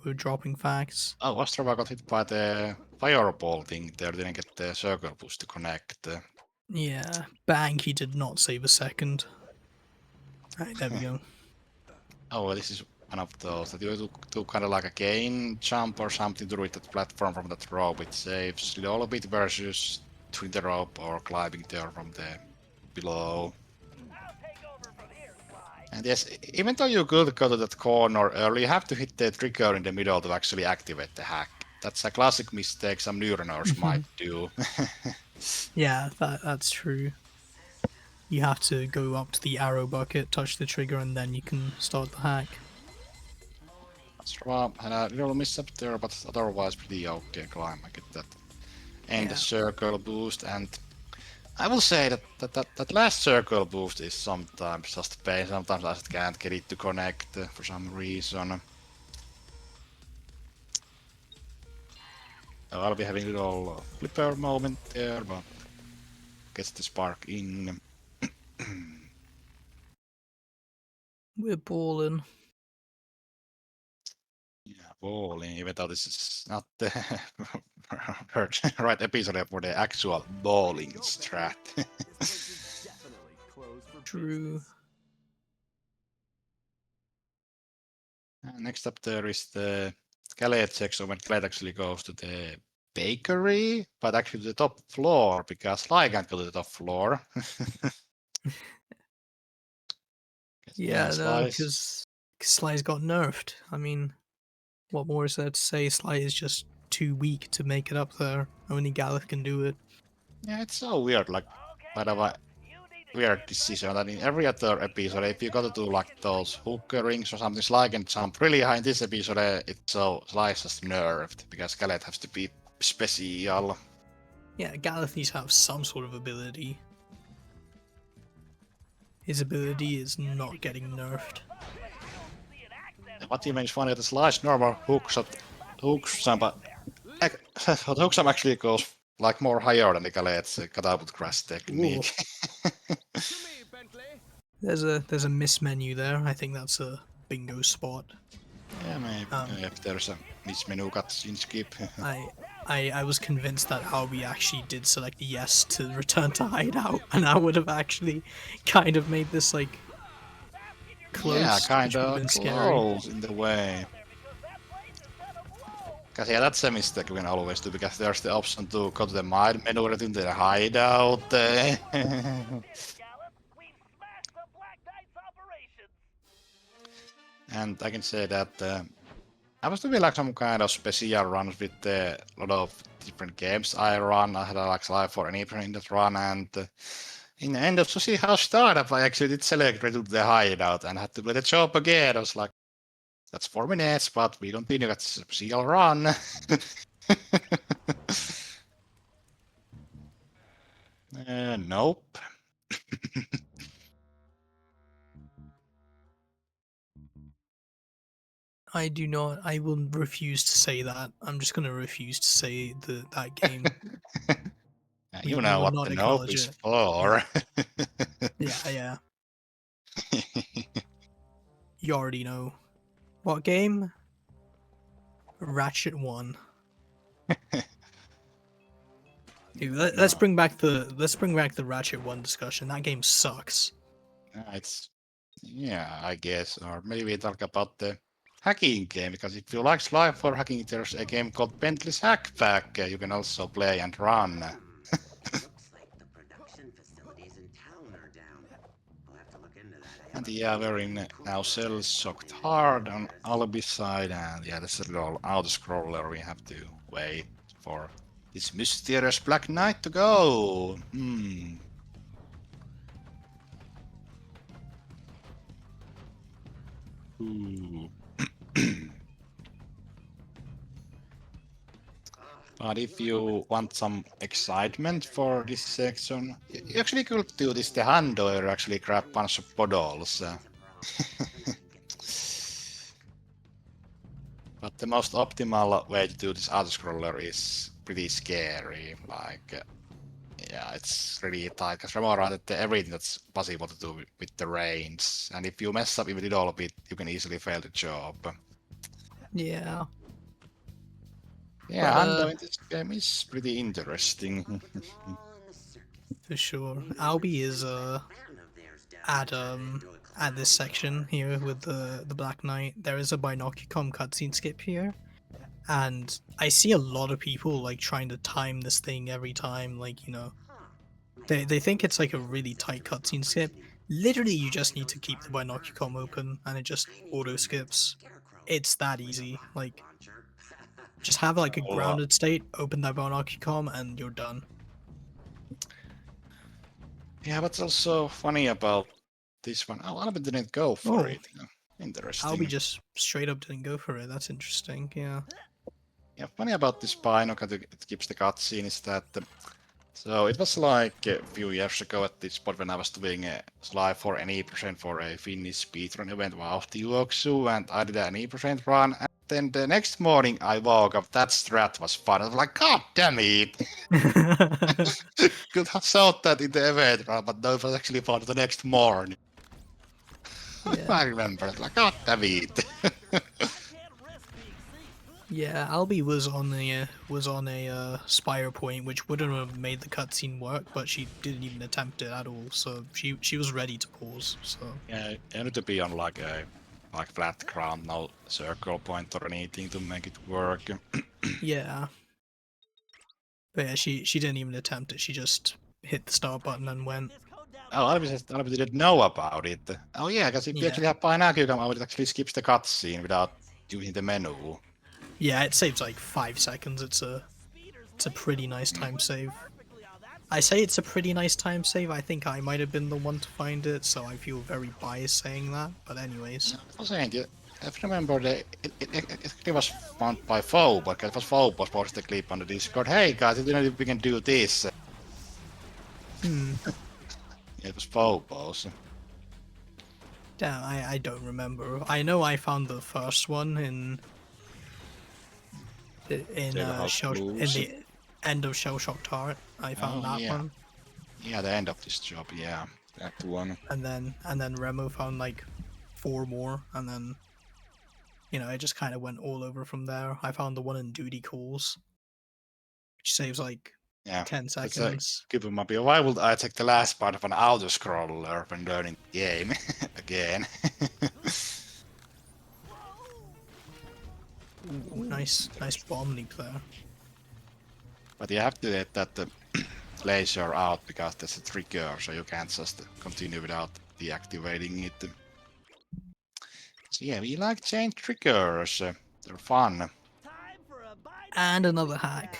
We're dropping facts. Oh, Ostrava got hit by the fireball thing there, didn't get the circle boost to connect. Yeah, bang, he did not save a second. Alright, there we go. Oh, well, this is one of those that you do kind of like a gain jump or something to reach that platform from that rope. It saves a little bit versus between the rope or climbing there from the below. And yes, even though you could go to that corner early, you have to hit the trigger in the middle to actually activate the hack. That's a classic mistake some new runners might do. Yeah, that's true. You have to go up to the arrow bucket, touch the trigger, and then you can start the hack. Ostrava had a little mishap there, but otherwise pretty okay climb. I get that end Yeah. circle boost, and I will say that last circle boost is sometimes just pain. Sometimes I just can't get it to connect for some reason. I'll be having a little flipper moment there, but gets the spark in. We're balling. Yeah, bowling, even though this is not the right episode for the actual bowling strat. True. Next up there is the Galette section when Galette actually goes to the bakery, but actually to the top floor because Sly can't go to the top floor. Yeah, no, Sly's. because Sly's got nerfed. I mean, what more is there to say? Sly is just too weak to make it up there. Only Galeth can do it. Yeah, it's so weird. Like, by the way, weird decision that in every other episode, if you got to do like those hooker rings or something, Sly can jump really high. In this episode, it's so Sly's just nerfed because Galette has to be special. Yeah, Galeth needs to have some sort of ability. His ability is not getting nerfed. What even is funny that Sly's normal hooks jump, hooks jump actually goes like more higher than the Galette's catapult crash technique. There's a miss menu there. I think that's a bingo spot. Yeah, maybe if there's a miss menu cutscene skip. I was convinced that Albie actually did select yes to return to hideout, and I would have actually kind of made this like close, Yeah, which kind would have of been scary. close in the way. Because yeah, that's a mistake we can always do, because there's the option to go to the mine menu or to the hideout. And I can say that I was doing like some kind of special runs with a lot of different games I run. I had a like live for any in that run, and in the end of to see how startup I actually did select to the hideout and had to play the job again. I was like, that's 4 minutes, but we continue that special run. Nope. I do not. I will refuse to say that. I'm just gonna refuse to say that game. We You know will what not the nope acknowledge is it. for. Yeah. You already know. What game? Ratchet 1. Dude, let's bring back the Ratchet 1 discussion. That game sucks. It's yeah, I guess, or maybe talk about the hacking game, because if you like Sly for hacking, there's a game called Bentley's Hack Pack you can also play and run. Looks like the production facilities in town are down. I'll have to look into that. And yeah, we're in now Cell Shocked Hard on Albi side, and yeah, this is a little auto-scroller. We have to wait for this mysterious Black Knight to go. Ooh. But if you want some excitement for this section, you actually could do this the hand or actually grab a bunch of bottles. But the most optimal way to do this auto-scroller is pretty scary. Like, yeah, it's really tight. Because remember that everything that's possible to do with the range. And if you mess up even a little bit, you can easily fail the job. Yeah. Yeah, But, Ando in this game is pretty interesting. for sure. Albie is at at this section here with the Black Knight. There is a Binocucom cutscene skip here, and I see a lot of people like trying to time this thing every time. Like, you know, they think it's like a really tight cutscene skip. Literally, you just need to keep the Binocucom open, and it just auto skips. It's that easy. Like, just have like a Oh, grounded state, open that Binocucom, and you're done. yeah, what's also funny about this one? Oh, Albert didn't go for Oh. it. Interesting. Albie just straight up didn't go for it. That's interesting. Yeah. Yeah, funny about this Binocle, it keeps the cutscene is that. So it was like a few years ago at this spot when I was doing a slide for an E% for a Finnish speedrun event, Wow the Juoksu, and I did an E% run. And then the next morning I woke up, that strat was fun. I was like, God damn it! Could have showed that in the event run, but no, it was actually fun the next morning. Yeah. I remember, like, God damn it! Yeah, Albie was on a Spire point, which wouldn't have made the cutscene work, but she didn't even attempt it at all. So she was ready to pause. So Yeah, you need to be on like a flat ground, no circle point or anything to make it work. yeah, but yeah, she didn't even attempt it. She just hit the start button and went. Oh, Albus didn't know about it. Oh yeah, because if you Yeah, actually have Binacucam, it actually skips the cutscene without using the menu. yeah, it saves like 5 seconds. It's a pretty nice time save. I say it's a pretty nice time save. I think I might have been the one to find it, so I feel very biased saying that. But anyways, I was saying, I remember it was found by Phobos, because it was Phobos posted a clip on the Discord. Hey guys, you know if we can do this. hmm. It was Phobos. Damn, I don't remember. I know I found the first one in the end of Shell Shock Turret. I found Oh that yeah, one, yeah, the end of this job, yeah, that one. and then Remo found like 4 more, and then you know it just kind of went all over from there. I found the one in Duty Calls, which saves like Yeah, 10 it's a seconds. good might be. Why would I take the last part of an auto scroller when learning the game again? Ooh, nice bomb leap there. But you have to let that laser out because there's a trigger, so you can't just continue without deactivating it. So yeah, we like chain triggers. They're fun. And another hack.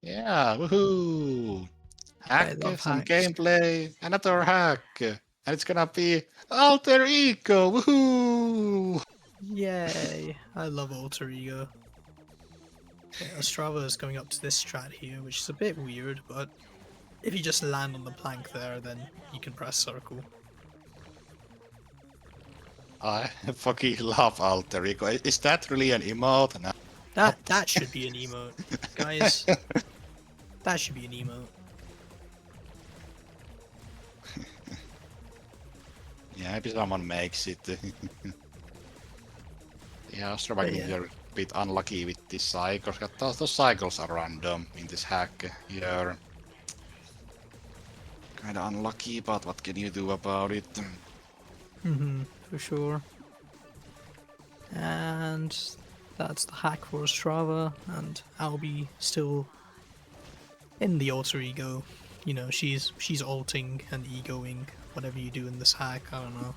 Yeah, woohoo! Hack, love some hacks. gameplay, another hack, and it's gonna be alter ego. Woohoo! Yay! I love Alter Ego. Okay, Ostrava is going up to this strat here, which is a bit weird, but if you just land on the plank there, then you can press circle. I fucking love alter ego. Is that really an emote? No. That should be an emote, guys. That should be an emote. Yeah, maybe someone makes it. Yeah, Ostrava But yeah. you're a bit unlucky with these cycles. Those cycles are random in this hack here. Kinda unlucky, but what can you do about it? For sure. And that's the hack for Ostrava, and Albie still in the Alter Ego. You know, she's alting and egoing whatever you do in this hack. I don't know.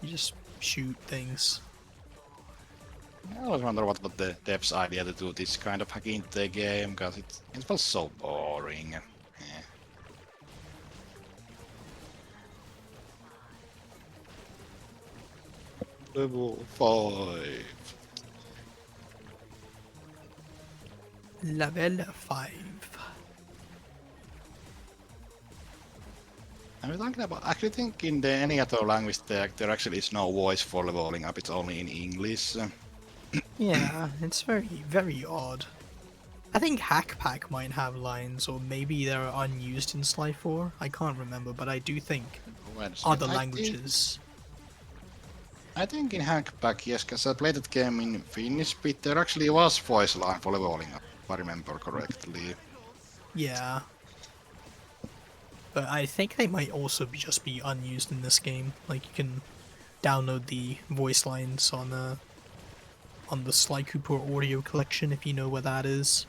You just shoot things. I always wonder what the devs' idea to do this kind of hack in the game, because it was so boring. Yeah. Level 5. Level 5. And we're talking about, I actually think in any other language there actually is no voice for leveling up, it's only in English. Yeah, it's very, very odd. I think Hackpack might have lines, or maybe they're unused in Sly 4. I can't remember, but I do think Wait a second, other languages. I think in Hackback, yes, because I played that game in Finnish, but there actually was voice line for leveling up, if I remember correctly. Yeah. But I think they might also just be unused in this game. Like, you can download the voice lines on the Sly Cooper audio collection if you know where that is.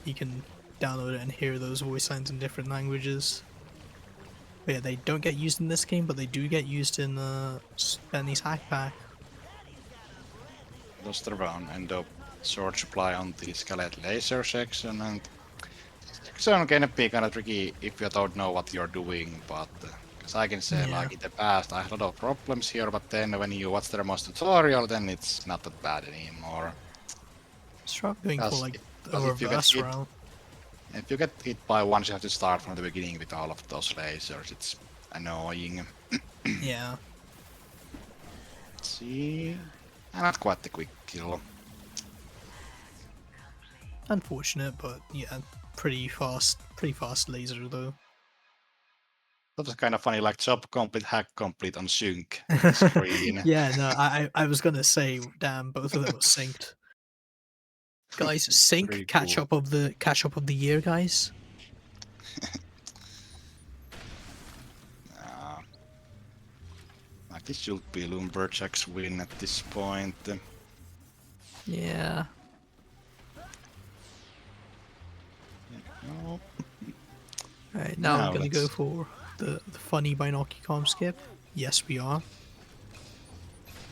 You can download it and hear those voice lines in different languages. But yeah, they don't get used in this game, but they do get used in Benny's Hackpack. Lost around and the short supply on the skeleton laser section, and section can be kind of tricky if you don't know what you're doing, but because I can say Yeah. like in the past I had a lot of problems here, but then when you watch the most tutorial, then it's not that bad anymore. Start going for like a Because reverse route. if you get hit by one, you have to start from the beginning with all of those lasers. It's annoying. Yeah. Let's see. Not quite the quick kill. Unfortunate, but yeah, pretty fast laser though. That was kind of funny, like job complete, hack complete on sync screen. Yeah, no, I was gonna say, damn, both of them were synced. Guys, sync Pretty catch cool. up of the year, guys. Like this should be Lumberjacks win at this point. Yeah. No. Alright, now Now we're gonna go let's- for the funny Binocucom skip. Yes, we are.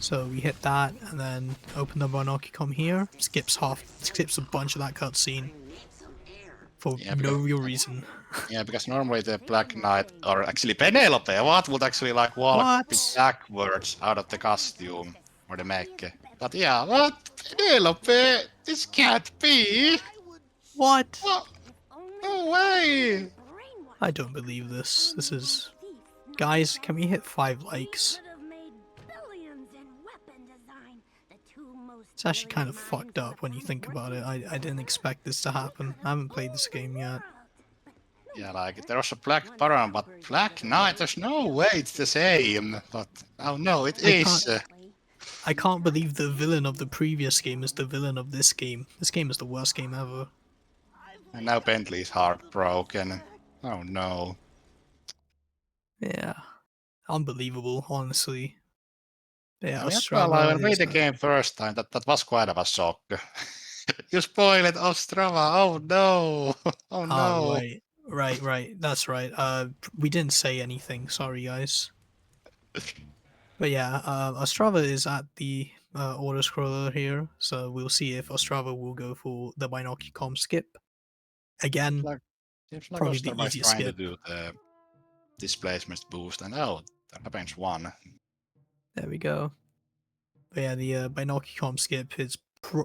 So we hit that, and then open the Binocucom here. Skips a bunch of that cutscene I need some air. for Yeah, no because- real reason. Yeah, because normally the Black Knight, or actually Penelope, what would actually like walk What? backwards out of the costume or the make. But yeah, what? Penelope? This can't be! What? What? No way! I don't believe this. This is... Guys, can we hit 5 likes? It's actually kind of fucked up when you think about it. I didn't expect this to happen. I haven't played this game yet. Yeah, like there was a Black Baron, but Black Knight, there's no way it's the same. But oh no, it I is. I can't believe the villain of the previous game is the villain of this game. This game is the worst game ever. And now Bentley's heartbroken. Oh no. Yeah. Unbelievable, honestly. Yeah, I mean, Ostrava well, I played is, the game first time. That was quite of a shock. You spoiled Ostrava. Oh no. Oh no. right. That's right. We didn't say anything. Sorry, guys. But yeah, Ostrava is at the auto scroller here, so we'll see if Ostrava will go for the Binocucom skip again. Seems like Probably the Ostrava is easiest trying to skip. do the displacement boost, and oh, that happens one. There we go. But yeah, the Binocucom skip is,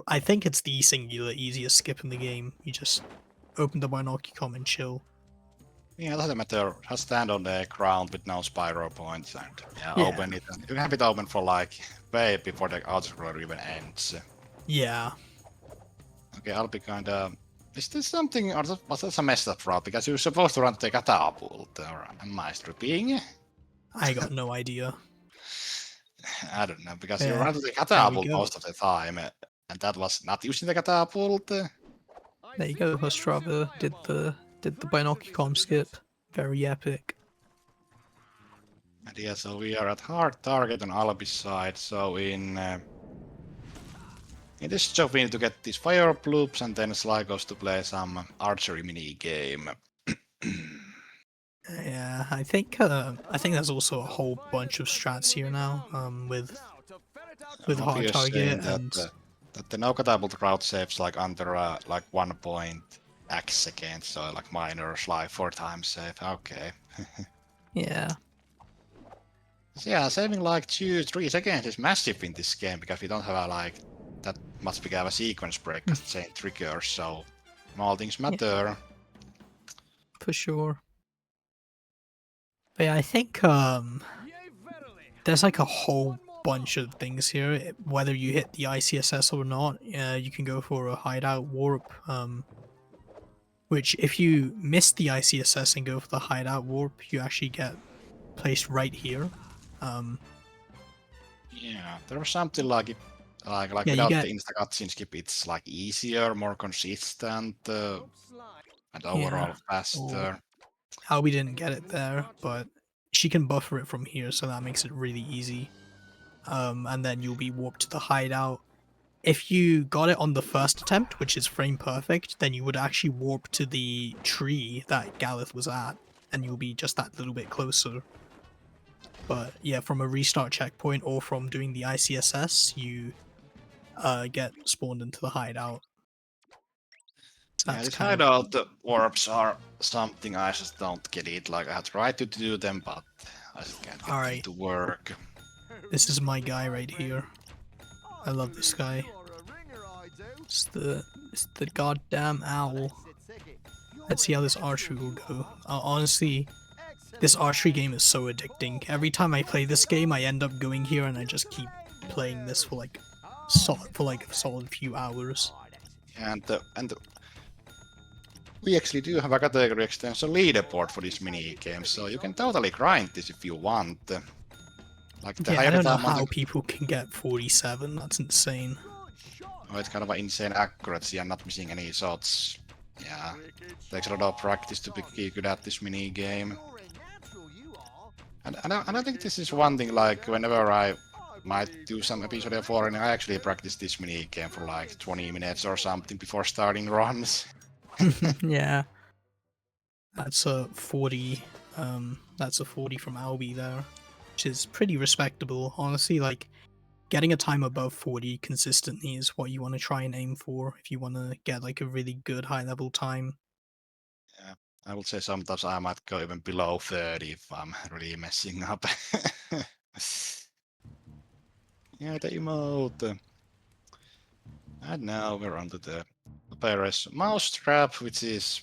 I think it's the singular easiest skip in the game. You just open the Binocucom and chill. Yeah, it doesn't matter. Just stand on the ground with no spiral points and Yeah. open it. And you can have it open for like way before the autoscroller even ends. Yeah. Okay, I'll be kinda... Is this something, or was that a messed up route? Because you're supposed to run the catapult, or am I stripping? I got no idea. I don't know, because you Yeah, run to the catapult go. most of the time, and that was not using the catapult. There you go, Ostrava did the Binocucom skip. Very epic. And yeah, so we are at hard target on Albi's side, so in this job we need to get these fire bloops, and then Sly goes to play some archery mini game. Yeah, I think there's also a whole bunch of strats here now. With hard Obvious target saying and that the no catapult route saves like under like 1 point X seconds, so like minor Sly 4 times save. Okay. yeah, So yeah, saving like 2-3 seconds is massive in this game because we don't have like that must become a sequence break as the same trigger, so small things matter. For sure. But yeah, I think there's like a whole bunch of things here. Whether you hit the ICSS or not, you can go for a hideout warp. Which if you miss the ICSS and go for the hideout warp, you actually get placed right here. Yeah, there was something like it, like Yeah, you without get the insta cutscene skip, it's like easier, more consistent, and yeah. overall faster. How we didn't get it there, but she can buffer it from here, so that makes it really easy. And then you'll be warped to the hideout. If you got it on the first attempt, which is frame perfect, then you would actually warp to the tree that Galeth was at, and you'll be just that little bit closer. But yeah, from a restart checkpoint or from doing the ICSS, you get spawned into the hideout. So Yeah, that's these kind of hideout warps are something I just don't get it. Like I tried to do them, but I just can't get them alright. to work. This is my guy right here. I love this guy. It's the goddamn owl. Let's see how this archery will go. Honestly, this archery game is so addicting. Every time I play this game, I end up going here and I just keep playing this for like a solid few hours. And we actually do have a category extension leaderboard for this mini game, so you can totally grind this if you want. Like the Yeah, I higher don't know time on how the people can get 47. That's insane. oh, it's kind of an insane accuracy and not missing any shots. Yeah, takes a lot of practice to be good at this mini game. And I think this is one thing, like whenever I might do some episode of foreign, I actually practice this mini game for like 20 minutes or something before starting runs. Yeah. That's a 40. That's a 40 from Albi there, which is pretty respectable. Honestly, like getting a time above 40 consistently is what you want to try and aim for if you want to get like a really good high level time. Yeah, I would say sometimes I might go even below 30 if I'm really messing up. Yeah, the emote. And now we're on to the operation mousetrap, which is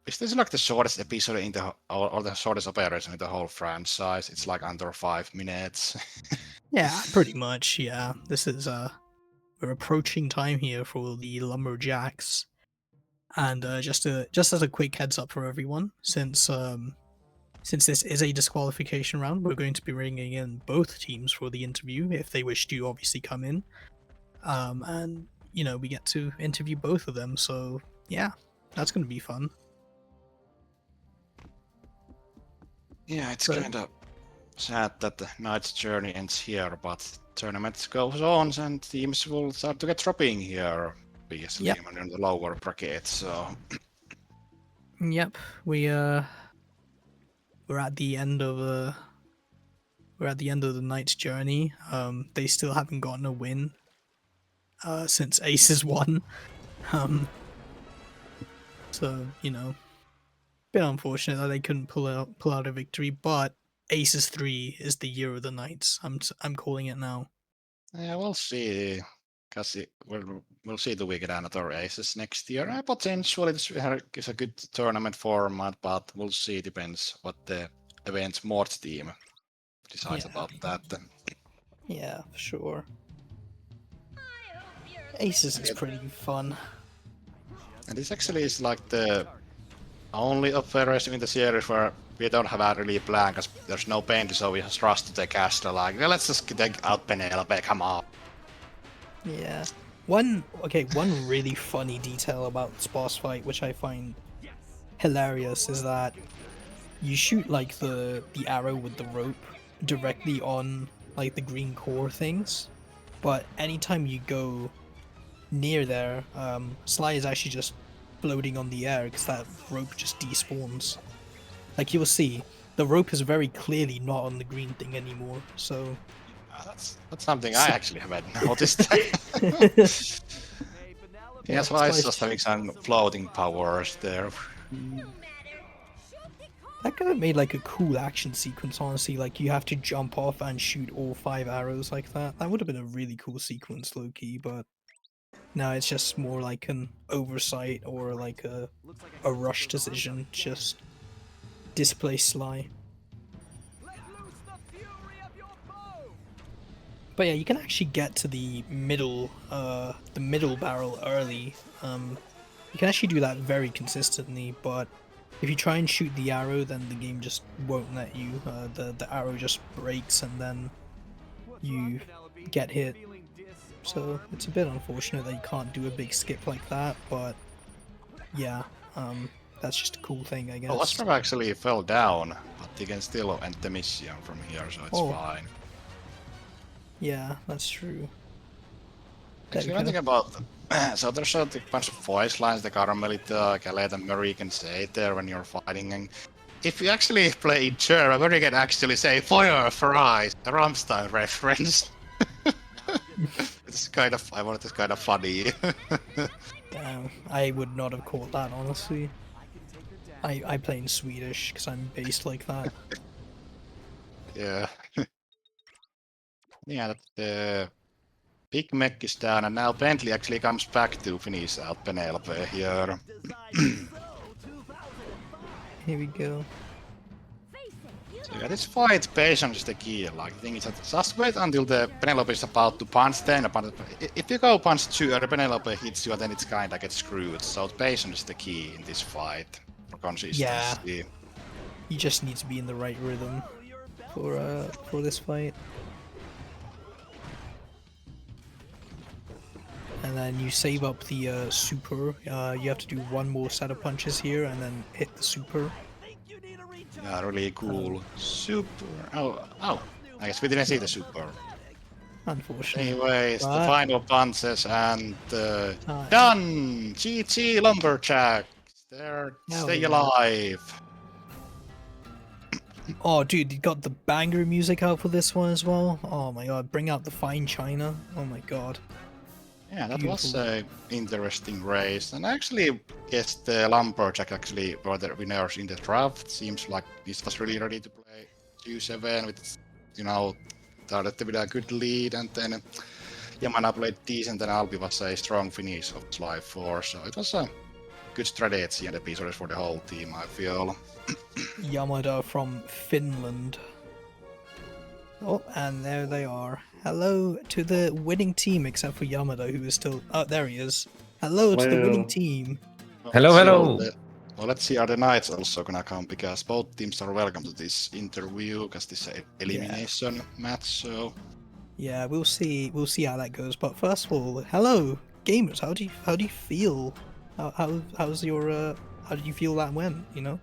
this like the shortest episode in the or the shortest operation in the whole franchise? It's like under 5 minutes. Yeah, pretty much. Yeah, this is we're approaching time here for the Lumberjacks, and just as a quick heads up for everyone, since this is a disqualification round, we're going to be bringing in both teams for the interview if they wish to obviously come in, and you know we get to interview both of them. So yeah, that's going to be fun. Yeah, it's But- kind of sad that the night's journey ends here, but tournament goes on and teams will start to get dropping here, obviously, Yep. in the lower bracket. So Yep, we're at the end of the night's journey. They still haven't gotten a win since ACES won. So you know, bit unfortunate that they couldn't pull out a victory. But ACES 3 is the year of the Knights. I'm calling it now. yeah, we'll see. Because we'll see the weekend another ACES next year. Potentially this is a good tournament format, but we'll see. Depends what the events Mort's team decides Yeah. about that. Yeah, for sure. ACES is pretty fun. And this actually is like the only operation in the series where we don't have a really plan, because there's no pain, so we just rush to the castle. Like, well, let's just take out Penelope. Come on. Yeah. One really funny detail about this boss fight, which I find hilarious, is that you shoot like the arrow with the rope directly on like the green core things, but anytime you go near there, Sly is actually just floating on the air because that rope just despawns. Like you'll see, the rope is very clearly not on the green thing anymore. So That's something I actually haven't noticed. Yeah, Sly's just having some floating powers there. that could have made like a cool action sequence, honestly. Like you have to jump off and shoot all 5 arrows like that. That would have been a really cool sequence, low key. But No, it's just more like an oversight or like a rush decision. Just displace Sly. Let loose the fury of your foe. But yeah, you can actually get to the middle barrel early. You can actually do that very consistently, but if you try and shoot the arrow, then the game just won't let you. The arrow just breaks and then you get hit. So it's a bit unfortunate that you can't do a big skip like that, but yeah, that's just a cool thing, I guess. Oh, Ostrov actually fell down, but he can still end the mission from here, so it's Oh. fine. Yeah, that's true. Actually, one thing about so there's a bunch of voice lines the Caramelita, Calais, and Murray can say there when you're fighting, and if you actually play in German, Murray can actually say "Feuer for eyes," a Rammstein reference. It's kind of, I want it's kind of funny. Damn, I would not have caught that, honestly. I play in Swedish because I'm based like that. Yeah. Yeah, the big mech is down, and now Bentley actually comes back to finish out Penelope here. Here we go. So yeah, this fight, patience is the key. Like, the thing is that just wait until the Penelope is about to punch, then if you go punch too early, Penelope hits you, then it's kinda gets screwed. So patience is the key in this fight for consistency. Yeah. You just need to be in the right rhythm for this fight. And then you save up the super. You have to do one more set of punches here and then hit the super. Yeah, really cool. Super. Oh. I guess we didn't see the super. Unfortunately. Anyways, the But- final punches and Time. done! GG Lumberjacks! They're Hell stay yeah. alive. Oh, dude, you got the banger music out for this one as well. Oh my god, bring out the fine china. Oh my god. Yeah, that was Beautiful. a interesting race, and actually, yes, the Lumberjack actually were the winners in the draft. Seems like this was really ready to play 2-7 with, started with a good lead, and then Yamana played decent, and Albi was a strong finish of Sly 4, so it was a good strategy and episode for the whole team, I feel. Yamada from Finland. Oh, and there they are. Hello to the winning team, except for Yamada, who is still... Oh, there he is. Hello to the winning team. Hello, Let's see hello. let's see, are the Knights also gonna come, because both teams are welcome to this interview, because this is an elimination match, so... Yeah, we'll see how that goes. But first of all, hello, gamers. How do you feel? How's your how did you feel that went? You know?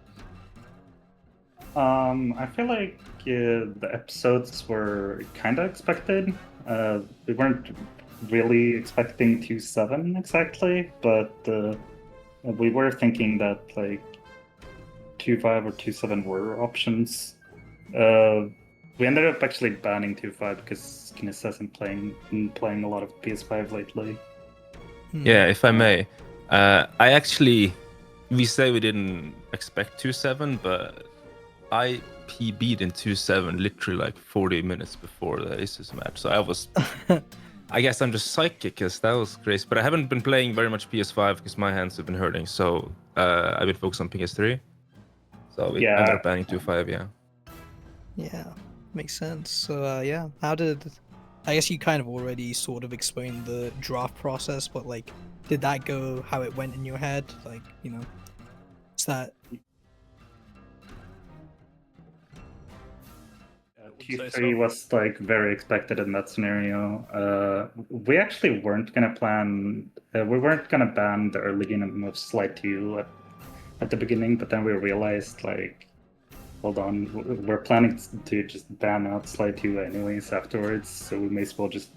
I feel like the episodes were kind of expected. We weren't really expecting 2-7 exactly, but we were thinking that like 2-5 or 2-7 were options. We ended up actually banning 2-5 because Guinness hasn't been playing a lot of PS5 lately. Yeah, if I may. We say we didn't expect 2-7, but I PB'd in 2-7 literally like 40 minutes before the ACES match. So I guess I'm just psychic, because that was crazy. But I haven't been playing very much PS5 because my hands have been hurting. So I've been focused on PS3. So we ended up banning 2-5, yeah. Yeah, makes sense. So yeah, how did? I guess you kind of already sort of explained the draft process, but like, did that go how it went in your head? Like, is that? Q3 was like very expected in that scenario. We actually weren't gonna plan. We weren't gonna ban the early game of Slide 2 at the beginning, but then we realized like, hold on, we're planning to just ban out Slide 2 anyways afterwards, so we may as well just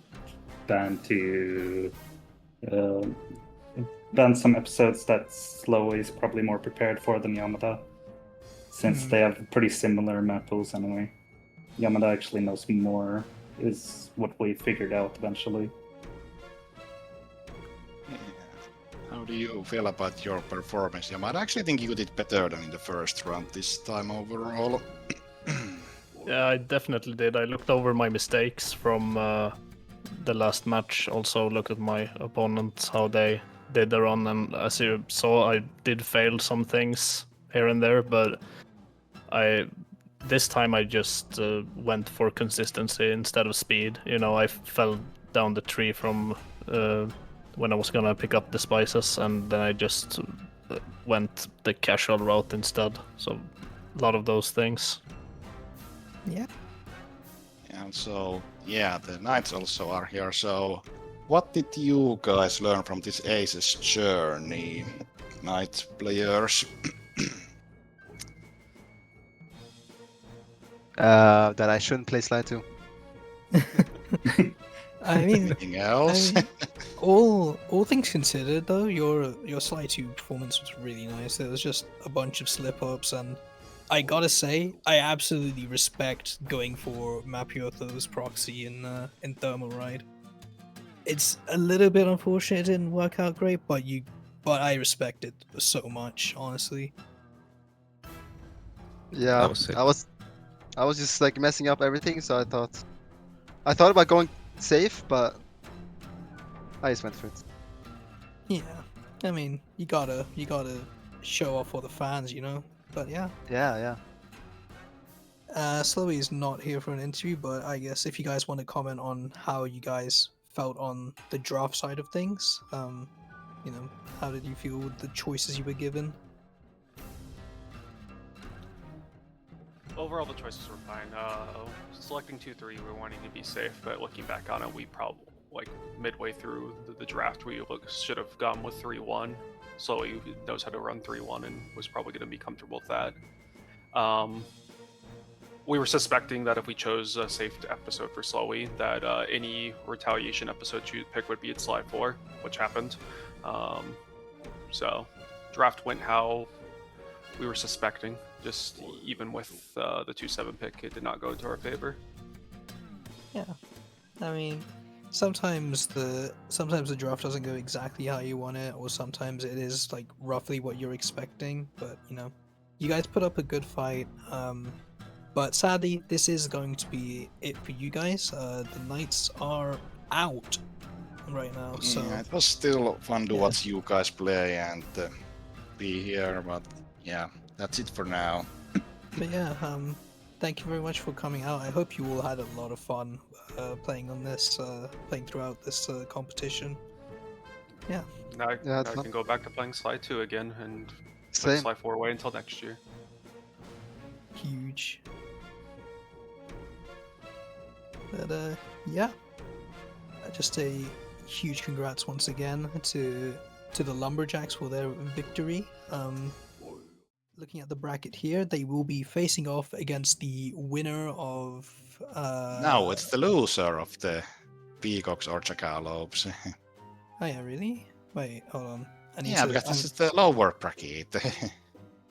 ban some episodes that Slowi is probably more prepared for than Yamada, since they have pretty similar map pools anyway. Yamada actually knows more, is what we figured out eventually. Yeah. How do you feel about your performance, Yamada? I actually think you did better than in the first round this time overall. Yeah, I definitely did. I looked over my mistakes from the last match, also looked at my opponents, how they did their run, and as you saw, I did fail some things here and there, but this time I just went for consistency instead of speed. You know, I fell down the tree from when I was gonna pick up the spices, and then I just went the casual route instead. So a lot of those things. Yeah. And so, yeah, the knights also are here. So, what did you guys learn from this ACES journey, knight players? That I shouldn't play Sly 2. I mean, Anything else? all things considered, though, your Sly 2 performance was really nice. There was just a bunch of slip ups, and I gotta say, I absolutely respect going for Mappiotho's proxy in Thermal Ride. It's a little bit unfortunate it didn't work out great, but I respect it so much, honestly. Yeah, That was sick. I was just like messing up everything, so I thought about going safe, but I just went for it. Yeah, I mean, you gotta show off for the fans, you know. But yeah. Yeah. Slowi is not here for an interview, but I guess if you guys want to comment on how you guys felt on the draft side of things, you know, how did you feel with the choices you were given? Overall, the choices were fine. Selecting 2-3, we were wanting to be safe, but looking back on it, we probably, like, midway through the draft, we should have gone with 3-1. Slowi knows how to run 3-1 and was probably going to be comfortable with that. We were suspecting that if we chose a safe episode for Slowi, that any retaliation episode you pick would be at Sly 4, which happened. So, draft went how we were suspecting. Just even with the 2-7 pick, it did not go into our favor. Yeah, I mean, sometimes the draft doesn't go exactly how you want it, or sometimes it is like roughly what you're expecting. But you know, you guys put up a good fight. But sadly, this is going to be it for you guys. The Knights are out right now, so Yeah, it was still fun to watch you guys play and be here, but yeah, that's it for now. But yeah, thank you very much for coming out. I hope you all had a lot of fun playing on this, playing throughout this competition. Yeah. Now I it's fun. can go back to playing Sly 2 again and put Same. Sly 4 away until next year. Huge. But yeah, just a huge congrats once again to the Lumberjacks for their victory. Looking at the bracket here, they will be facing off against the winner of. Now it's the loser of the Peacocks or Jackalopes. Oh yeah, really? Wait, hold on. Yeah, because this is the lower bracket.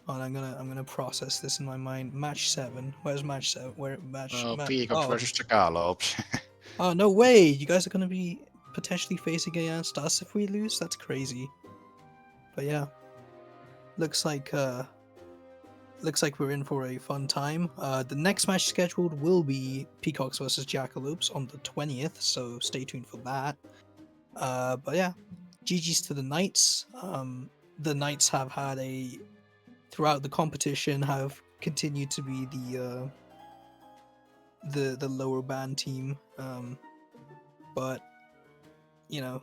Hold on, I'm gonna process this in my mind. Match 7. Where's match 7? Where match? Peacocks versus Jackalopes. Oh no way! You guys are gonna be potentially facing against us if we lose. That's crazy. But yeah, looks like we're in for a fun time. The next match scheduled will be Peacocks versus Jackalopes on the 20th, so stay tuned for that. But yeah, GG's to the Knights. The Knights have had throughout the competition have continued to be the lower band team. But you know,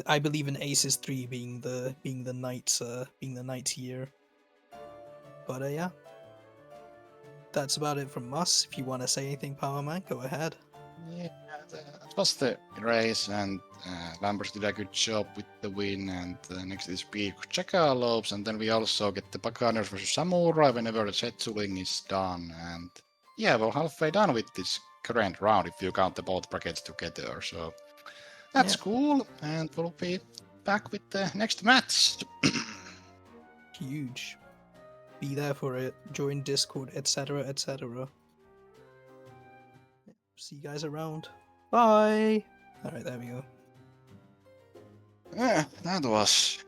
I believe in ACES 3 being the Knights year. But yeah, that's about it from us. If you want to say anything, Power Man, go ahead. Yeah, that was the race, and Lambers did a good job with the win. And next is Peacocks Jackalopes, and then we also get the Buccaneers versus Samurai whenever the scheduling is done. And yeah, we're halfway done with this current round if you count the both brackets together. So that's cool, and we'll be back with the next match. Huge. Be there for it. Join Discord, etc., etc. See you guys around. Bye. All right, there we go. Yeah, that was